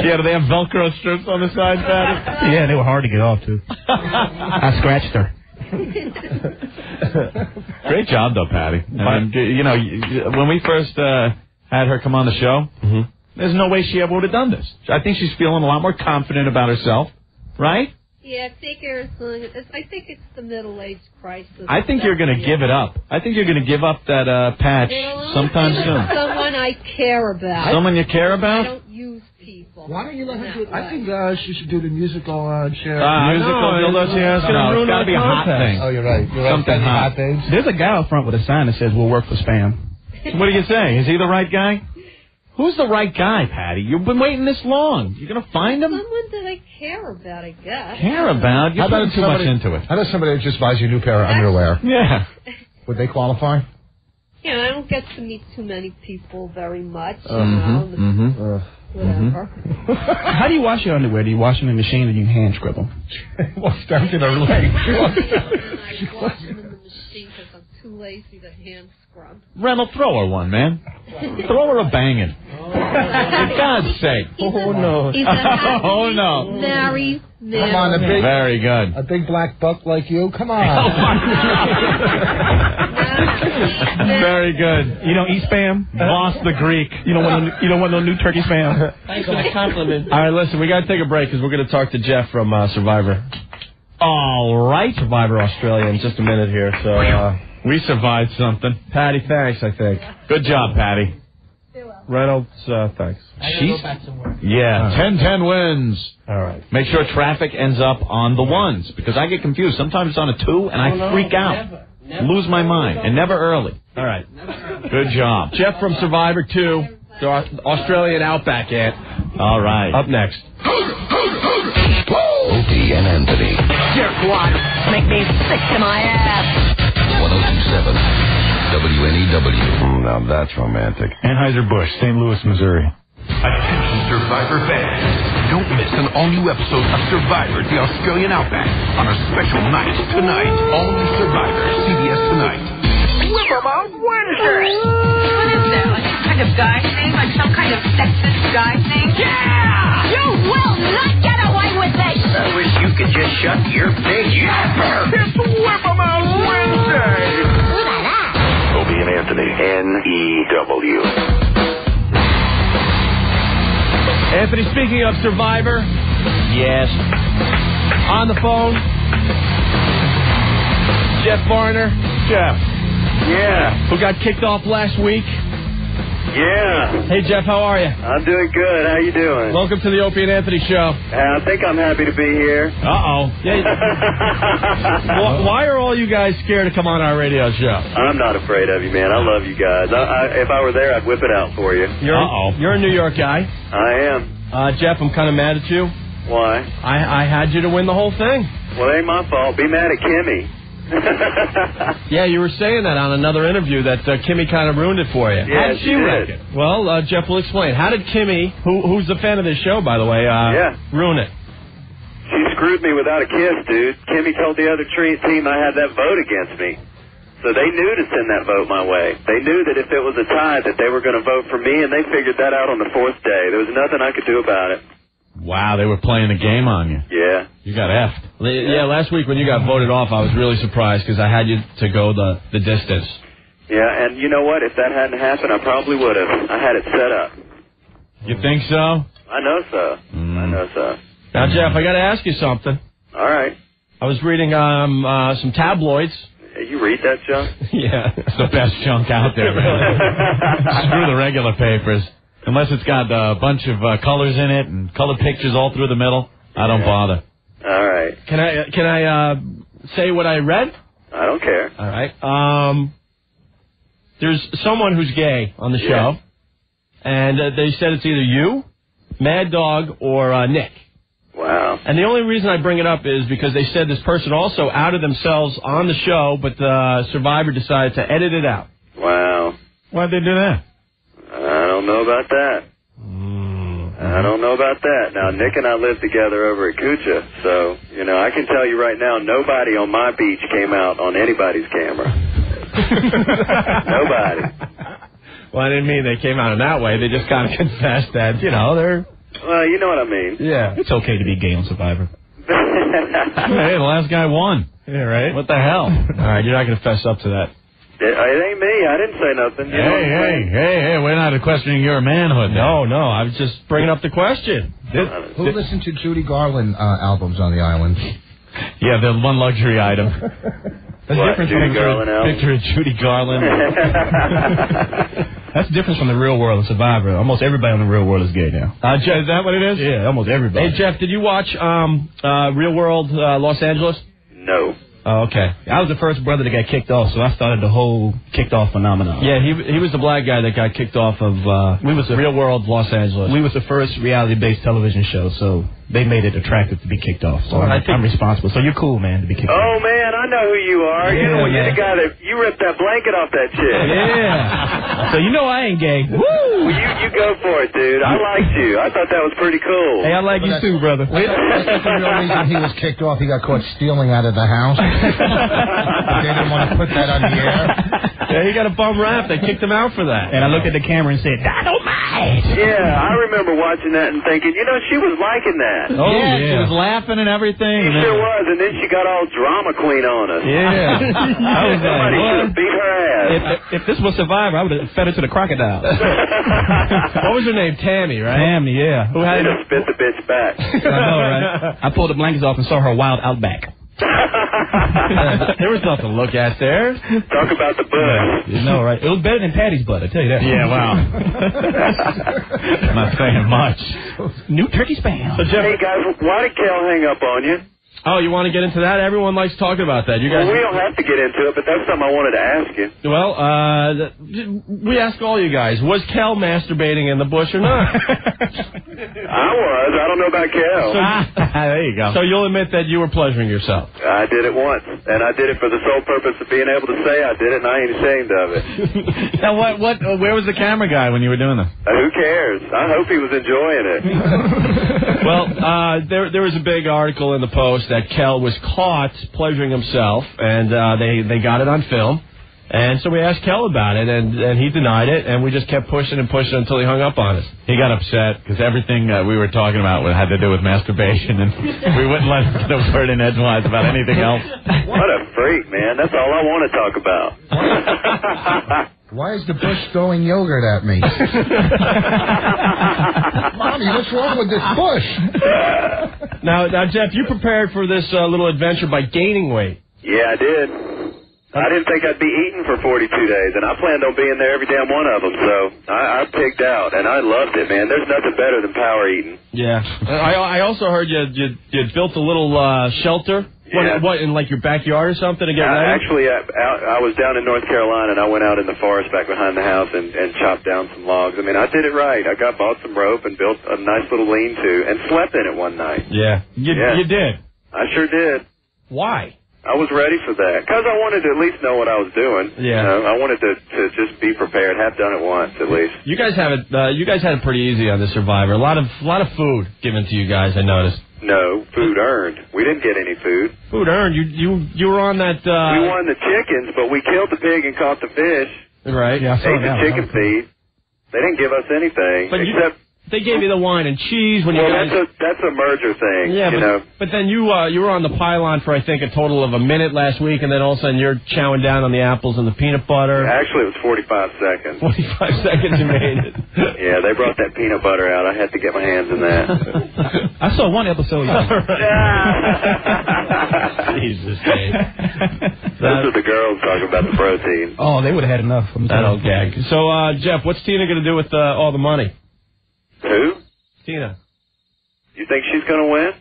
Yeah, do they have Velcro strips on the side, Patty? Yeah, they were hard to get off, too. I scratched her. Great job, though, Patty. And, when we first had her come on the show, there's no way she ever would have done this. I think she's feeling a lot more confident about herself, right? Yeah, take care of something. I think it's the middle-age crisis. I think you're going to give it up. I think you're going to give up that patch sometime soon. Someone I care about. Someone you care I about? don't use people. Why don't you let her do it? I think she should do the musical chair. Musical dildo chairs? No, it's got to be a hot thing. Oh, you're right. Something hot. babes. There's a guy out front with a sign that says, "We'll work for spam." What do you say? Is he the right guy? Who's the right guy, Patty? You've been waiting this long. You're going to find him? Someone that I care about, I guess. Care about? You're putting too much into it. How does somebody that just buys you a new pair of underwear? Yeah. Would they qualify? You know, I don't get to meet too many people very much. Whatever. How do you wash your underwear? Do you wash them in the machine or do you hand scrub them? What's down to their leg? I wash them in the machine because I'm too lazy to hand scrub. Randall, throw her one, man. Throw her a banging. For God's sake. Oh, no. He's a happy, Oh, no. married man. Come on, Very good. a big black buck like you. Come on. Very good. You don't eat spam? Boss the Greek. You don't want no new turkey spam? Thanks for the compliment. All right, listen, we got to take a break because we're going to talk to Jeff from Survivor. All right. Survivor Australia in just a minute here. So we survived something. Patty, thanks, I think. Good job, Patty. Reynolds, thanks. I gotta go back to work. Yeah, 10-10 wins. All right. Make sure traffic ends up on the ones, because I get confused. Sometimes it's on a 2, and I freak out. Never. Lose my mind, and never early. All right. Good job. Jeff from Survivor 2, the Australian Outback Ant. All right. Up next. Opie and Anthony. Jerkwad, make me sick to my ass. 1027 WNEW. Now that's romantic. Anheuser-Busch, St. Louis, Missouri. Attention Survivor fans. Don't miss an all-new episode of Survivor the Australian Outback on a special night tonight. All-new Survivor, CBS Tonight. Whip 'em out Wednesday. What is that? Like some kind of guy thing? Like some kind of sexist guy thing? Yeah! You will not get away with this! I wish you could just shut your big yapper. It's Whip 'em out Wednesday! Opie and Anthony, NEW. Anthony, speaking of Survivor. Yes. On the phone. Jeff Varner. Jeff. Yeah. Who got kicked off last week. Yeah. Hey, Jeff, how are you? I'm doing good. How you doing? Welcome to the Opie and Anthony show. I think I'm happy to be here. Uh-oh. Yeah. Why are all you guys scared to come on our radio show? I'm not afraid of you, man. I love you guys. If I were there, I'd whip it out for you. You're a New York guy. I am. Jeff, I'm kind of mad at you. Why? I had you to win the whole thing. Well, it ain't my fault. Be mad at Kimmy. Yeah, you were saying that on another interview that Kimmy kind of ruined it for you. Yeah, How did she wreck it? Well, Jeff will explain. How did Kimmy, who's a fan of this show, by the way, ruin it? She screwed me without a kiss, dude. Kimmy told the other team I had that vote against me. So they knew to send that vote my way. They knew that if it was a tie that they were going to vote for me, and they figured that out on the 4th day. There was nothing I could do about it. Wow, they were playing the game on you. Yeah. You got effed. Yeah, last week when you got voted off, I was really surprised because I had you to go the distance. Yeah, and you know what? If that hadn't happened, I probably would have. I had it set up. You think so? I know so. I know so. Now, Jeff, I got to ask you something. All right. I was reading some tabloids. You read that junk? Yeah. It's the best junk out there, man. Screw the regular papers. Unless it's got a bunch of colors in it and colored pictures all through the middle, I don't bother. All right. Can I say what I read? I don't care. All right. There's someone who's gay on the show, and they said it's either you, Mad Dog, or Nick. Wow. And the only reason I bring it up is because they said this person also outed themselves on the show, but Survivor decided to edit it out. Wow. Why'd they do that? I don't know about that. I don't know about that. Now, Nick and I live together over at Kucha, so, I can tell you right now, nobody on my beach came out on anybody's camera. Nobody. Well, I didn't mean they came out in that way. They just kind of confessed that, they're... Well, you know what I mean. Yeah. It's okay to be gay on Survivor. Hey, the last guy won. Yeah, right? What the hell? All right, you're not going to fess up to that. It ain't me. I didn't say nothing. You know what I'm saying? Hey, we're not questioning your manhood. No, I was just bringing up the question. Who listened to Judy Garland albums on the island? Yeah, the one luxury item. What, Judy Garland album? Picture of Judy Garland. That's the difference from the real world and Survivor. Almost everybody in the real world is gay now. Is that what it is? Yeah, almost everybody. Hey, Jeff, did you watch Real World Los Angeles? No. Oh, okay. I was the first brother that got kicked off, so I started the whole kicked off phenomenon. Yeah, he was the black guy that got kicked off of Real World Los Angeles. We was the first reality-based television show, so they made it attractive to be kicked off. So I'm responsible. So you're cool, man, to be kicked off. Oh, man, I know who you are. Yeah, you're the guy that you ripped that blanket off that chick. Yeah. So I ain't gay. Woo! Well, you go for it, dude. I liked you. I thought that was pretty cool. Hey, I like you too, brother. That's the real reason he was kicked off. He got caught stealing out of the house. They didn't want to put that on the air. Yeah, he got a bum rap. They kicked him out for that. And I looked at the camera and said, "Dynamite!" Yeah, I remember watching that and thinking, she was liking that. Oh, yeah, she was laughing and everything. She sure was, and then she got all drama queen on us. Yeah. I was Somebody should have beat her ass. If this was Survivor, I would have fed her to the crocodile. What was her name? Tammy, right? Tammy, yeah. Who had to spit the bitch back. I know, right? I pulled the blankets off and saw her wild outback. There was nothing to look at there. Talk about the butt. You know, right? It was better than Patty's butt, I tell you that. Yeah, wow. Not saying much. New turkey spam. So, Jeff, hey, guys, why did Kel hang up on you? Oh, you want to get into that? Everyone likes talking about that. You guys. Well, we don't have to get into it, but that's something I wanted to ask you. Well, we ask all you guys: was Kel masturbating in the bush or not? I was. I don't know about Kel. So, there you go. So you'll admit that you were pleasuring yourself. I did it once, and I did it for the sole purpose of being able to say I did it, and I ain't ashamed of it. Now, where was the camera guy when you were doing this? Who cares? I hope he was enjoying it. Well, there was a big article in the Post that Kel was caught pleasuring himself, and they got it on film. And so we asked Kel about it, and he denied it, and we just kept pushing and pushing until he hung up on us. He got upset because everything we were talking about had to do with masturbation, and we wouldn't let him get a word in edgewise about anything else. What a freak, man. That's all I want to talk about. Why is the bush throwing yogurt at me? Mommy, what's wrong with this bush? Now, Jeff, you prepared for this little adventure by gaining weight. Yeah, I did. I didn't think I'd be eating for 42 days, and I planned on being there every damn one of them, so I pigged out, and I loved it, man. There's nothing better than power eating. Yeah. I also heard you built a little shelter. Yeah. What, in like your backyard or something to get ready? Actually, I was down in North Carolina, and I went out in the forest back behind the house and chopped down some logs. I mean, I did it right. I bought some rope and built a nice little lean-to and slept in it one night. Yeah. You did? I sure did. Why? I was ready for that because I wanted to at least know what I was doing. Yeah. I wanted to just be prepared. Have done it once at least. You guys have it. You guys had it pretty easy on the Survivor. A lot of food given to you guys. I noticed. No, food earned. We didn't get any food. Food earned. You were on that. We won the chickens, but we killed the pig and caught the fish. Right. Yeah. Ate the chicken feed. They didn't give us anything except. They gave you the wine and cheese when you guys... that's a merger thing, yeah, but then you were on the pylon for, I think, a total of a minute last week, and then all of a sudden you're chowing down on the apples and the peanut butter. Actually, it was 45 seconds. 45 seconds you made it. Yeah, they brought that peanut butter out. I had to get my hands in that. I saw one episode. Jesus, Dave. Those are the girls talking about the protein. Oh, they would have had enough. That old gag. So, Jeff, what's Tina going to do with all the money? Who? Tina. You think she's going to win?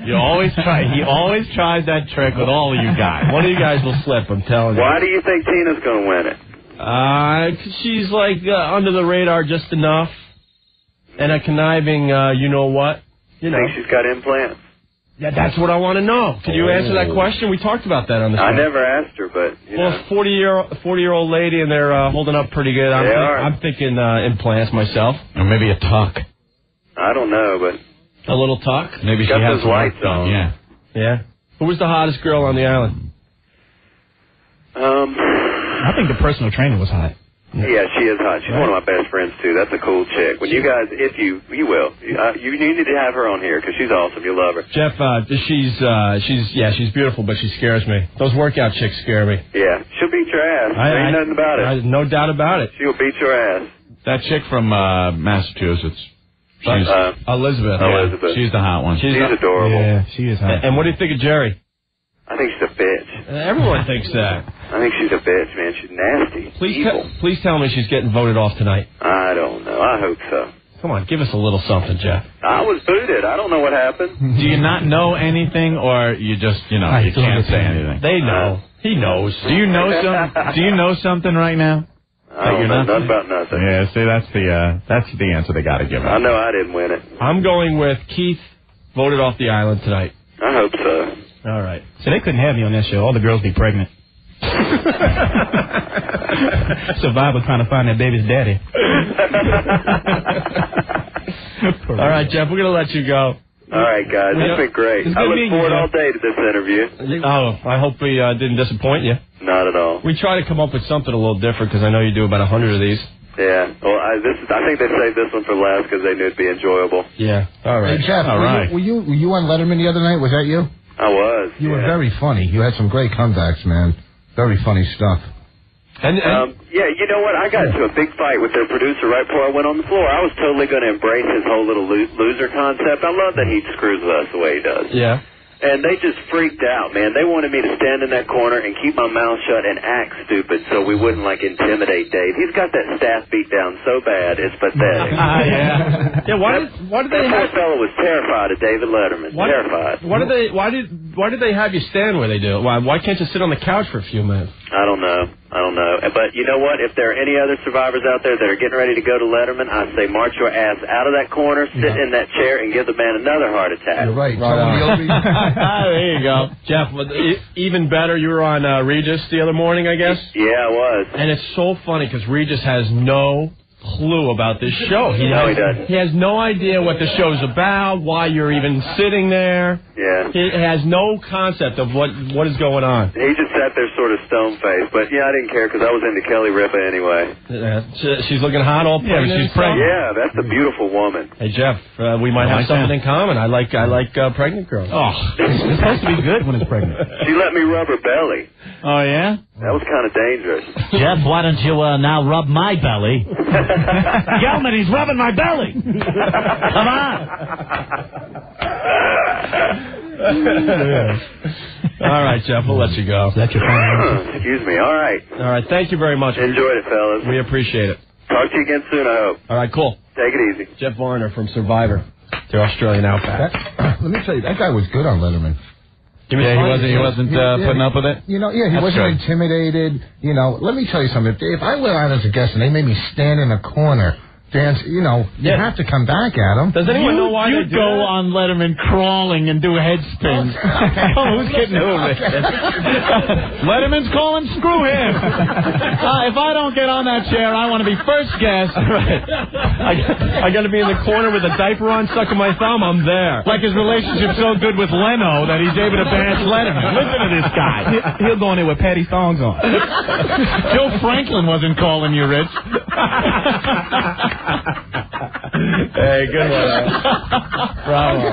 You always try. He always tries that trick with all of you guys. One of you guys will slip, I'm telling you. Why do you think Tina's going to win it? 'Cause she's like under the radar just enough, and a conniving, you know what? You know. Think she's got implants? Yeah, that's what I want to know. Can you answer that question? We talked about that on the show. I never asked her, but you know. 40-year-old lady, and they're holding up pretty good. I'm thinking implants myself, or maybe a tuck. I don't know, but a little tuck. Maybe she got has those lights on. Yeah. Who was the hottest girl on the island? I think the personal trainer was hot. Yeah, she is hot. She's one of my best friends, too. That's a cool chick. When you guys, if you will, you need to have her on here because she's awesome. You love her. Jeff, she's beautiful, but she scares me. Those workout chicks scare me. Yeah, she'll beat your ass. There ain't nothing about it. No doubt about it. She'll beat your ass. That chick from Massachusetts. She's Elizabeth. Elizabeth. She's the hot one. She's adorable. Yeah, she is hot. And what do you think of Jerry? I think she's a bitch. Everyone thinks that. I think she's a bitch, man. She's nasty. Please tell me she's getting voted off tonight. I don't know. I hope so. Come on, give us a little something, Jeff. I was booted. I don't know what happened. Do you not know anything, or you just, you can't say anything? They know. He knows. Do you know something right now? I don't know nothing about nothing. Yeah, see, that's the answer they got to give us. I know I didn't win it. I'm going with Keith voted off the island tonight. I hope so. All right. So they couldn't have me on that show. All the girls be pregnant. Survivor trying to find their baby's daddy. All right, Jeff, we're going to let you go. All right, guys. It's been great. I look forward all day to this interview. Oh, I hope we didn't disappoint you. Not at all. We try to come up with something a little different because I know you do about 100 of these. Yeah. Well, I think they saved this one for last because they knew it'd be enjoyable. Yeah. All right. Hey, Jeff, all right. Were you on Letterman the other night? Was that you? I was. You were very funny. You had some great comebacks, man. Very funny stuff. Yeah, you know what? I got into a big fight with their producer right before I went on the floor. I was totally going to embrace his whole little loser concept. I love that he screws with us the way he does. Yeah. And they just freaked out, man. They wanted me to stand in that corner and keep my mouth shut and act stupid so we wouldn't, intimidate Dave. He's got that staff beat down so bad, it's pathetic. Yeah, why did they that poor fellow was terrified of David Letterman. Terrified. Why did they have you stand where they do? Why can't you sit on the couch for a few minutes? I don't know. But you know what? If there are any other survivors out there that are getting ready to go to Letterman, I say march your ass out of that corner, sit in that chair, and give the man another heart attack. You're right. There you go. Jeff, even better, you were on Regis the other morning, I guess? Yeah, I was. And it's so funny because Regis has no clue about this show. He doesn't. He has no idea what the show's about, why you're even sitting there. Yeah. He has no concept of what is going on. He just sat there sort of stone-faced. But, yeah, I didn't care because I was into Kelly Ripa anyway. She's looking hot, all pregnant. Yeah, she's pregnant. Yeah, that's a beautiful woman. Hey, Jeff, we might have something in common. I like pregnant girls. Oh, it's supposed to be good when it's pregnant. She let me rub her belly. Oh, yeah? That was kind of dangerous. Jeff, why don't you now rub my belly? Gelman, he's rubbing my belly. Come on. All right, Jeff, we'll let you go. Excuse me. All right. All right, thank you very much. Enjoyed it, fellas. We appreciate it. Talk to you again soon, I hope. All right, cool. Take it easy. Jeff Varner from Survivor, the Australian Outback. Let me tell you, that guy was good on Letterman. He wasn't putting up with it? He wasn't intimidated. Let me tell you something. If I went out as a guest and they made me stand in a corner, dance, you have to come back at him. Does anyone know why they do go on Letterman crawling and do head spins. Who's kidding who? Letterman's calling, screw him. If I don't get on that chair, I want to be first guest. I got to be in the corner with a diaper on, sucking my thumb. I'm there. Like his relationship's so good with Leno that he's able to bash Letterman. Listen to this guy. He'll go in there with Patty thongs on. Joe Franklin wasn't calling you, Rich. Hey, good one. Bravo.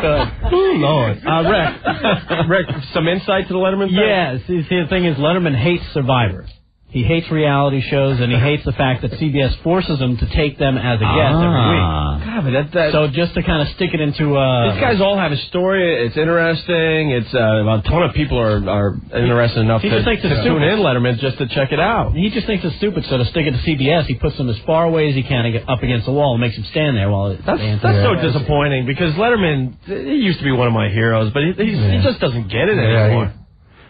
Good. Oh, Lord. Rick, some insight to the Letterman thing? Yes. The thing is, Letterman hates Survivor. He hates reality shows, and he hates the fact that CBS forces him to take them as a guest every week. God, but so just to kind of stick it into... These guys all have a story. It's interesting. It's a ton of people are interested enough to tune in Letterman just to check it out. He just thinks it's stupid, so to stick it to CBS, he puts them as far away as he can up against the wall and makes him stand there while... That's so disappointing, because Letterman, he used to be one of my heroes, but he just doesn't get it anymore.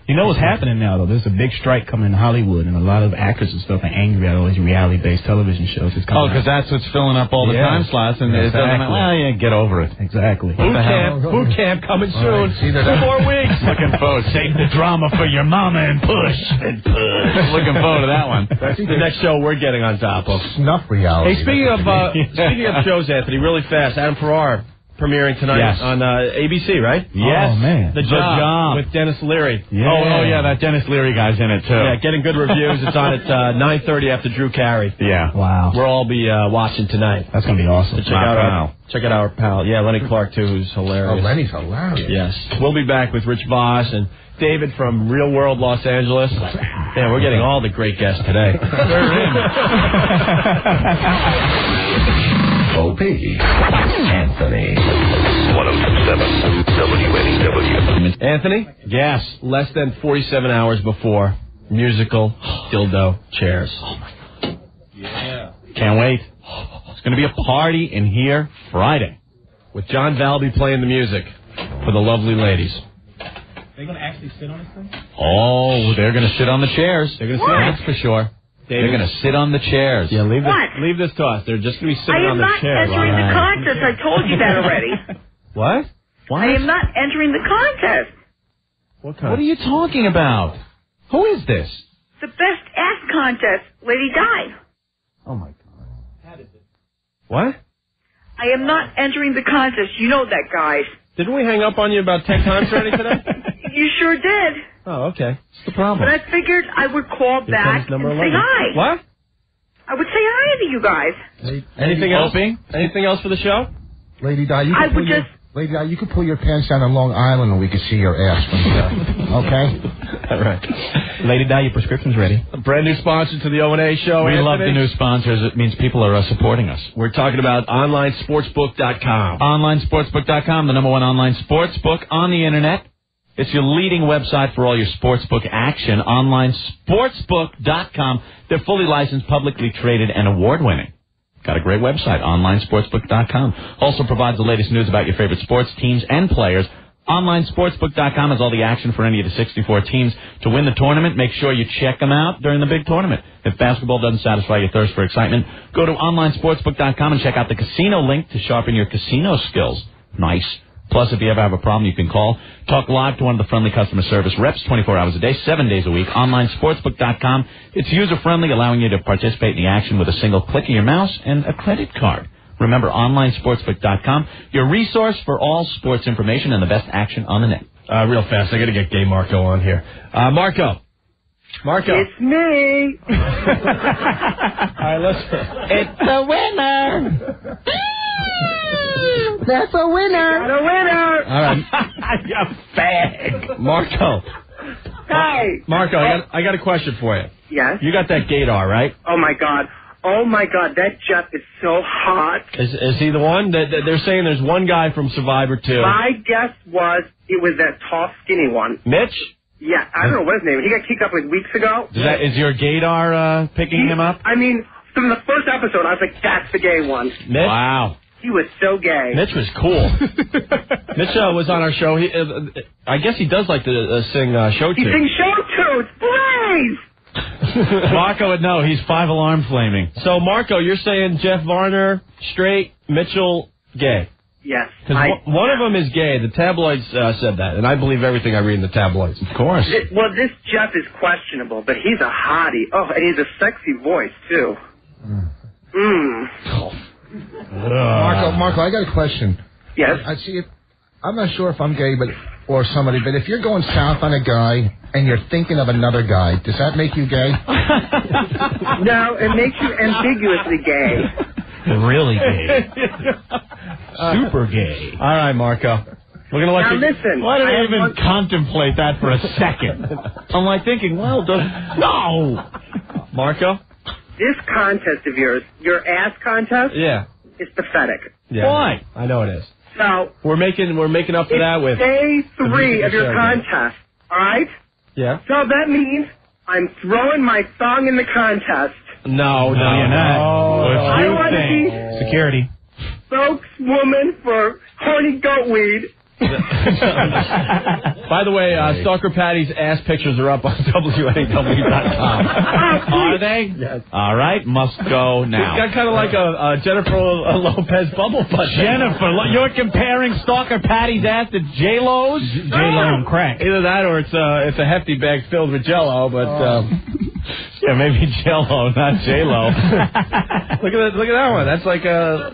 You know what's happening now, though? There's a big strike coming in Hollywood, and a lot of actors and stuff are angry at all these reality-based television shows. Because that's what's filling up all the time slots, and it doesn't get over it. Exactly. Boot camp coming soon. 2 more weeks. Looking forward. Save the drama for your mama and push. Looking forward to that one. That's the next show we're getting on top of. Snuff reality. Hey, speaking of shows, Anthony, really fast, Adam Ferrara premiering tonight on ABC, right? Yes. Oh, man. The Job with Dennis Leary. Yeah. Oh, yeah, that Dennis Leary guy's in it, too. Yeah, getting good reviews. It's on at 9:30 after Drew Carey. Yeah. Wow. We'll all be watching tonight. That's going to be awesome. So check out our pal. Yeah, Lenny Clark, too, who's hilarious. Oh, Lenny's hilarious. Yes. We'll be back with Rich Voss and David from Real World Los Angeles. Yeah, we're getting all the great guests today. We're in. Opie. Anthony. 107 WNEW. Anthony? Yes. Less than 47 hours before musical dildo chairs. Oh, my God. Yeah. Can't wait. It's going to be a party in here Friday. With John Valby playing the music for the lovely ladies. They're going to actually sit on this thing? Oh, they're going to sit on the chairs. They're going to sit. That's for sure. They're going to sit on the chairs. Yeah, leave this to us. They're just going to be sitting on the chairs. I am not entering the contest. I told you that already. What? I am not entering the contest. What are you talking about? Who is this? The best ass contest. Lady Di. Oh, my God. How did it? What? I am not entering the contest. You know that, guys. Didn't we hang up on you about 10 times already today? You sure did. Oh, okay. What's the problem? But I figured I would call back and number say 11. hi. What? I would say hi to you guys. Anything else? Anything else for the show? Lady Di, you I can would pull just... Lady Di, you can pull your pants down on Long Island and we can see your ass from there. Okay? All right. Lady Di, your prescription's ready. A brand new sponsor to the O&A show. We Anthony. love the new sponsors. It means people are supporting us. We're talking about OnlineSportsbook.com. OnlineSportsbook.com, the number one online sportsbook on the Internet. It's your leading website for all your sportsbook action. OnlineSportsbook.com. They're fully licensed, publicly traded, and award-winning. Got a great website, OnlineSportsbook.com. Also provides the latest news about your favorite sports teams and players. OnlineSportsbook.com has all the action for any of the 64 teams. To win the tournament, make sure you check them out during the big tournament. If basketball doesn't satisfy your thirst for excitement, go to OnlineSportsbook.com and check out the casino link to sharpen your casino skills. Nice. Plus, if you ever have a problem, you can call. Talk live to one of the friendly customer service reps 24 hours a day, 7 days a week. OnlineSportsbook.com. It's user-friendly, allowing you to participate in the action with a single click of your mouse and a credit card. Remember, OnlineSportsbook.com, your resource for all sports information and the best action on the net. Real fast, I got to get Gay Marco on here. Marco. It's me. All right, let's... It's the winner. That's a winner. Got a winner. All right. You fag. Marco. Hi. Marco, I got a question for you. Yes? You got that Gator, right? Oh, my God. Oh, my God. That Jeff is so hot. Is he the one? They're saying there's one guy from Survivor 2. My guess was it was that tall, skinny one. Mitch? Yeah, I don't know what his name is. He got kicked up like weeks ago. Is your Gator picking him up? I mean, from the first episode, I was like, that's the gay one. Mitch? Wow. He was so gay. Mitch was cool. Mitch was on our show. I guess he does like to sing show He tune. sings show tunes. Blaze! Marco would know. He's 5-alarm flaming. So, Marco, you're saying Jeff Varner, straight, Mitchell, gay. Yes. Because one of them is gay. The tabloids said that, and I believe everything I read in the tabloids. Of course. This Jeff is questionable, but he's a hottie. Oh, and he's a sexy voice, too. Marco, I got a question. Yes? I see. I'm not sure if I'm gay, or somebody, but if you're going south on a guy and you're thinking of another guy, does that make you gay? No, it makes you ambiguously gay. Really gay. Super gay. All right, Marco. We're gonna let Now you. listen. Why did I even contemplate that for a second? I'm like thinking, well, no. Marco? This contest of yours, your ass contest, Yeah. is pathetic. Yeah. Why? I know it is. So We're making up for that with day 3 of your show, contest. All right. Yeah. So that means I'm throwing my thong in the contest. No, you're not. I want to be Security. spokeswoman for horny goatweed. By the way, Stalker Patty's ass pictures are up on WNEW.com. Are they? Yes. All right, must go now. It's got kind of like a Jennifer Lopez bubble butt. Jennifer, you're comparing Stalker Patty's ass to J-Lo's? J-Lo and crack. Either that or it's a hefty bag filled with Jell-O, but yeah, maybe Jell-O, not J-Lo. Look at that one. That's like a.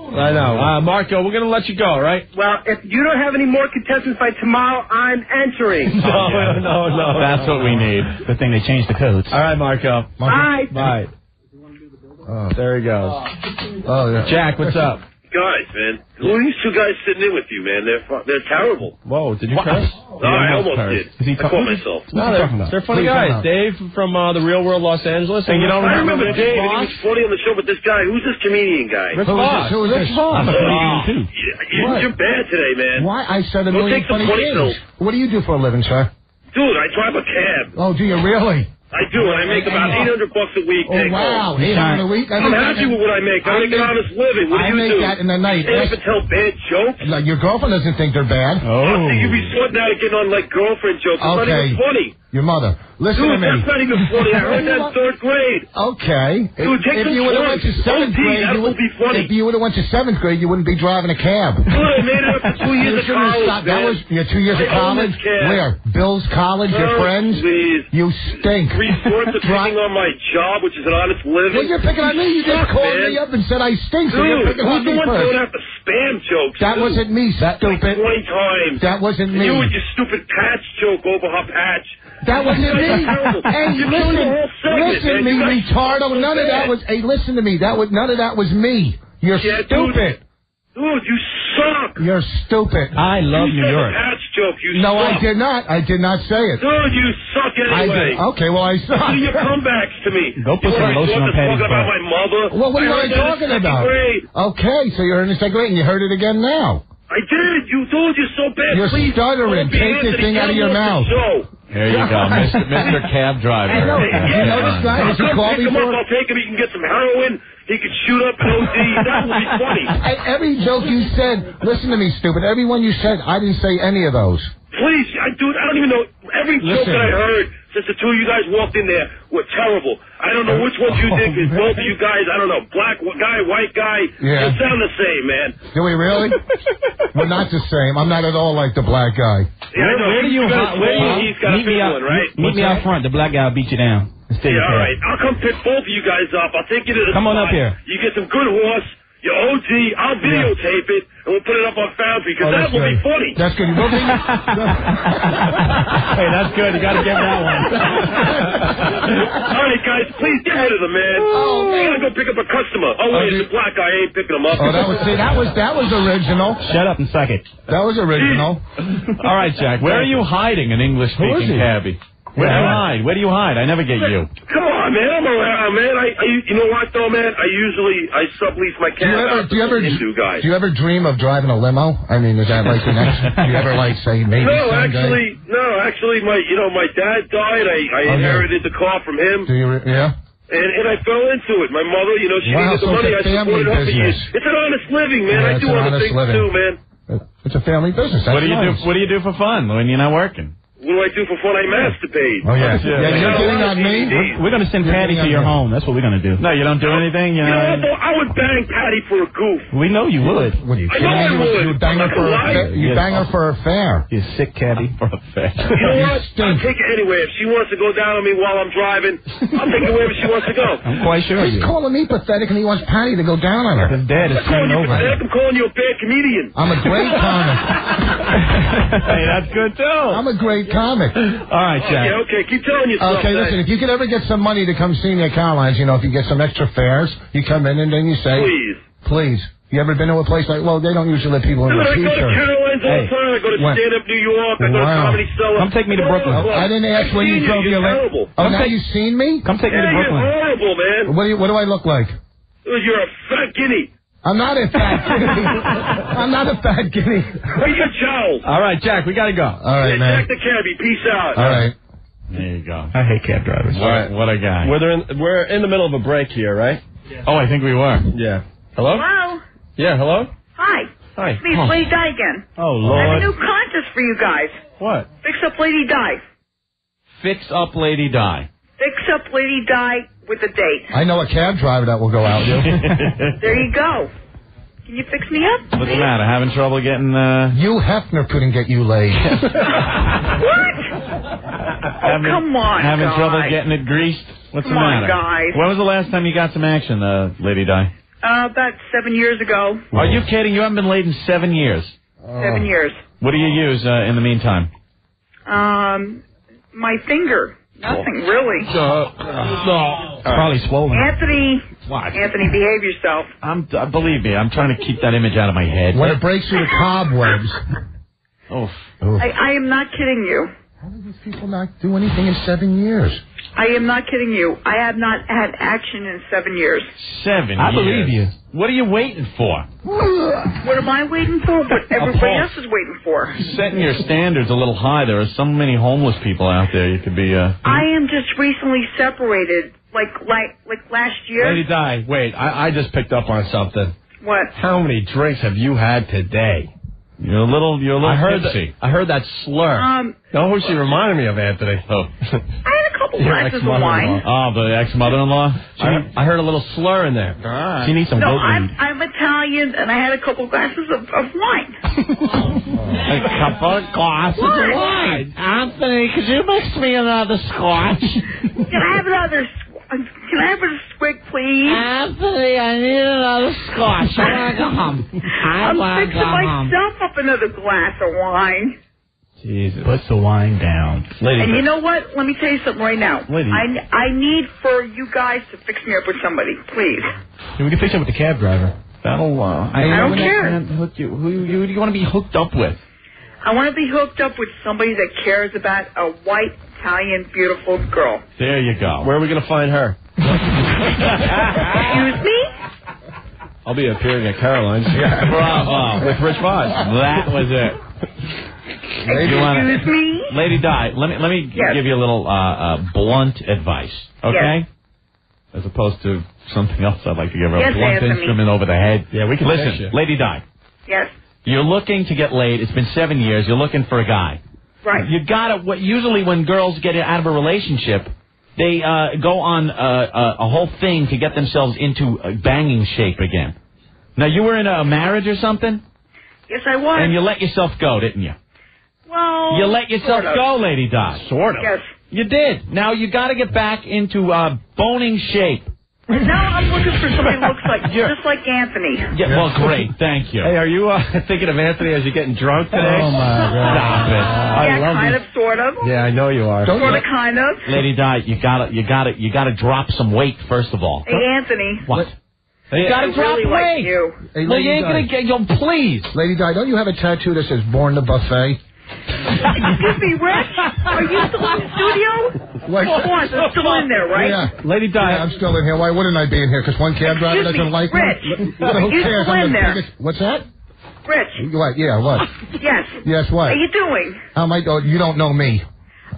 I know. Marco, we're gonna let you go, right? Well, if you don't have any more contestants by tomorrow, I'm entering. No. That's what we need. Good thing they changed the codes. All right, Marco. Bye. Bye. There he goes. Oh, yeah. Jack, what's up? Guys, man, who are these two guys sitting in with you, man? They're terrible. Whoa, did you curse? No, I almost did. I caught myself. No, they're funny guys. Dave from the Real World Los Angeles. And you don't I remember Rich Dave, and he Voss? was funny on the show, but this guy, who's this comedian guy? Rich Voss. Who is this? I'm a comedian, too. You're bad today, man. Why? I said a Go million take some funny funny things. pills. What do you do for a living, sir? Dude, I drive a cab. Oh, do you really? I do, and I make about $800 a week. Oh, take wow. home. $800 a week? I'm happy with what I make. I make an honest living. What do you do? I make that in the night. You can't even tell bad jokes? Like, your girlfriend doesn't think they're bad. Oh. You be sorting out and getting on, like, girlfriend jokes. It's not even funny. Your mother. Listen to Dude, me. that's not even funny. I heard that in 3rd grade. Okay. Dude, take if some you would have went to drugs. 7th OD, grade, that would be funny. if you would have went to 7th grade, you wouldn't be driving a cab. Dude, I made it up to 2 years of college, That man. was your 2 years of I own college? this cab. Where? Bill's College, your Oh, friends? please. You stink. 3 sorts of picking on my job, which is an honest living. Well, you're picking on me. You just Fuck, called man. me up and said I stink, so you're Dude, picking on who's the me one first. throwing out the spam jokes? That dude? wasn't me, stupid. Like 20 times. That wasn't And me. you with your stupid patch joke over her patch. That wasn't me. Hey, You're killing the whole segment, listen, man. me You guys retardo. so None of that bad. was. Hey, listen to me. None of that was me. You're Yeah, stupid. Dude, you suck. You're stupid. I love You New said York. the patch joke. You No, suck. I did not. I did not say it. Dude, you suck anyway. Okay, well, I suck. Listen to your comebacks to me. Go put You some know, lotion on talking Patty's about butt. my mother. Well, what am I heard that in talking 2nd about? grade. Okay, so you're in the 2nd grade and you heard it again now. I did. You told you're so bad. You're Please, stuttering. Opie, Take the Anthony, thing out of get your him off mouth. the show. There you go, Mr. Cab Driver. I know. You know this guy? Has he I'll called pick him up. before? I'll take him. He can get some heroin. He can shoot up an OD. That would be funny. Every joke you said, listen to me, stupid. Every one you said, I didn't say any of those. Please, dude, I don't even know. Every joke Listen. that I heard since the two of you guys walked in there were terrible. I don't know which ones you did because both of you guys, I don't know, black guy, white guy, Yeah. you sound the same, man. Do we really? We're not the same. I'm not at all like the black guy. Yeah, I know. Where do you He's got a big one, right? Meet me out front. The black guy will beat you down. Yeah, all right. I'll come pick both of you guys up. I'll take you to the Come on spot. up here. You get some good horse. Your OG. I'll videotape it, and we'll put it up on Foundry, because that will be funny. That's good. We'll be... Hey, that's good. You got to give that one. All right, guys, please get rid of the man. Oh, I gotta go pick up a customer. Oh, wait, it's a black guy. I ain't picking him up. Oh, that was original. Shut up and suck it. That was original. All right, Jack. Where are you hiding, an English-speaking cabbie? Where do you hide? Where do you hide? I never get you. Come on, man. I'm around, man. You know what, though, man? I sublease my cab out to Hindu guys. Do you ever dream of driving a limo? I mean, is that like the next? Do you ever like say maybe someday? No, actually, my dad died. I inherited the car from him. Do you? Yeah. And I fell into it. My mother, she needed the money. I supported her for years. It's an honest living, man. Yeah, I do other things too, man. It's a family business. That's What do you do? What do you do for fun when you're not working? What do I do for fun? I masturbate. Oh, yeah. Yeah, you're doing on me? We're going to send Patty to your home. That's what we're going to do. No, you don't do anything? You know what, though? I would bang Patty for a goof. We know you would. What are you I know I would. You bang her for you bang her for a fare. You sick cabbie. For a fare. You know what? I'll take it anyway. If she wants to go down on me while I'm driving, I'll take it wherever she wants to go. I'm quite sure He's you. calling me pathetic, and he wants Patty to go down on her. His dad is I'm calling coming you over. pathetic. I'm calling you a bad comedian. I'm a great comic. Hey, that's good too. I'm a great comic. All right, Jack. Okay, keep telling yourself Okay, that. listen, if you could ever get some money to come see me at Caroline's, if you get some extra fares, you come in and then you say, Please. You ever been to a place like, well, they don't usually let people in Dude, with I go to T-shirts. Caroline's all the time. I go to When? Stand Up New York. I go to Wow. Comedy Cellar. Come take me to Brooklyn. I didn't ask when you drove your terrible. Oh, now you've seen me? Come take me to Yeah, you're Brooklyn. horrible, man. What do I look like? Dude, you're a fat guinea. I'm not a fat guinea. I'm not a fat guinea. Where's your jowl? All right, Jack, we got to go. All right, Yeah, man. Jack the cabbie. Peace out. All right. There you go. I hate cab drivers. What a guy. We're in the middle of a break here, right? Oh, I think we were. Yeah. Hello? Hello? Yeah, hello? Hi. Hi. It's me, Lady Di again. Oh, I have a Lord. new contest for you guys. What? Fix Up Lady Di. Fix up Lady Di. Fix Up Lady Di with a date. I know a cab driver that will go out. There you go. Can you fix me up? What's the matter? Having trouble getting, Hugh Hefner couldn't get you laid. What? Oh, come on, Having guys. trouble getting it greased? What's Come the on, matter? guys. When was the last time you got some action, Lady Di? About 7 years ago. Are you kidding? You haven't been laid in 7 years. 7 years. What do you use in the meantime? My finger. Nothing, really. Probably swollen. Anthony, behave yourself. Believe me, I'm trying to keep that image out of my head. When it breaks through the cobwebs. Oh. I am not kidding you. How do these people not do anything in 7 years? I am not kidding you. I have not had action in 7 years. 7 years. I believe you. What are you waiting for? What am I waiting for? What everybody else is waiting for. Setting your standards a little high. There are so many homeless people out there. You could be. I am just recently separated, like last year. Lady Di, wait, I just picked up on something. What? How many drinks have you had today? You're a little tipsy. I heard that slur. Know who she reminded me of, Anthony? Oh. I had a couple glasses of wine. Oh, the ex-mother-in-law? I heard a little slur in there. She needs some No, goat weed. I'm Italian, and I had a couple glasses of wine. A couple of glasses of wine. Anthony, could you mix me another scotch? Can I have another? Can I have a swig, please? Anthony, I need another scotch. I want to go home. I'm fixing myself up another glass of wine. Jesus. Put the wine down. And you know what? Let me tell you something right now. Lady. I need for you guys to fix me up with somebody, please. Yeah, we can fix it with the cab driver. That'll, I don't care. Who do you want to be hooked up with? I want to be hooked up with somebody that cares about a white, Italian, beautiful girl. There you go. Where are we going to find her? Excuse me? I'll be appearing at Caroline's. Bravo. With Rich Vos. That was it. Excuse me? Lady Di, let me give you a little blunt advice, okay? Yes. As opposed to something else I'd like to give her. Yes, a blunt Anthony. instrument over the head. Yeah, we can fix Listen, you. Lady Di, Yes. you're looking to get laid. It's been 7 years. You're looking for a guy. Right. You gotta. Usually when girls get out of a relationship, they go on a whole thing to get themselves into banging shape again. Now you were in a marriage or something, Yes, I was. and you let yourself go, didn't you? Well, You let yourself sort of. go, Lady Di. Sort of. Yes. You did. Now you got to get back into boning shape. Now I'm looking for somebody who looks like just like Anthony. Yeah, well, great. Thank you. Hey, are you thinking of Anthony as you're getting drunk today? Oh, my God. Stop it. Yeah, kind of, sort of. Yeah, I know you are. Sort of, kind of. Lady Di, you gotta drop some weight first of all. Hey, Anthony. What? You gotta I drop really weight. like you. Hey, Well, Lady you ain't Di. gonna get. Yo, please. Lady Di, don't you have a tattoo that says "Born the Buffet"? Excuse me, Rich? Are you still in the studio? Like, Of course, it's still in there, right? Yeah. Lady Di. Yeah, I'm still in here. Why wouldn't I be in here? Because one cab driver Excuse doesn't me, like Rich. me? Who You cares? still I'm in the there. biggest... What's that? Rich. What? Yeah, what? Yes. Yes, what? How you doing? How am I... Oh, you don't know me.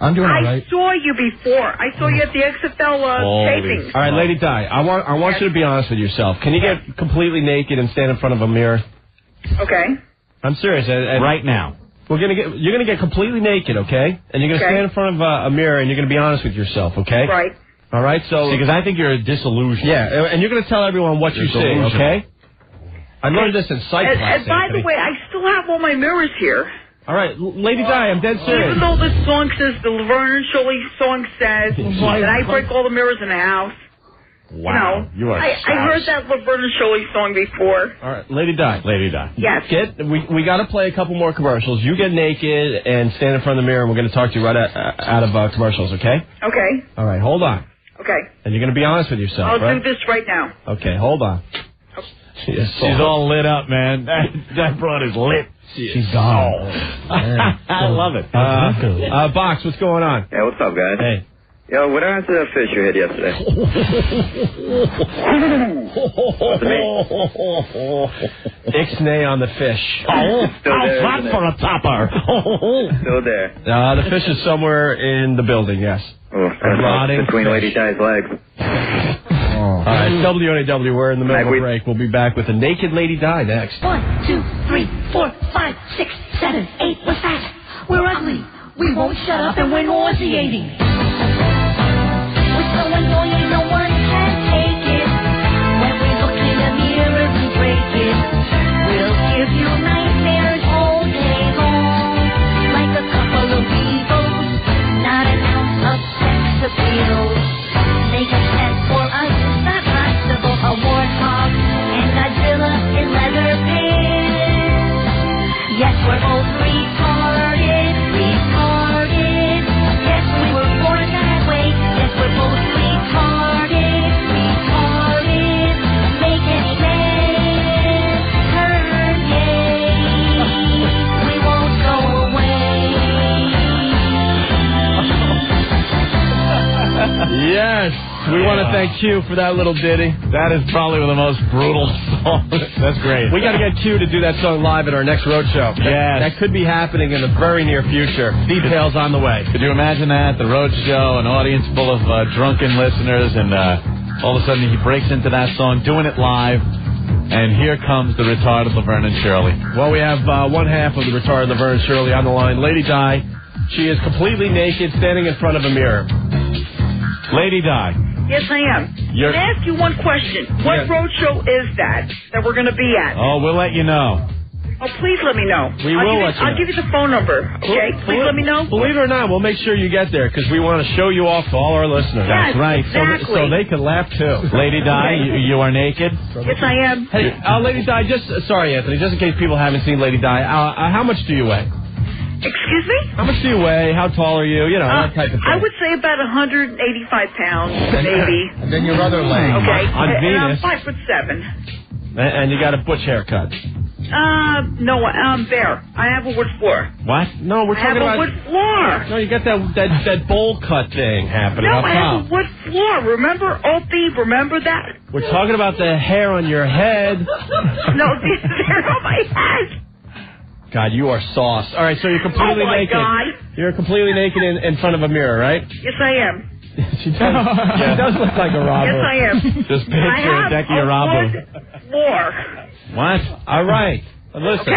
I'm doing all right. I saw you before. I saw you at the XFL taping. All right, Lady Di, I want you to be honest with yourself. Can you get completely naked and stand in front of a mirror? Okay. I'm serious. Right now. You're gonna get completely naked, okay? And you're gonna stand in front of a mirror and you're gonna be honest with yourself, okay? Right. All right. So because I think you're a disillusioned. Yeah, and you're gonna tell everyone what you see, okay? I learned this in psych class. And by the Anthony. way, I still have all my mirrors here. All right, Lady Di, I'm dead serious. Even though this song says, the Laverne and Shirley song says, that I break all the mirrors in the house. Wow. You are. I heard that Laverne and Shirley song before. All right, Lady Di. Yes. We got to play a couple more commercials. You get naked and stand in front of the mirror, and we're going to talk to you right out of commercials, okay? Okay. All right, hold on. Okay. And you're going to be honest with yourself, I'll right? do this right now. Okay, hold on. She's all lit up, man. That broad is lit. She's gone. I love it. Box, what's going on? Yeah, what's up, guys? Hey. Yo, what happened to that fish you hit yesterday? Ixnay on the fish. Still there, How's that for a topper? Still there. The fish is somewhere in the building, yes. Rotting between fish. Lady Di's legs. All right, WNEW, we're in the middle of a break. We'll be back with the Naked Lady Di next. 1, 2, 3, 4, 5, 6, 7, 8. What's that? We're ugly. We won't shut up and we're nauseating. We're so annoying, no one can take it. When we look in the mirror, we break it. We'll give you nightmares all day long. Like a couple of evils, not an ounce of sex appeal. Make a set for us, it's not possible. A warthog and Godzilla in leather pants. Yes, we're both retarded. Yes, we were born that way. Yes, we're both retarded. Make any man turn gay. We won't go away. Yes, we want to thank Q for that little ditty. That is probably the most brutal song. That's great. We got to get Q to do that song live at our next road show. Yes. That could be happening in the very near future. Details on the way. Could you imagine that? The road show, an audience full of drunken listeners, and all of a sudden he breaks into that song, doing it live. And here comes the retarded Laverne and Shirley. Well, we have one half of the retarded Laverne and Shirley on the line. Lady Di, she is completely naked, standing in front of a mirror. Lady Di. Yes, I am. Can I ask you one question? What road show is that we're going to be at? Oh, we'll let you know. Oh, please let me know. I'll give you the phone number, okay? Please let me know. Believe it or not, we'll make sure you get there because we want to show you off to all our listeners. Yes, That's right. exactly. So they can laugh too. Lady Di, you are naked? Yes, I am. Hey, Lady Di, sorry, Anthony, just in case people haven't seen Lady Di, how much do you weigh? Excuse me? How much do you weigh? How tall are you? You know, that type of thing. I would say about 185 pounds, maybe. And then your other leg. Okay. On Venus. And I'm 5'7". And you got a butch haircut. No, I'm bare. I have a wood floor. What? No, we're talking about... I have a wood floor. No, you got that bowl cut thing happening No, up I top. have a wood floor. Remember, Opie? Remember that? We're talking about the hair on your head. No, they're on my head. God, you are sauce. All right, so you're completely naked. God. You're completely naked in front of a mirror, right? Yes, I am. She does look like a robber. Yes, I am. Just picture a Decky Arabu. Floor. What? All right. Listen.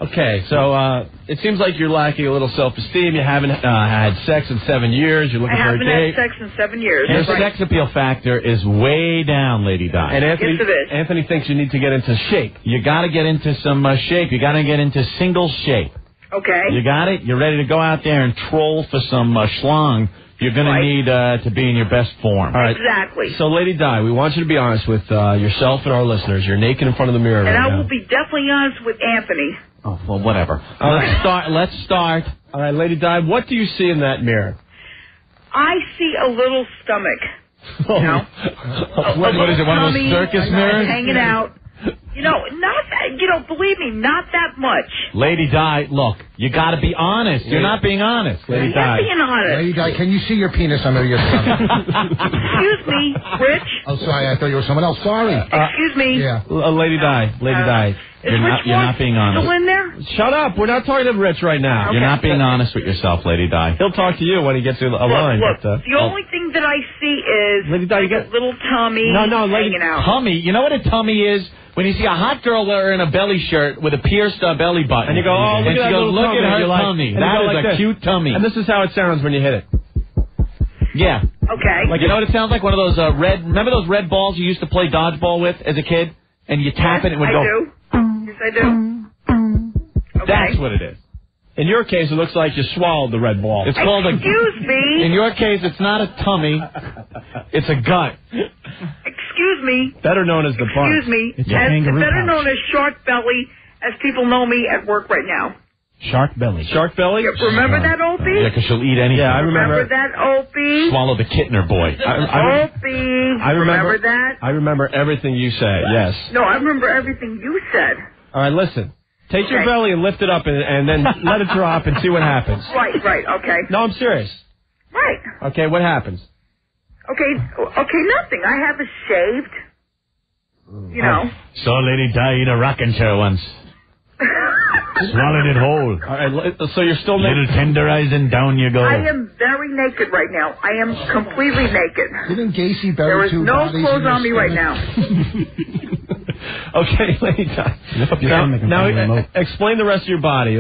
Okay, so it seems like you're lacking a little self-esteem. You haven't had sex in 7 years. You're looking for a haven't date. had sex in 7 years. Your That's right. sex appeal factor is way down, Lady Di. And Anthony, Yes, it is. Anthony thinks you need to get into shape. You got to get into some shape. You got to get into single shape. Okay. You got it? You're ready to go out there and troll for some schlong. You're going to need to be in your best form. All right. Exactly. So, Lady Di, we want you to be honest with yourself and our listeners. You're naked in front of the mirror And right I now. will be definitely honest with Anthony. Oh, well, whatever. Let's start. All right, Lady Di, what do you see in that mirror? I see a little stomach. You know? What is it, one of those circus mirrors? Hanging out. You know, not that, believe me, not that much. Lady Di, look, you got to be honest. You're not being honest. Lady I am being honest. Lady Di, can you see your penis under your stomach? Excuse me, Rich. Oh, sorry, I thought you were someone else. Sorry. Excuse me. Yeah. Lady Di, Is you're not being honest. still in there? Shut up. We're not talking to Rich right now. You're not being honest with yourself, Lady Di. He'll talk to you when he gets a line. Look, but, the only thing that I see is Lady Di, you a little tummy hanging out. Tummy. You know what a tummy is? When you see a hot girl wearing a belly shirt with a pierced belly button. And you go, oh, look and at that she goes, little look tummy. at her You're like- tummy. and you That go is like a this. cute tummy. And this is how it sounds when you hit it. Yeah. Okay. Like, you know what it sounds like? One of those remember those red balls you used to play dodgeball with as a kid? And you tap it and it would go. I do. Yes, I do. Okay. That's what it is. In your case, it looks like you swallowed the red ball. It's called a... Excuse me. In your case, it's not a tummy. It's a gut. Excuse me. Better known as the butt. Excuse me. It's a kangaroo better pouch. known as shark belly, as people know me at work right now. Shark belly. Shark belly? Remember that, Opie? Yeah, because she'll eat anything. Yeah, I remember. That, Opie? Swallow the Kittner boy. Opie. I remember that? I remember everything you say, yes. No, I remember everything you said. All right, listen. Take your Okay. belly and lift it up and then let it drop and see what happens. Right, okay. No, I'm serious. Right. Okay, what happens? Okay, nothing. I have it shaved. You know. Saw a lady die in a rocking chair once. Swallowed it whole. All right, so you're still little tenderizing, down you go. I am very naked right now. I am completely naked. Didn't Gacy bury There is two no bodies clothes in on me your right stomach? now. Okay, Lady Di. Now explain the rest of your body. You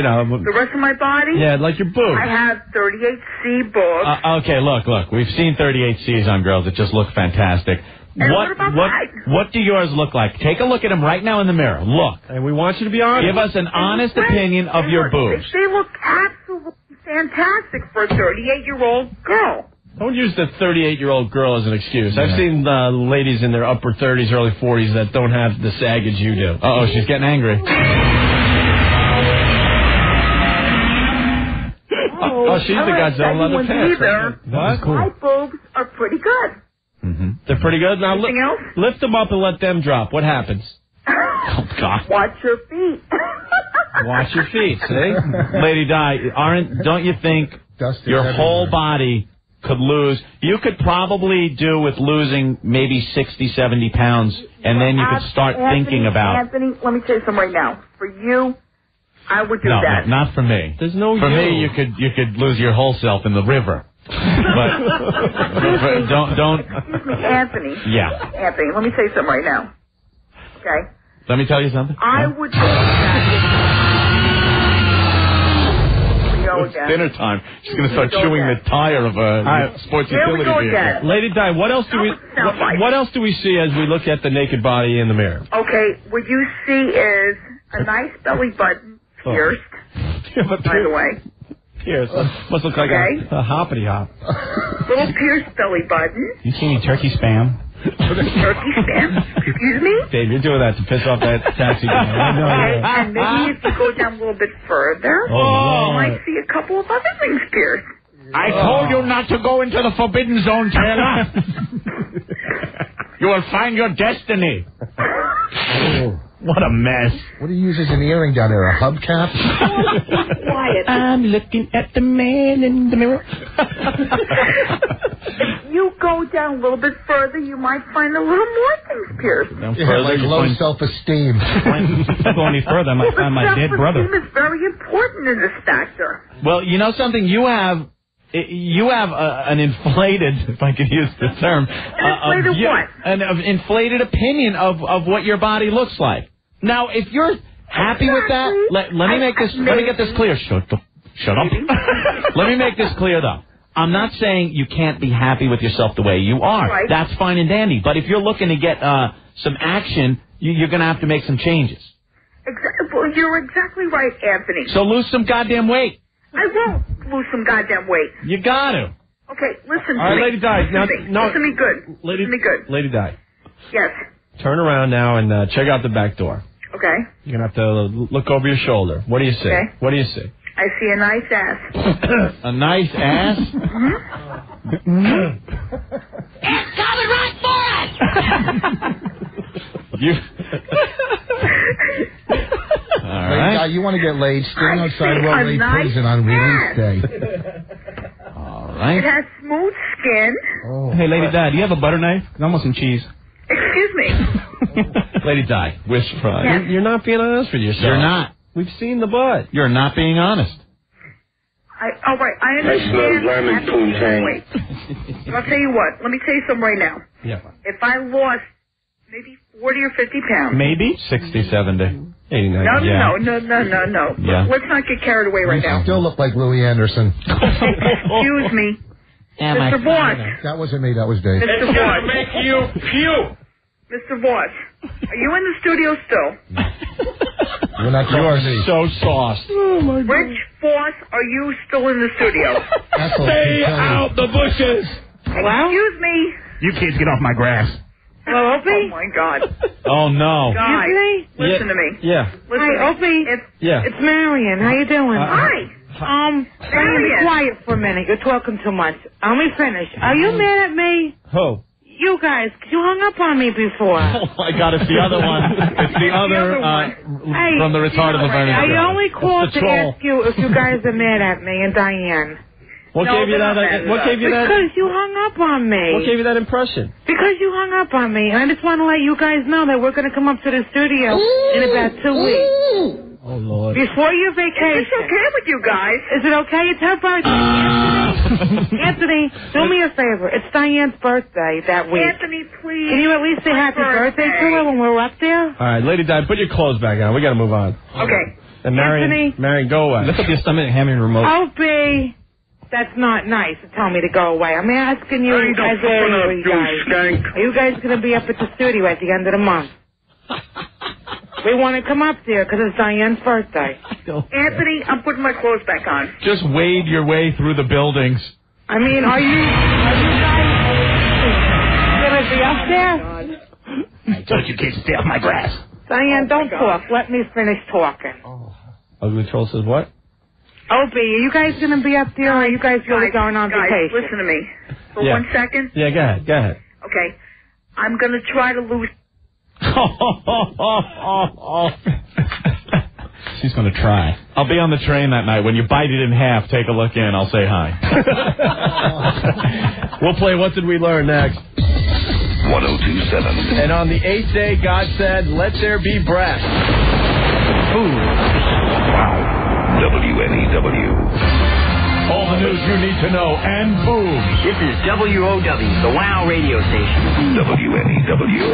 know. The rest of my body? Yeah, like your boobs. I have 38C boobs. Okay, look. We've seen 38Cs on girls that just look fantastic. And what about what do yours look like? Take a look at them right now in the mirror. Look. And we want you to be honest. Give us an honest opinion of your boobs. They look absolutely fantastic for a 38-year-old girl. Don't use the 38-year-old girl as an excuse. Yeah. I've seen ladies in their upper 30s, early 40s that don't have the sag as you do. Uh-oh, she's getting angry. Oh, she's the Godzilla leather pants. What? My boobs are pretty good. Mm-hmm. They're pretty good. Now Anything else? lift them up and let them drop. What happens? Oh, God. Watch your feet. Watch your feet, see? Lady Di, don't you think your whole body could lose? You could probably do with losing maybe 60, 70 pounds, and then you could start thinking about... Anthony, let me tell you something right now. For you, I would do that. No, not for me. There's no For me, you could lose your whole self in the river. But don't. Excuse me, Anthony. Yeah. Anthony, let me say something right now. Okay. Let me tell you something. I would think that. Here we go It's again. dinner time. She's going to start chewing the tire of a sports Here we utility go vehicle. again. Lady Di, what else do what else do we see as we look at the naked body in the mirror? Okay, what you see is a nice belly button pierced, by the way. Pierce. Must look like a hoppity hop. Little pierced belly button. You see any turkey spam? Turkey spam. Excuse me? Dave, you're doing that to piss off that taxi driver. Okay, and maybe if you go down a little bit further, you might see a couple of other things pierced. I told you not to go into the forbidden zone, Taylor. You will find your destiny. What a mess. What do you use as an earring down there? A hubcap? Quiet. I'm looking at the man in the mirror. If you go down a little bit further, you might find a little more things pierced. Yeah, like low self-esteem. If I go any further, I might find my dead brother. Self-esteem is very important in this factor. Well, you know something? You have an inflated, if I could use the term, an inflated opinion of what your body looks like. Now, if you're happy with that, let me get this clear. Shut up. Let me make this clear, though. I'm not saying you can't be happy with yourself the way you are. Right. That's fine and dandy. But if you're looking to get some action, you're going to have to make some changes. Well, you're exactly right, Anthony. So lose some goddamn weight. I won't lose some goddamn weight. You got to. Okay, listen to All right, me. Lady Di. Listen to me good. Lady, listen to me good. Lady Di. Yes. Turn around now and check out the back door. Okay. You're going to have to look over your shoulder. What do you see? Okay. What do you see? I see a nice ass. A nice ass? It's coming right for us! You... All right. You want to get laid? Stand outside well-laid prison on release day. All right. It has smooth skin. Oh, hey, Lady Di, do you have a butter knife? 'Cause I want some cheese. Excuse me. Lady Di, wish fry. Yes. You're not being honest with yourself. You're not. We've seen the butt. You're not being honest. All right, I understand. Wait. I'll tell you what. Let me tell you something right now. Yeah. If I lost maybe 40 or 50 pounds. Maybe 60, 70, 89. No. Yeah. Let's not get carried away right now. You still look like Louis Anderson. Excuse me. Mr. Voss. That wasn't me. That was Dave. Mr. Voss. Make you puke. Mr. Voss, are you in the studio still? You're not talking to me. So sauced. Oh, my God. Rich Voss, are you still in the studio? Stay out the bushes. Hello? Excuse me. You kids get off my grass. Hello, Opie? Oh, my God. Oh, no. Guys, listen to me. Yeah. Listen Hi, Opie. It's Marion. How you doing? Hi. Be quiet for a minute. You're talking too much. Let me finish. Are you mad at me? Who? You guys, you hung up on me before. Oh, my God, it's the other one. It's the other from the retarded Laverne. I only called to ask you if you guys are mad at me and Diane. What gave you that? What gave you that? Because you hung up on me. What gave you that impression? Because you hung up on me, and I just want to let you guys know that we're going to come up to the studio in about 2 weeks. Oh, Lord. Before your vacation. It's okay with you guys. Is it okay? It's her birthday. Anthony, do me a favor. It's Diane's birthday that week. Anthony, please. Can you at least say happy birthday to her when we're up there? All right, Lady Di, put your clothes back on. We got to move on. Okay. And Marion, go away. Lift up your stomach and hand me the remote. Opie, that's not nice to tell me to go away. I'm asking you, Hang the phone up, you skank. Are you guys going to be up at the studio at the end of the month? We want to come up there because it's Diane's birthday. Anthony, I'm putting my clothes back on. Just wade your way through the buildings. I mean, are you guys going to be up there? I told you kids to stay off my grass. Diane, don't talk. Let me finish talking. Ugly Troll says what? Opie, are you guys going to be up there, or are you guys really going on vacation? Listen to me for 1 second. Yeah, go ahead. Okay. I'm going to try to lose... She's going to try. I'll be on the train that night. When you bite it in half, take a look in. I'll say hi. We'll play What Did We Learn next. 1027. And on the 8th day, God said, let there be breath. Food. Wow. WNEW. All the news you need to know, and boom. This is WOW, the WOW radio station. WNEW.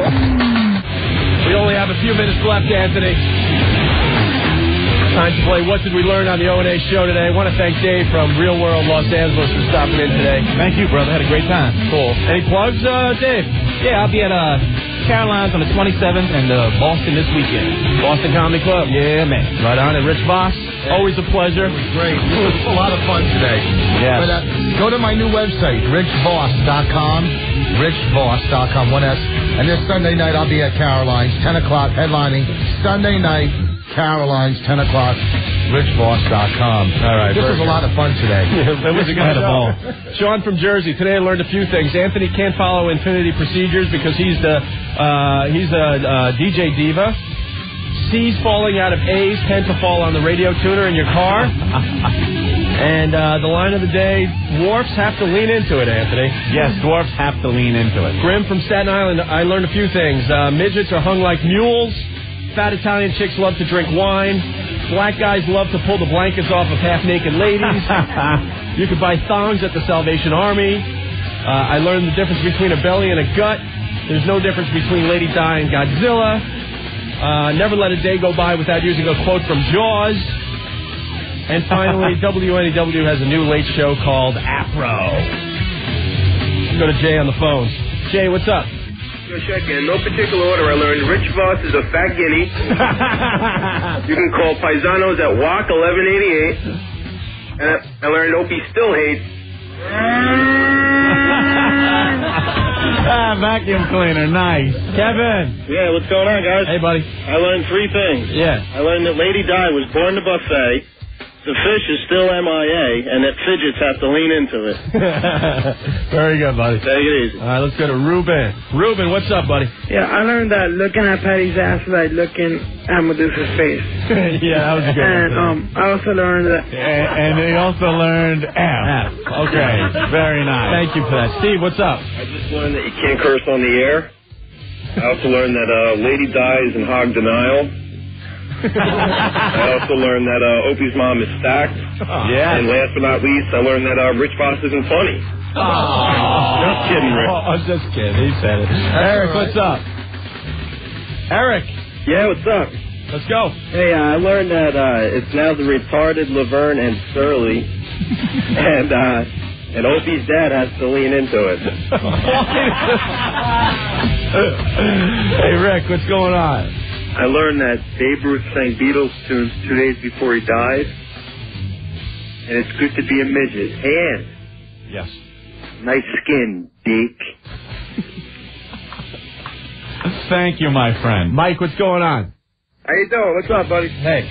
We only have a few minutes left, Anthony. Time to play What Did We Learn on the O&A show today. I want to thank Dave from Real World Los Angeles for stopping in today. Thank you, brother. Had a great time. Cool. Any plugs, Dave? Yeah, I'll be at Caroline's on the 27th and Boston this weekend. Boston Comedy Club. Yeah, man. Right on. And Rich Voss, always a pleasure. It was great. It was a lot of fun today. Yes. But go to my new website, richvoss.com. richvoss.com, 1S. And this Sunday night, I'll be at Caroline's, 10 o'clock, headlining. Sunday night, Caroline's, 10 o'clock, richvoss.com. All right. This was a lot of fun today. That was a good ball. Sean from Jersey. Today I learned a few things. Anthony can't follow Infinity Procedures because he's a DJ diva. C's falling out of A's tend to fall on the radio tuner in your car. And the line of the day, dwarfs have to lean into it, Anthony. Yes, dwarfs have to lean into it. Grim from Staten Island, I learned a few things. Midgets are hung like mules. Fat Italian chicks love to drink wine. Black guys love to pull the blankets off of half-naked ladies. You could buy thongs at the Salvation Army. I learned the difference between a belly and a gut. There's no difference between Lady Di and Godzilla. Never let a day go by without using a quote from Jaws. And finally, WNEW has a new late show called Afro. Let's go to Jay on the phone. Jay, what's up? Check in no particular order. I learned Rich Voss is a fat guinea. You can call Paisanos at WAC 1188. And I learned Opie still hates. Vacuum cleaner, nice. Kevin. Yeah, what's going on, guys? Hey, buddy. I learned three things. Yeah. I learned that Lady Di was born the buffet. The fish is still MIA, and that fidgets have to lean into it. Very good, buddy. Take it easy. All right, let's go to Ruben. Ruben, what's up, buddy? Yeah, I learned that looking at Patty's ass is like looking at Medusa's face. Yeah, that was a good one. And I also learned that... And he also learned F. Okay, very nice. Thank you for that. Steve, what's up? I just learned that you can't curse on the air. I also learned that Lady Di is in hog denial. I also learned that Opie's mom is stacked. Yeah. And last but not least, I learned that Rich Voss isn't funny. Just kidding, Rick. Oh, I'm just kidding. He said it. Eric, what's up? Eric. Yeah, what's up? Let's go. Hey, I learned that it's now the retarded Laverne and Surly. And Opie's dad has to lean into it. Hey, Rick, what's going on? I learned that Babe Ruth sang Beatles tunes 2 days before he died. And it's good to be a midget. And yes, nice skin, Deke. Thank you, my friend. Mike, what's going on? How you doing? What's up, buddy? Hey.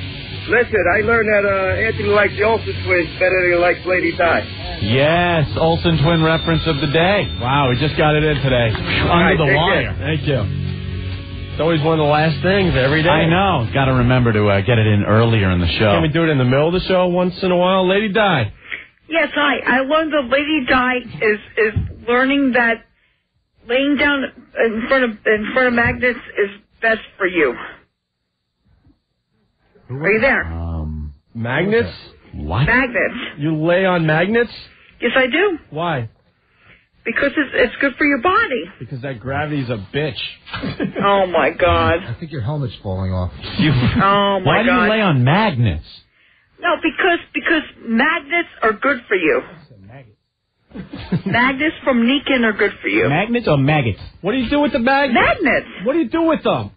Listen, I learned that Anthony likes the Olsen twins better than he likes Lady Di. Yes, Olsen twin reference of the day. Wow, we just got it in today. Under the wire. Thank you. It's always one of the last things every day. I know. Got to remember to get it in earlier in the show. Can we do it in the middle of the show once in a while? Lady Di. Yes, I learned that Lady Di is learning that laying down in front of magnets is best for you. Are you there? Magnets? What? Magnets. You lay on magnets? Yes, I do. Why? Because it's good for your body. Because that gravity's a bitch. Oh, my God. I think your helmet's falling off. Oh, my Why God. do you lay on magnets? No, because magnets are good for you. Magnets from Nikin are good for you. Magnets or maggots? What do you do with the magnets? Magnets. What do you do with them?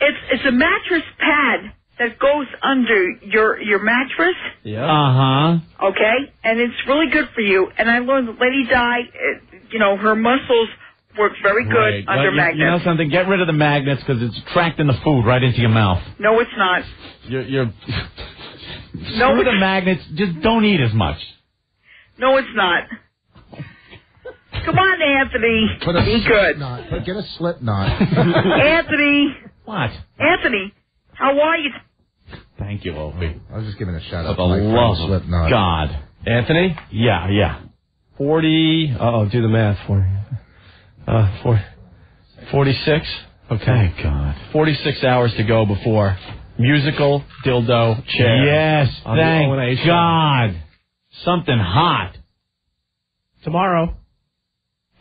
It's a mattress pad that goes under your mattress. Yeah. Uh-huh. Okay? And it's really good for you. And I learned that Lady Di, her muscles work very good Right. under Well, magnets. You know something? Get rid of the magnets because it's attracting the food right into your mouth. No, it's not. You're No, screw the magnets. Just don't eat as much. No, it's not. Come on, Anthony. Be good. Get a slip knot. Anthony. What? Anthony, how are you? Thank you, Opie. I was just giving a shout For out the to my friend love of Slipknot. God. Anthony? Yeah. 40. Do the math for me. 46. Okay. Thank God. 46 hours to go before musical dildo chair. Yes, on the thank O&A show. God. Something hot. Tomorrow.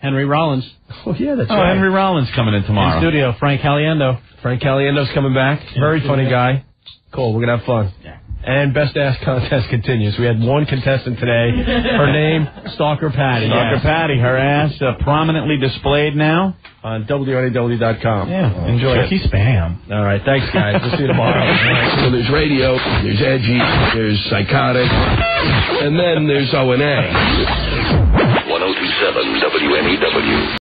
Henry Rollins. Oh, yeah, that's Oh, right. Henry Rollins coming in tomorrow. In studio, Frank Caliendo. Frank Caliendo's coming back. Very funny guy. Cool, we're going to have fun. Yeah. And Best Ass Contest continues. We had one contestant today. Her name, Stalker Patty. Dr. Yes. Patty, her ass prominently displayed now. On WNEW.com. Yeah, Enjoy tricky it. spam. All right, thanks, guys. We'll see you tomorrow. So there's radio, there's edgy, there's psychotic, and then there's O&A. 102.7 WNEW.